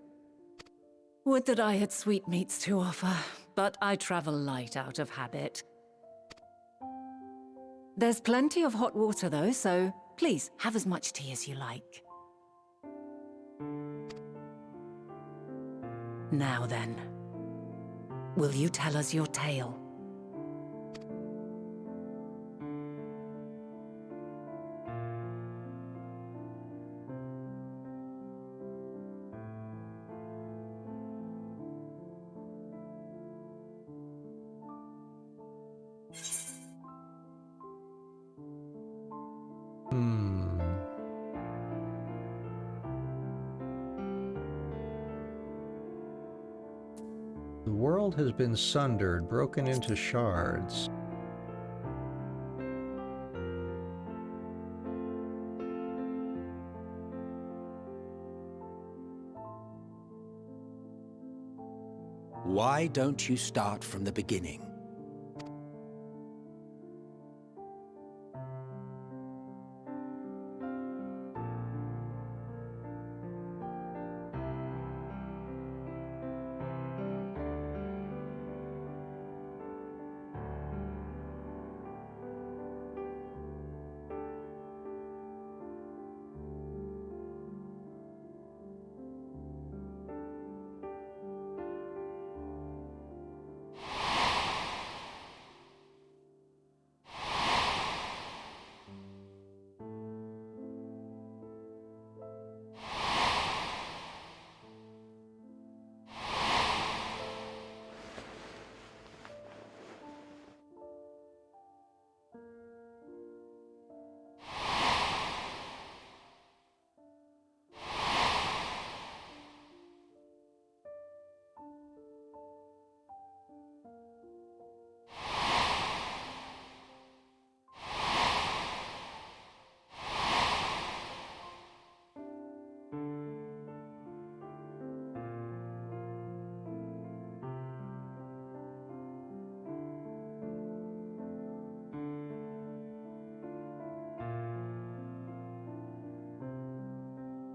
Would that I had sweetmeats to offer, but I travel light out of habit. There's plenty of hot water though, so please have as much tea as you like. Now then, will you tell us your tale? The world has been sundered, broken into shards. Why don't you start from the beginning?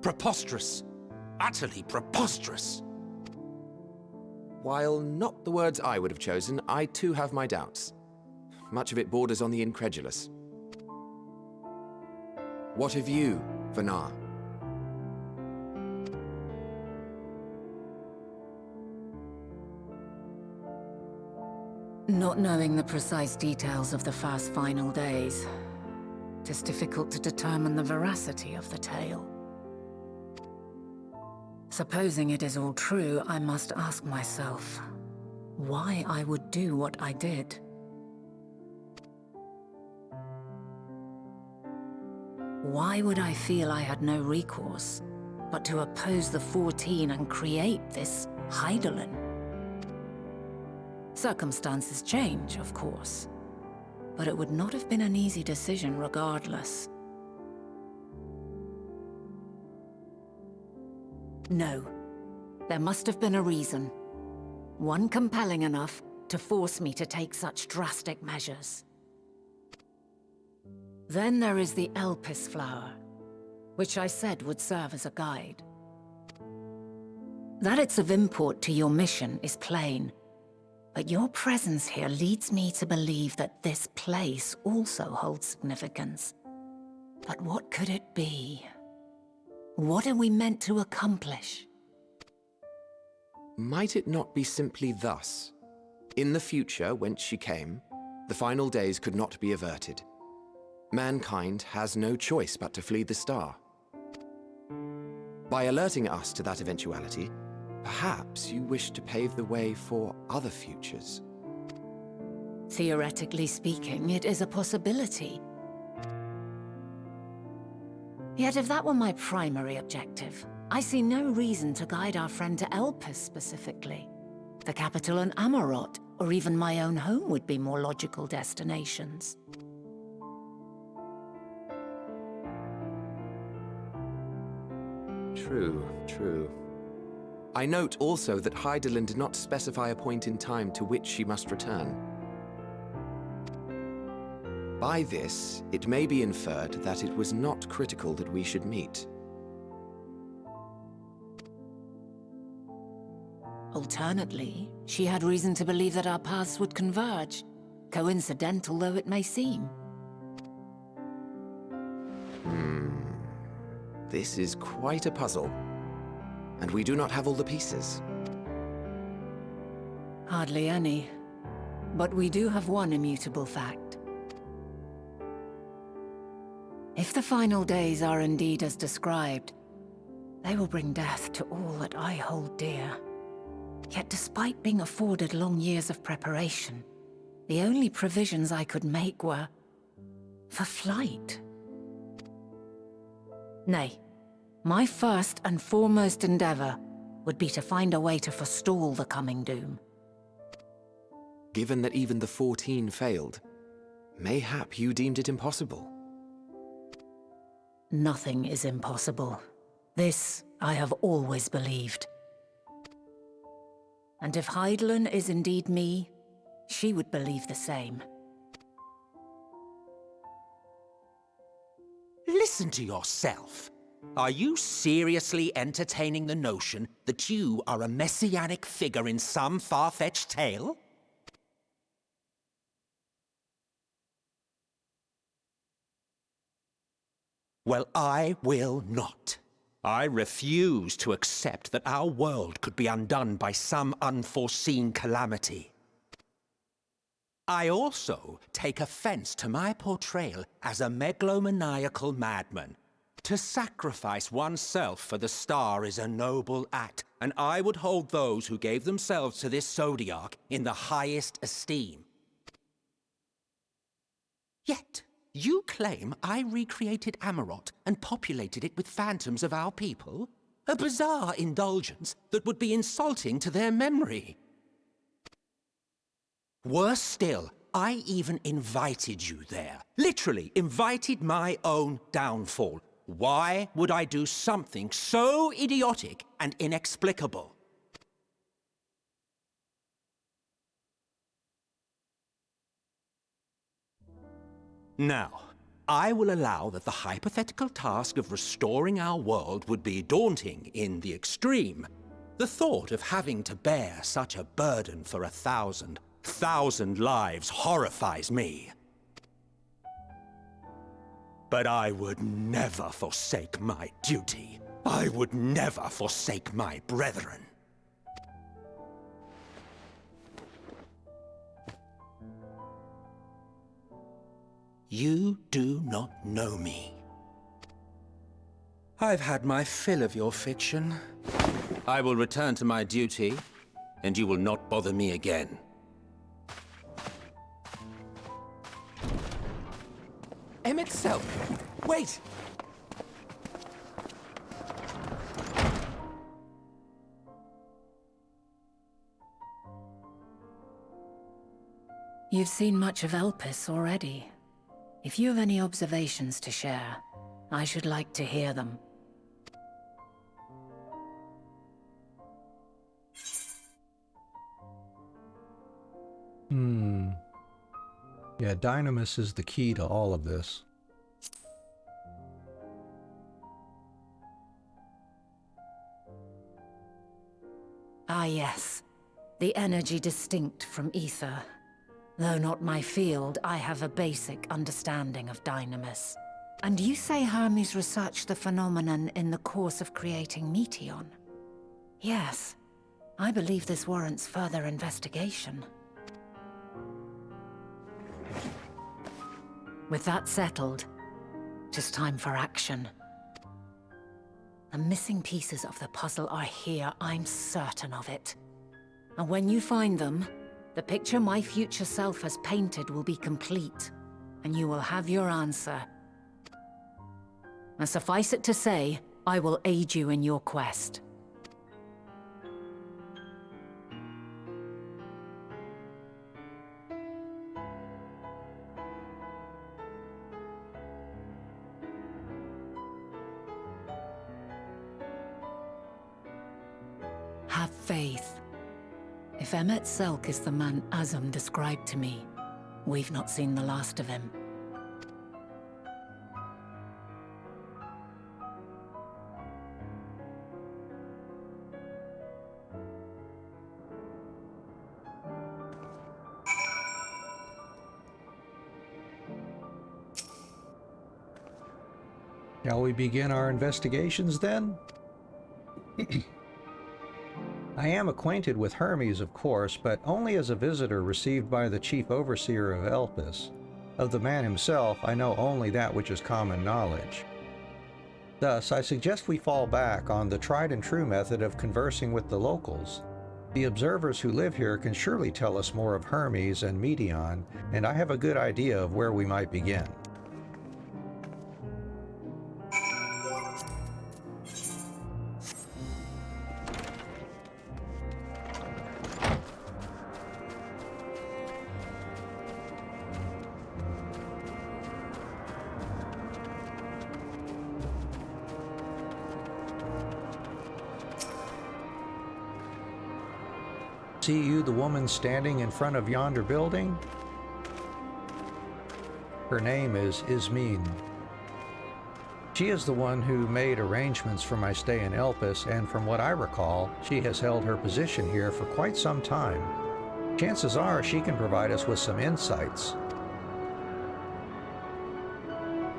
Preposterous. Utterly preposterous. while not the words I would have chosen, I too have my doubts. Much of it borders on the incredulous. What of you, Vanar? Not knowing the precise details of the first final days, it is difficult to determine the veracity of the tale. Supposing it is all true, I must ask myself why I would do what I did. Why would I feel I had no recourse but to oppose the 14 and create this Hydaelyn? Circumstances change, of course, but it would not have been an easy decision regardless. No, there must have been a reason. One compelling enough to force me to take such drastic measures. Then there is the Elpis flower, which I said would serve as a guide. That it's of import to your mission is plain, but your presence here leads me to believe that this place also holds significance. But what could it be? What are we meant to accomplish? Might it not be simply thus? In the future, whence she came, the final days could not be averted. Mankind has no choice but to flee the star. By alerting us to that eventuality, perhaps you wish to pave the way for other futures. Theoretically speaking, it is a possibility. Yet if that were my primary objective, I see no reason to guide our friend to Elpis specifically. The capital in Amarot, or even my own home would be more logical destinations. True. I note also that Hydaelyn did not specify a point in time to which she must return. By this, it may be inferred that it was not critical that we should meet. Alternately, she had reason to believe that our paths would converge, coincidental though it may seem. This is quite a puzzle, and we do not have all the pieces. Hardly any, but we do have one immutable fact. If the final days are indeed as described, they will bring death to all that I hold dear. Yet despite being afforded long years of preparation, the only provisions I could make were for flight. Nay, my first and foremost endeavor would be to find a way to forestall the coming doom. Given that even the 14 failed, mayhap you deemed it impossible. Nothing is impossible. This I have always believed. And if Hydaelyn is indeed me, she would believe the same. Listen to yourself. Are you seriously entertaining the notion that you are a messianic figure in some far-fetched tale? Well, I will not. I refuse to accept that our world could be undone by some unforeseen calamity. I also take offense to my portrayal as a megalomaniacal madman. To sacrifice oneself for the star is a noble act, and I would hold those who gave themselves to this zodiac in the highest esteem. Yet, you claim I recreated Amarot and populated it with phantoms of our people? A bizarre indulgence that would be insulting to their memory. Worse still, I even invited you there. Literally invited my own downfall. Why would I do something so idiotic and inexplicable? Now, I will allow that the hypothetical task of restoring our world would be daunting in the extreme. The thought of having to bear such a burden for 1,000 lives horrifies me. But I would never forsake my duty. I would never forsake my brethren. You do not know me. I've had my fill of your fiction. I will return to my duty, and you will not bother me again. Emmett Selk! Wait! You've seen much of Elpis already. If you have any observations to share, I should like to hear them. Yeah, Dynamis is the key to all of this. Ah yes, the energy distinct from ether. Though not my field, I have a basic understanding of Dynamis. And you say Hermes researched the phenomenon in the course of creating Meteon? Yes, I believe this warrants further investigation. With that settled, it is time for action. The missing pieces of the puzzle are here, I'm certain of it. And when you find them, the picture my future self has painted will be complete, and you will have your answer. And suffice it to say, I will aid you in your quest. Have faith. If Emmett Selk is the man Azum described to me, we've not seen the last of him. Shall we begin our investigations then? I am acquainted with Hermes, of course, but only as a visitor received by the chief overseer of Elpis. Of the man himself, I know only that which is common knowledge. Thus, I suggest we fall back on the tried and true method of conversing with the locals. The observers who live here can surely tell us more of Hermes and Meteon, and I have a good idea of where we might begin. See you the woman standing in front of yonder building? Her name is Ismene. She is the one who made arrangements for my stay in Elpis, and from what I recall, she has held her position here for quite some time. Chances are she can provide us with some insights.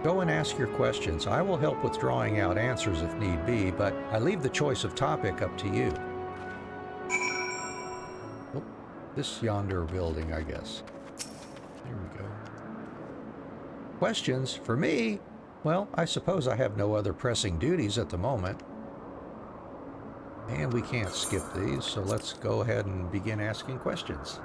Go and ask your questions. I will help with drawing out answers if need be, but I leave the choice of topic up to you. This yonder building, I guess. There we go. Questions for me? Well, I suppose I have no other pressing duties at the moment. And we can't skip these, so let's go ahead and begin asking questions.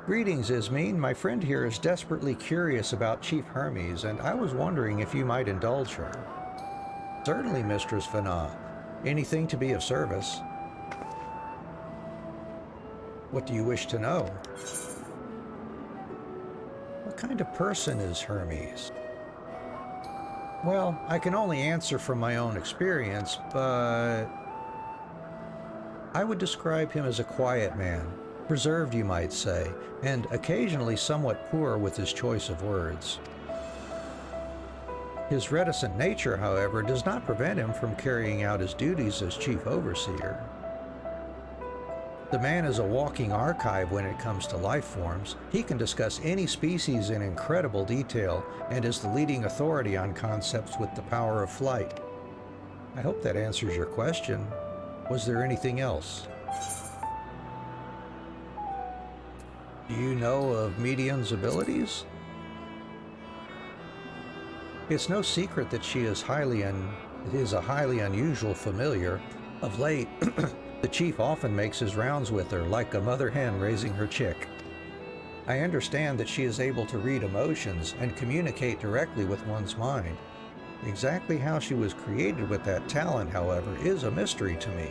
Greetings, Ismene. My friend here is desperately curious about Chief Hermes, and I was wondering if you might indulge her. Certainly, Mistress Fana. Anything to be of service. What do you wish to know? What kind of person is Hermes? Well, I can only answer from my own experience, but I would describe him as a quiet man, reserved you might say, and occasionally somewhat poor with his choice of words. His reticent nature, however, does not prevent him from carrying out his duties as chief overseer. The man is a walking archive when it comes to life forms. He can discuss any species in incredible detail and is the leading authority on concepts with the power of flight. I hope that answers your question. Was there anything else? Do you know of Median's abilities? It's no secret that she is a highly unusual familiar. Of late, the chief often makes his rounds with her, like a mother hen raising her chick. I understand that she is able to read emotions and communicate directly with one's mind. Exactly how she was created with that talent, however, is a mystery to me.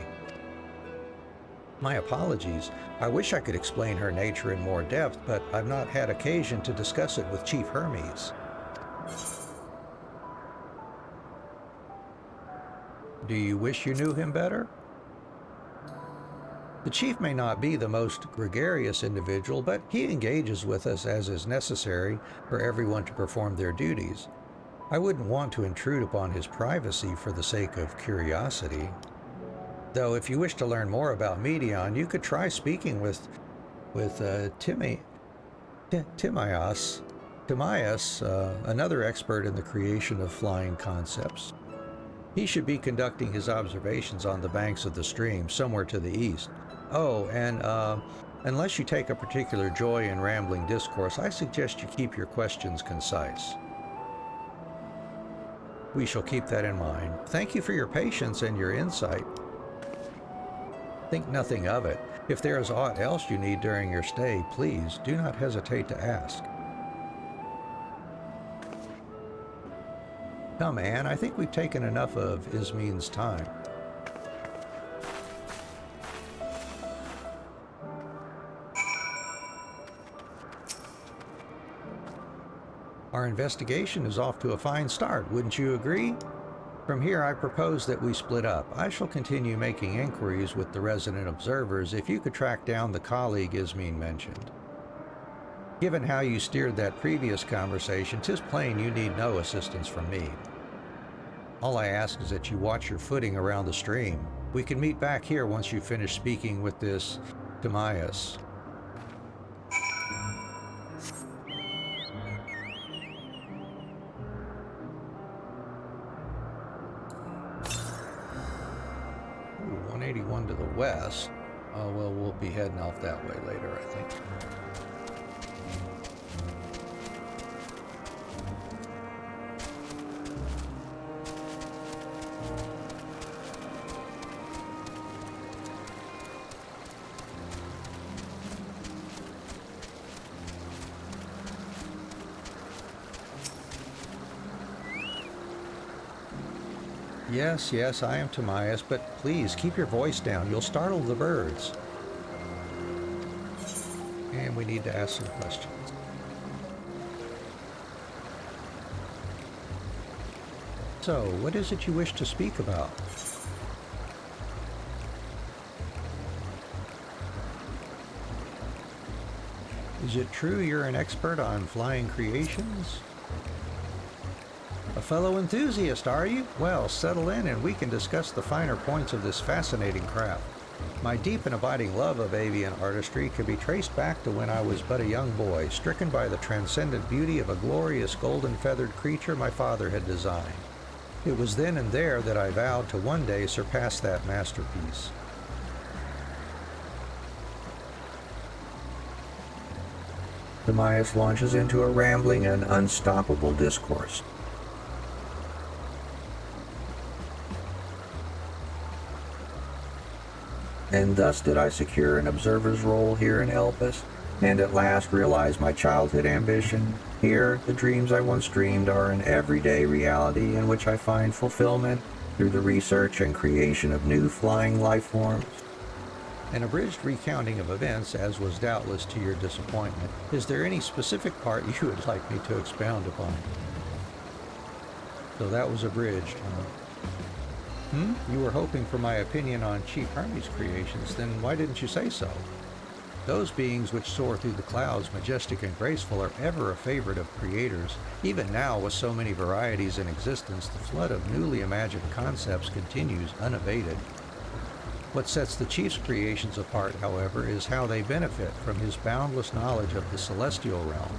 My apologies. I wish I could explain her nature in more depth, but I've not had occasion to discuss it with Chief Hermes. Do you wish you knew him better? The chief may not be the most gregarious individual, but he engages with us as is necessary for everyone to perform their duties. I wouldn't want to intrude upon his privacy for the sake of curiosity. Though if you wish to learn more about Medion, you could try speaking with Timaeus, another expert in the creation of flying concepts. He should be conducting his observations on the banks of the stream, somewhere to the east. Oh, and unless you take a particular joy in rambling discourse, I suggest you keep your questions concise. We shall keep that in mind. Thank you for your patience and your insight. Think nothing of it. If there is aught else you need during your stay, please do not hesitate to ask. Come, Anne, I think we've taken enough of Ismin's time. Our investigation is off to a fine start, wouldn't you agree? From here, I propose that we split up. I shall continue making inquiries with the resident observers if you could track down the colleague Ismin mentioned. Given how you steered that previous conversation, 'tis plain you need no assistance from me. All I ask is that you watch your footing around the stream. We can meet back here once you finish speaking with this Timaeus. Ooh, 181 to the west. Oh, well, we'll be heading off that way later, I think. Yes, I am Timaeus, but please keep your voice down. You'll startle the birds. And we need to ask some questions. So, what is it you wish to speak about? Is it true you're an expert on flying creations? A fellow enthusiast, are you? Well, settle in and we can discuss the finer points of this fascinating craft. My deep and abiding love of avian artistry can be traced back to when I was but a young boy, stricken by the transcendent beauty of a glorious golden-feathered creature my father had designed. It was then and there that I vowed to one day surpass that masterpiece. Timaeus launches into a rambling and unstoppable discourse. And thus did I secure an observer's role here in Elpis, and at last realize my childhood ambition. Here, the dreams I once dreamed are an everyday reality in which I find fulfillment through the research and creation of new flying life forms. An abridged recounting of events, as was doubtless to your disappointment. Is there any specific part you would like me to expound upon? So that was abridged, huh? You were hoping for my opinion on Chief Hermes' creations, then why didn't you say so? Those beings which soar through the clouds, majestic and graceful, are ever a favorite of creators. Even now, with so many varieties in existence, the flood of newly imagined concepts continues unabated. What sets the Chief's creations apart, however, is how they benefit from his boundless knowledge of the celestial realm.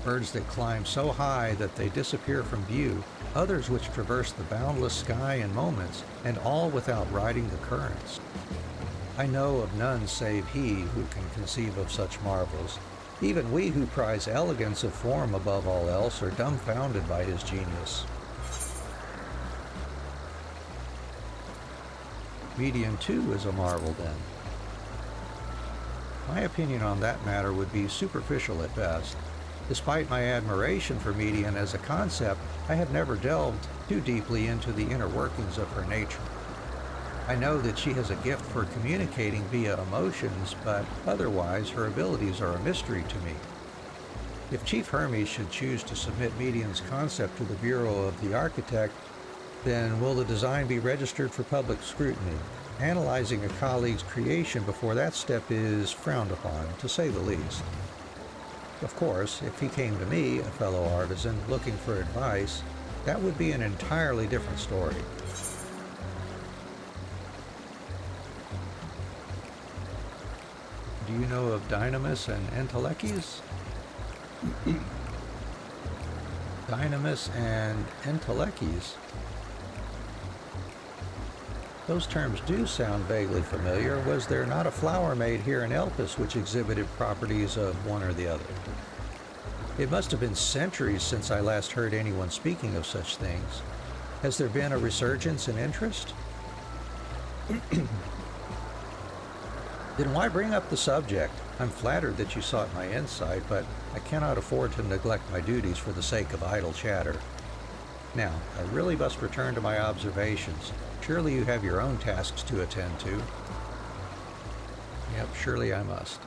Birds that climb so high that they disappear from view, others which traverse the boundless sky in moments, and all without riding the currents. I know of none save he who can conceive of such marvels. Even we who prize elegance of form above all else are dumbfounded by his genius. Median too is a marvel then. My opinion on that matter would be superficial at best. Despite my admiration for Median as a concept, I have never delved too deeply into the inner workings of her nature. I know that she has a gift for communicating via emotions, but otherwise her abilities are a mystery to me. If Chief Hermes should choose to submit Median's concept to the Bureau of the Architect, then will the design be registered for public scrutiny? Analyzing a colleague's creation before that step is frowned upon, to say the least. Of course, if he came to me, a fellow artisan, looking for advice, that would be an entirely different story. Do you know of Dynamis and Entelechies? Dynamis and Entelechies. Those terms do sound vaguely familiar. Was there not a flower made here in Elpis which exhibited properties of one or the other? It must have been centuries since I last heard anyone speaking of such things. Has there been a resurgence in interest? Then why bring up the subject? I'm flattered that you sought my insight, but I cannot afford to neglect my duties for the sake of idle chatter. Now, I really must return to my observations. Surely you have your own tasks to attend to. Yep, surely I must.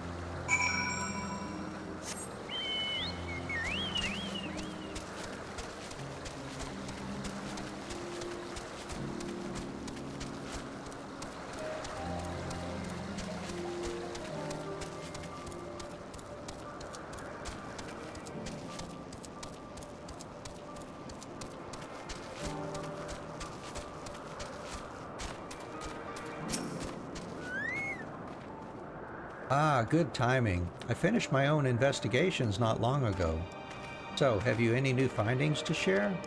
Ah, good timing. I finished my own investigations not long ago. So, have you any new findings to share?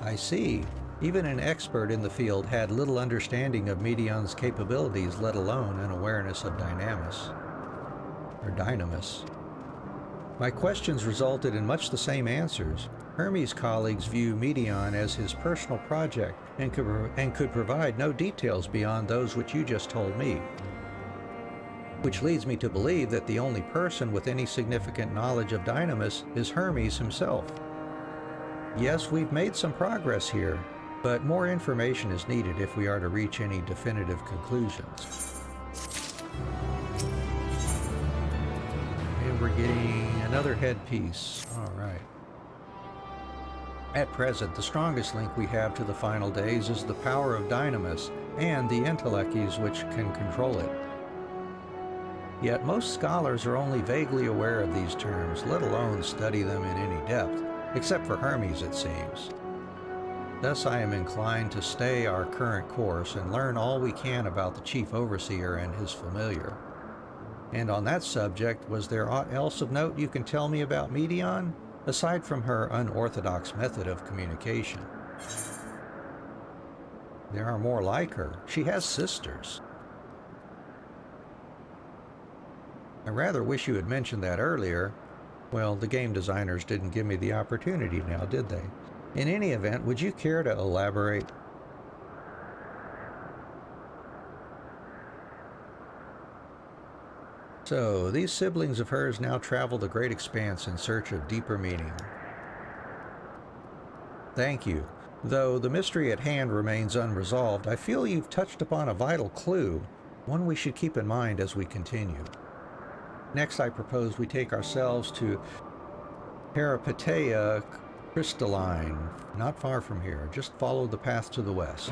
I see. Even an expert in the field had little understanding of Median's capabilities, let alone an awareness of Dynamis. My questions resulted in much the same answers. Hermes' colleagues view Median as his personal project and could provide no details beyond those which you just told me. Which leads me to believe that the only person with any significant knowledge of Dynamis is Hermes himself. Yes, we've made some progress here, but more information is needed if we are to reach any definitive conclusions. And we're getting another headpiece. All right. At present, the strongest link we have to the final days is the power of Dynamis and the Entelechies which can control it. Yet most scholars are only vaguely aware of these terms, let alone study them in any depth, except for Hermes, it seems. Thus I am inclined to stay our current course and learn all we can about the Chief Overseer and his familiar. And on that subject, was there aught else of note you can tell me about Median? Aside from her unorthodox method of communication. There are more like her. She has sisters. I rather wish you had mentioned that earlier. Well, the game designers didn't give me the opportunity now, did they? In any event, would you care to elaborate? So, these siblings of hers now travel the great expanse in search of deeper meaning. Thank you. Though the mystery at hand remains unresolved, I feel you've touched upon a vital clue, one we should keep in mind as we continue. Next, I propose we take ourselves to Peripeteia Crystalline, not far from here. Just follow the path to the west.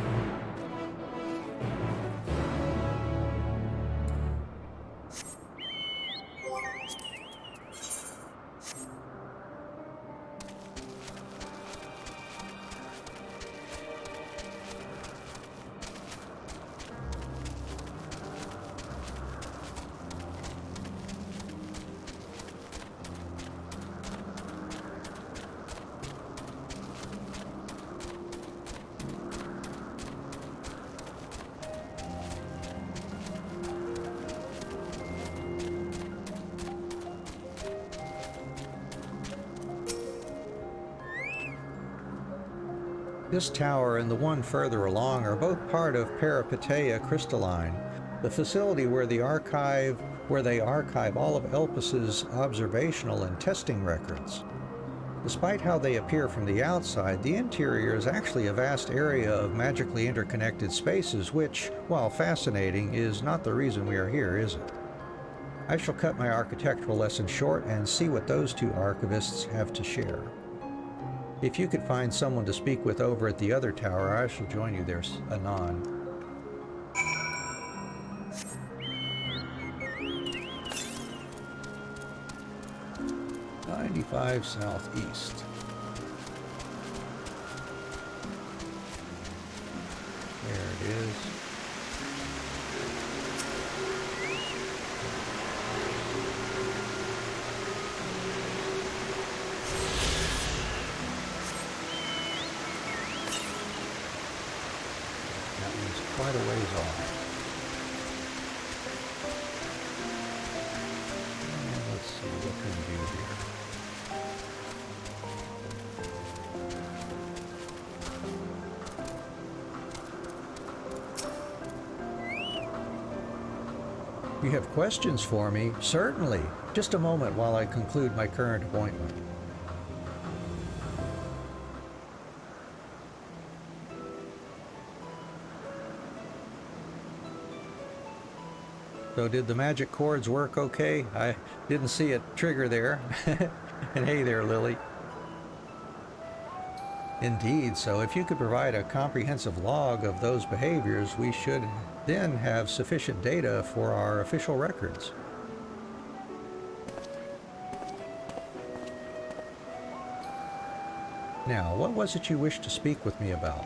This tower and the one further along are both part of Peripateia Crystalline, the facility where they archive all of Elpis's observational and testing records. Despite how they appear from the outside, the interior is actually a vast area of magically interconnected spaces, which, while fascinating, is not the reason we are here, is it? I shall cut my architectural lesson short and see what those two archivists have to share. If you could find someone to speak with over at the other tower, I shall join you there anon. '95 southeast. There it is. That one's quite a ways off. And let's see, what can we do here? You have questions for me? Certainly. Just a moment while I conclude my current appointment. So did the magic cords work okay? I didn't see it trigger there. And hey there, Lily. Indeed, so if you could provide a comprehensive log of those behaviors, we should then have sufficient data for our official records. Now, what was it you wished to speak with me about?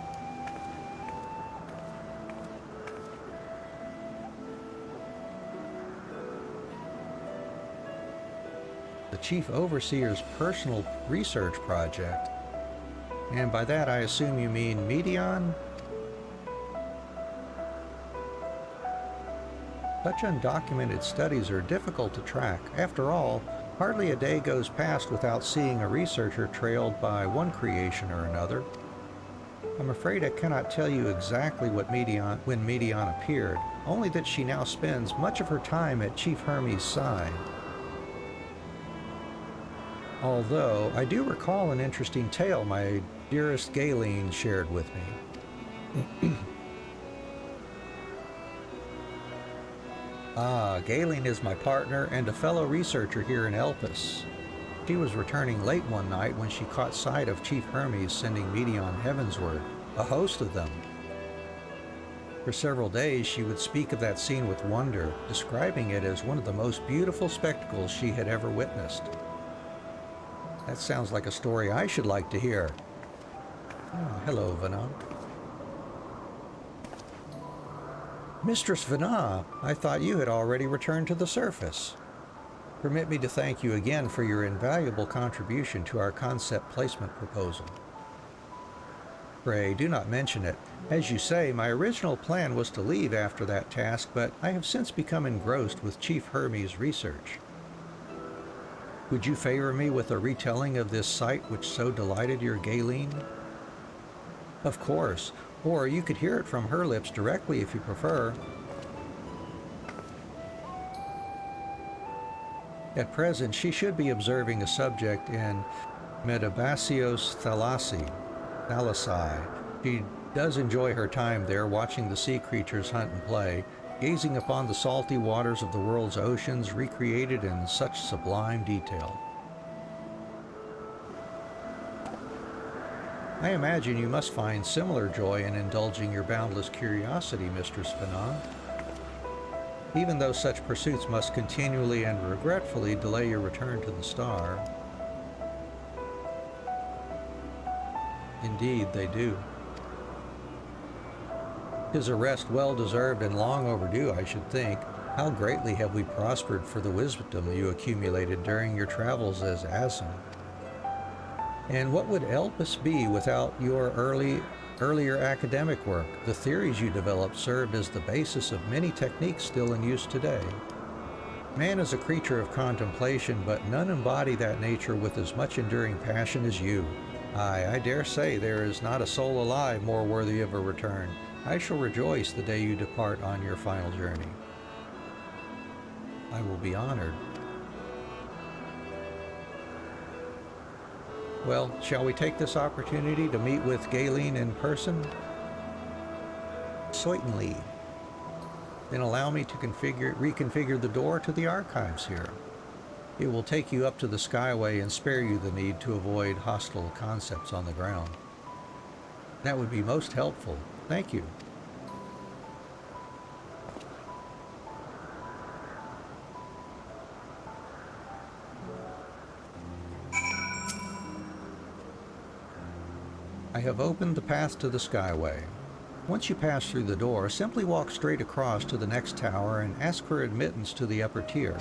The Chief Overseer's personal research project. And by that I assume you mean Medion? Such undocumented studies are difficult to track. After all, hardly a day goes past without seeing a researcher trailed by one creation or another. I'm afraid I cannot tell you exactly when Medion appeared, only that she now spends much of her time at Chief Hermes' side. Although, I do recall an interesting tale my dearest Galen shared with me. Galen is my partner and a fellow researcher here in Elpis. She was returning late one night when she caught sight of Chief Hermes sending Medion heavensward, a host of them. For several days she would speak of that scene with wonder, describing it as one of the most beautiful spectacles she had ever witnessed. That sounds like a story I should like to hear. Oh, hello, Vana. Mistress Vana, I thought you had already returned to the surface. Permit me to thank you again for your invaluable contribution to our concept placement proposal. Pray, do not mention it. As you say, my original plan was to leave after that task, but I have since become engrossed with Chief Hermes' research. Would you favor me with a retelling of this sight which so delighted your Galen? Of course, or you could hear it from her lips directly if you prefer. At present, she should be observing a subject in Metabasios Thalassi. She does enjoy her time there, watching the sea creatures hunt and play, gazing upon the salty waters of the world's oceans recreated in such sublime detail. I imagine you must find similar joy in indulging your boundless curiosity, Mistress Fanon. Even though such pursuits must continually and regretfully delay your return to the star. Indeed, they do. 'Tis a rest well-deserved and long overdue, I should think. How greatly have we prospered for the wisdom you accumulated during your travels as Ascian. And what would Elpis be without your earlier academic work? The theories you developed served as the basis of many techniques still in use today. Man is a creature of contemplation, but none embody that nature with as much enduring passion as you. Aye, I dare say there is not a soul alive more worthy of a return. I shall rejoice the day you depart on your final journey. I will be honored. Well, shall we take this opportunity to meet with Galen in person? Certainly. Then allow me to reconfigure the door to the archives here. It will take you up to the Skyway and spare you the need to avoid hostile concepts on the ground. That would be most helpful. Thank you. I have opened the path to the Skyway. Once you pass through the door, simply walk straight across to the next tower and ask for admittance to the upper tier.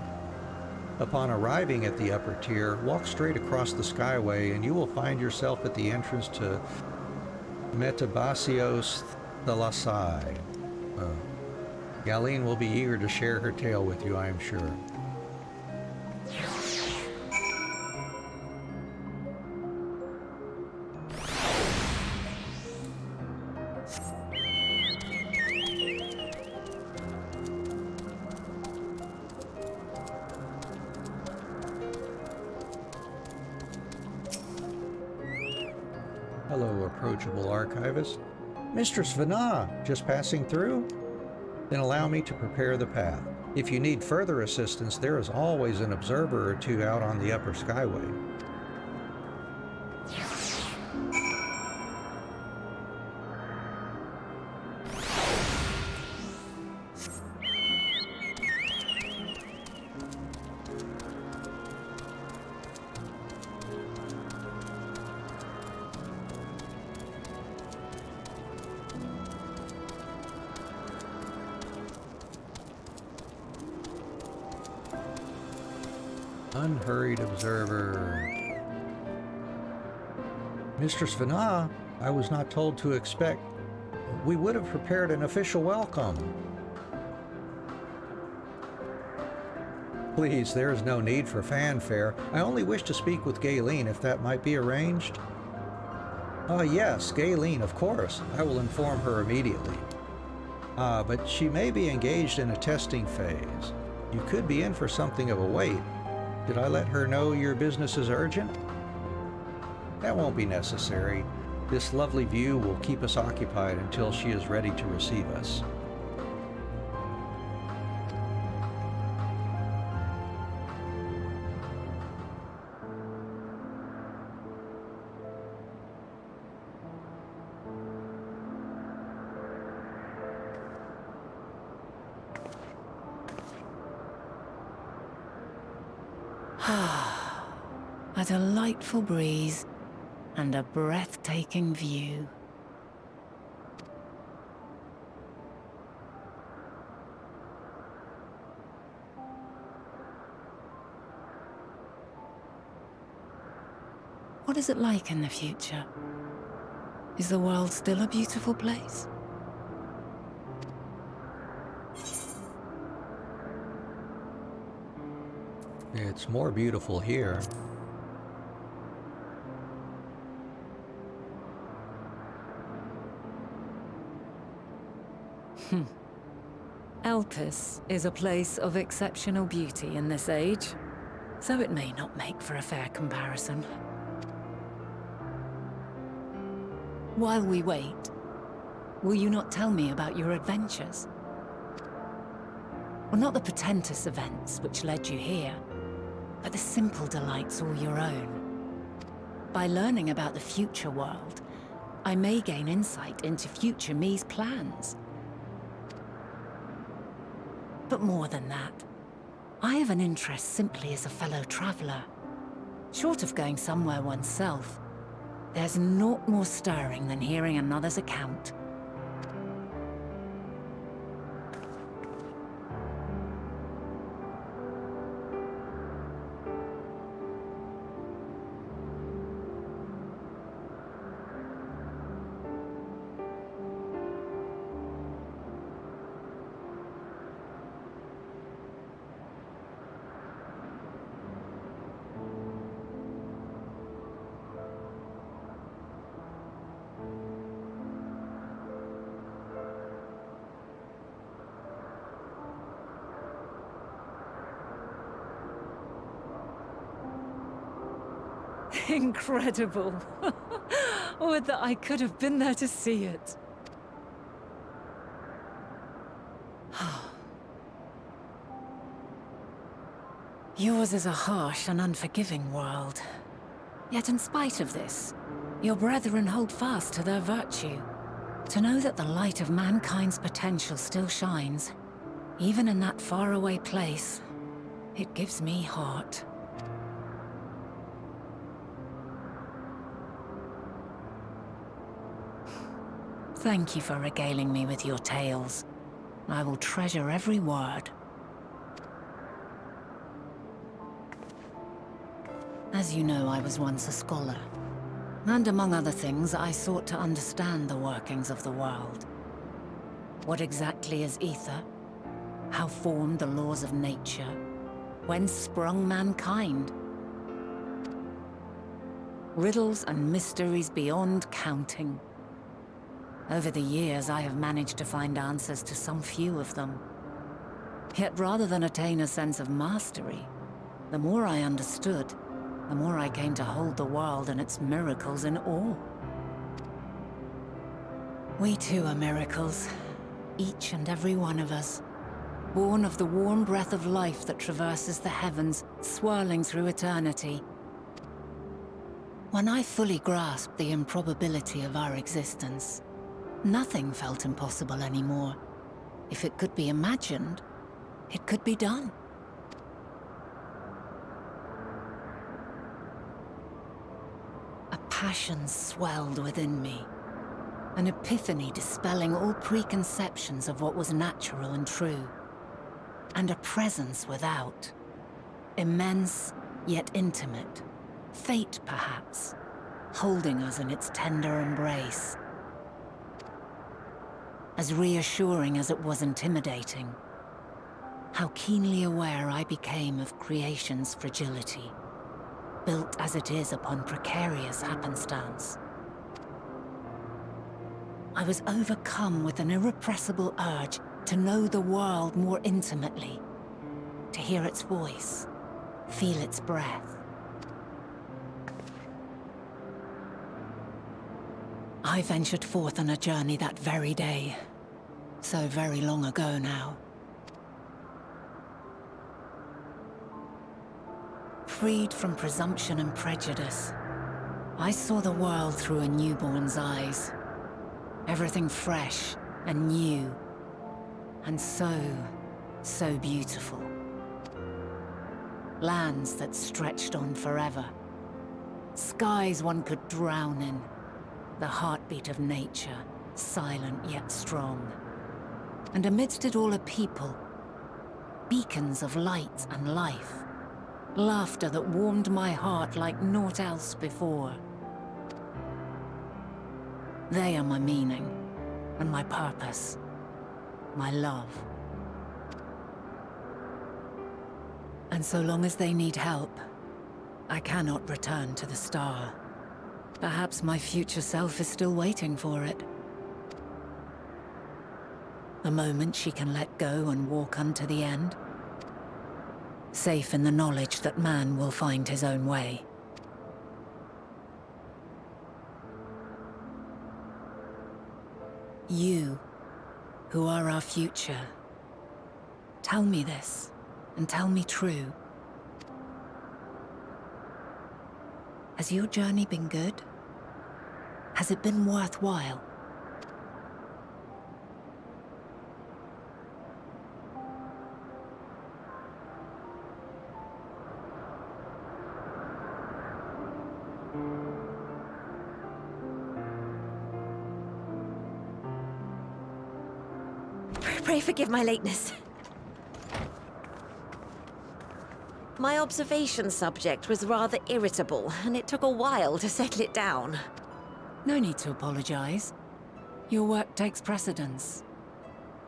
Upon arriving at the upper tier, walk straight across the Skyway and you will find yourself at the entrance to Metabasios Thalasai. Galen will be eager to share her tale with you, I am sure. Hello, approachable archivist. Mistress Vana, just passing through? Then allow me to prepare the path. If you need further assistance, there is always an observer or two out on the upper Skyway. Unhurried observer. Mistress Vana, I was not told to expect. We would have prepared an official welcome. Please, there is no need for fanfare. I only wish to speak with Galen, if that might be arranged. Yes, Galen, of course. I will inform her immediately. But she may be engaged in a testing phase. You could be in for something of a wait. Did I let her know your business is urgent? That won't be necessary. This lovely view will keep us occupied until she is ready to receive us. A delightful breeze and a breathtaking view. What is it like in the future? Is the world still a beautiful place? It's more beautiful here. Elpis is a place of exceptional beauty in this age, so it may not make for a fair comparison. While we wait, will you not tell me about your adventures? Well, not the portentous events which led you here, but the simple delights all your own. By learning about the future world, I may gain insight into future me's plans. But more than that, I have an interest simply as a fellow traveler. Short of going somewhere oneself, there's naught more stirring than hearing another's account. Incredible. Would that I could have been there to see it. Yours is a harsh and unforgiving world. Yet in spite of this, your brethren hold fast to their virtue. To know that the light of mankind's potential still shines, even in that faraway place, it gives me heart. Thank you for regaling me with your tales. I will treasure every word. As you know, I was once a scholar. And among other things, I sought to understand the workings of the world. What exactly is ether? How formed the laws of nature? Whence sprung mankind? Riddles and mysteries beyond counting. Over the years, I have managed to find answers to some few of them. Yet rather than attain a sense of mastery, the more I understood, the more I came to hold the world and its miracles in awe. We too are miracles, each and every one of us, born of the warm breath of life that traverses the heavens, swirling through eternity. When I fully grasped the improbability of our existence, nothing felt impossible anymore. If it could be imagined, it could be done. A passion swelled within me, an epiphany dispelling all preconceptions of what was natural and true, and a presence without, immense yet intimate, fate perhaps, holding us in its tender embrace. As reassuring as it was intimidating, how keenly aware I became of creation's fragility, built as it is upon precarious happenstance. I was overcome with an irrepressible urge to know the world more intimately, to hear its voice, feel its breath. I ventured forth on a journey that very day, so very long ago now. Freed from presumption and prejudice, I saw the world through a newborn's eyes. Everything fresh and new, and so beautiful. Lands that stretched on forever. Skies one could drown in. The heartbeat of nature, silent yet strong. And amidst it all a people, beacons of light and life. Laughter that warmed my heart like naught else before. They are my meaning, and my purpose, my love. And so long as they need help, I cannot return to the star. Perhaps my future self is still waiting for it. A moment she can let go and walk unto the end. Safe in the knowledge that man will find his own way. You, who are our future, tell me this, and tell me true. Has your journey been good? Has it been worthwhile? Pray forgive my lateness. My observation subject was rather irritable, and it took a while to settle it down. No need to apologize. Your work takes precedence.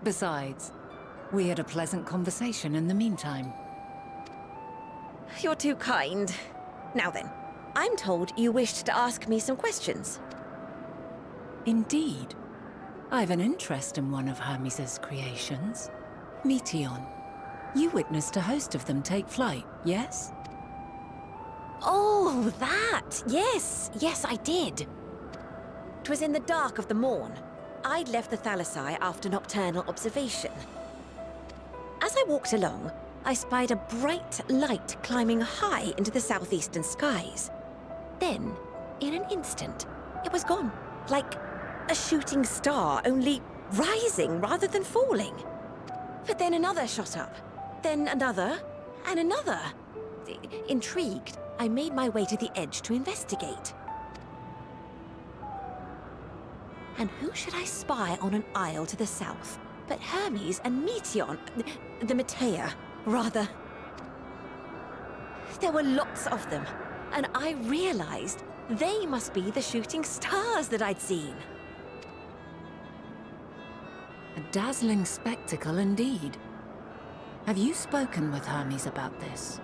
Besides, we had a pleasant conversation in the meantime. You're too kind. Now then, I'm told you wished to ask me some questions. Indeed. I've an interest in one of Hermes' creations. Meteon. You witnessed a host of them take flight, yes? Oh, that! Yes, yes, I did. 'Twas in the dark of the morn. I'd left the Thalassai after nocturnal observation. As I walked along, I spied a bright light climbing high into the southeastern skies. Then, in an instant, it was gone, like a shooting star, only rising rather than falling. But then another shot up, then another, and another. Intrigued, I made my way to the edge to investigate. And who should I spy on an isle to the south but Hermes and Meteon, the Matea, rather. There were lots of them, and I realized they must be the shooting stars that I'd seen. A dazzling spectacle indeed. Have you spoken with Hermes about this?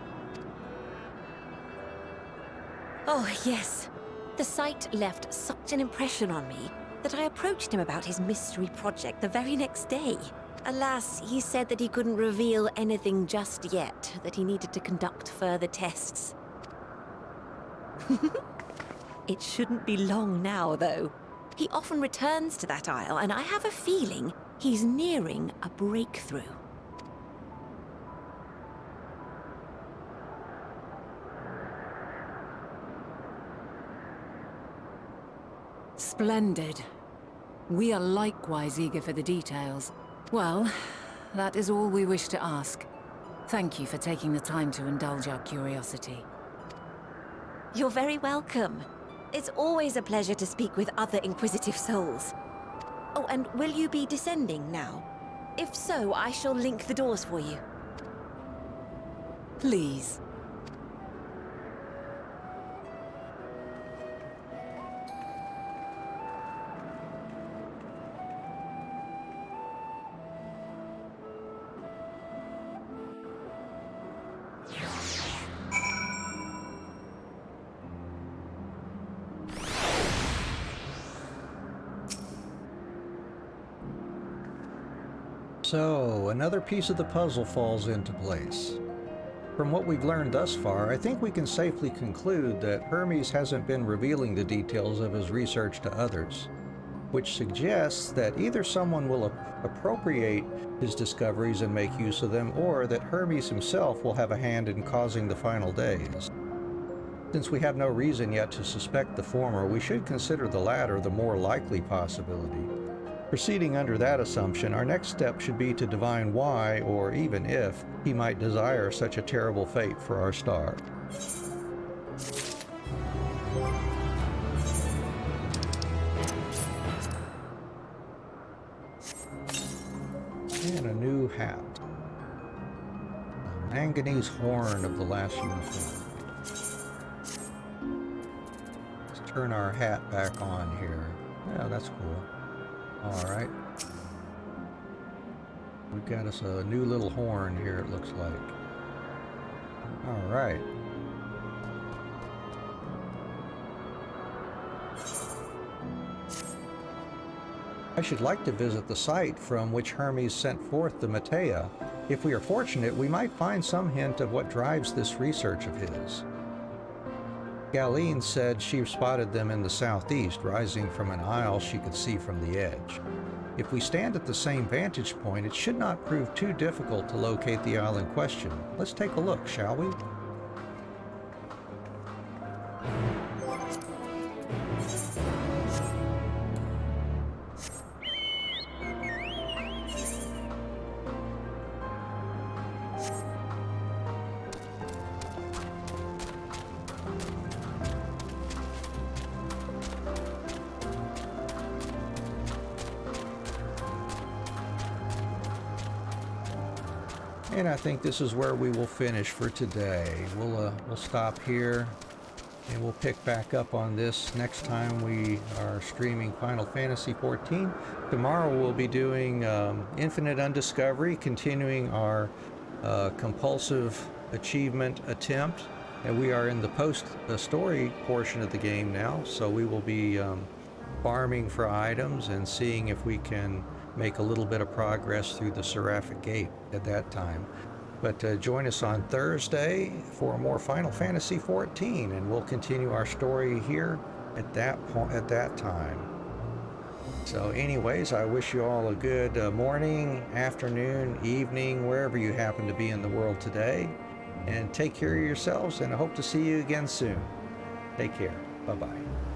Oh, yes. The sight left such an impression on me that I approached him about his mystery project the very next day. Alas, he said that he couldn't reveal anything just yet, that he needed to conduct further tests. It shouldn't be long now, though. He often returns to that isle, and I have a feeling he's nearing a breakthrough. Splendid. We are likewise eager for the details. Well, that is all we wish to ask. Thank you for taking the time to indulge our curiosity. You're very welcome. It's always a pleasure to speak with other inquisitive souls. Oh, and will you be descending now? If so, I shall link the doors for you. Please. So, another piece of the puzzle falls into place. From what we've learned thus far, I think we can safely conclude that Hermes hasn't been revealing the details of his research to others, which suggests that either someone will appropriate his discoveries and make use of them, or that Hermes himself will have a hand in causing the final days. Since we have no reason yet to suspect the former, we should consider the latter the more likely possibility. Proceeding under that assumption, our next step should be to divine why, or even if, he might desire such a terrible fate for our star. And a new hat. A manganese horn of the last uniform. Let's turn our hat back on here. Yeah, that's cool. Alright. We've got us a new little horn here, it looks like. Alright. I should like to visit the site from which Hermes sent forth the Matea. If we are fortunate, we might find some hint of what drives this research of his. Galeen said she spotted them in the southeast, rising from an isle she could see from the edge. If we stand at the same vantage point, it should not prove too difficult to locate the isle in question. Let's take a look, shall we? And I think this is where we will finish for today. We'll stop here, and we'll pick back up on this next time we are streaming Final Fantasy XIV. Tomorrow we'll be doing Infinite Undiscovery, continuing our compulsive achievement attempt. And we are in the story portion of the game now, so we will be farming for items and seeing if we can make a little bit of progress through the Seraphic Gate at that time. But join us on Thursday for more Final Fantasy XIV, and we'll continue our story here at that time. So anyways, I wish you all a good morning, afternoon, evening, wherever you happen to be in the world today. And take care of yourselves, and I hope to see you again soon. Take care. Bye-bye.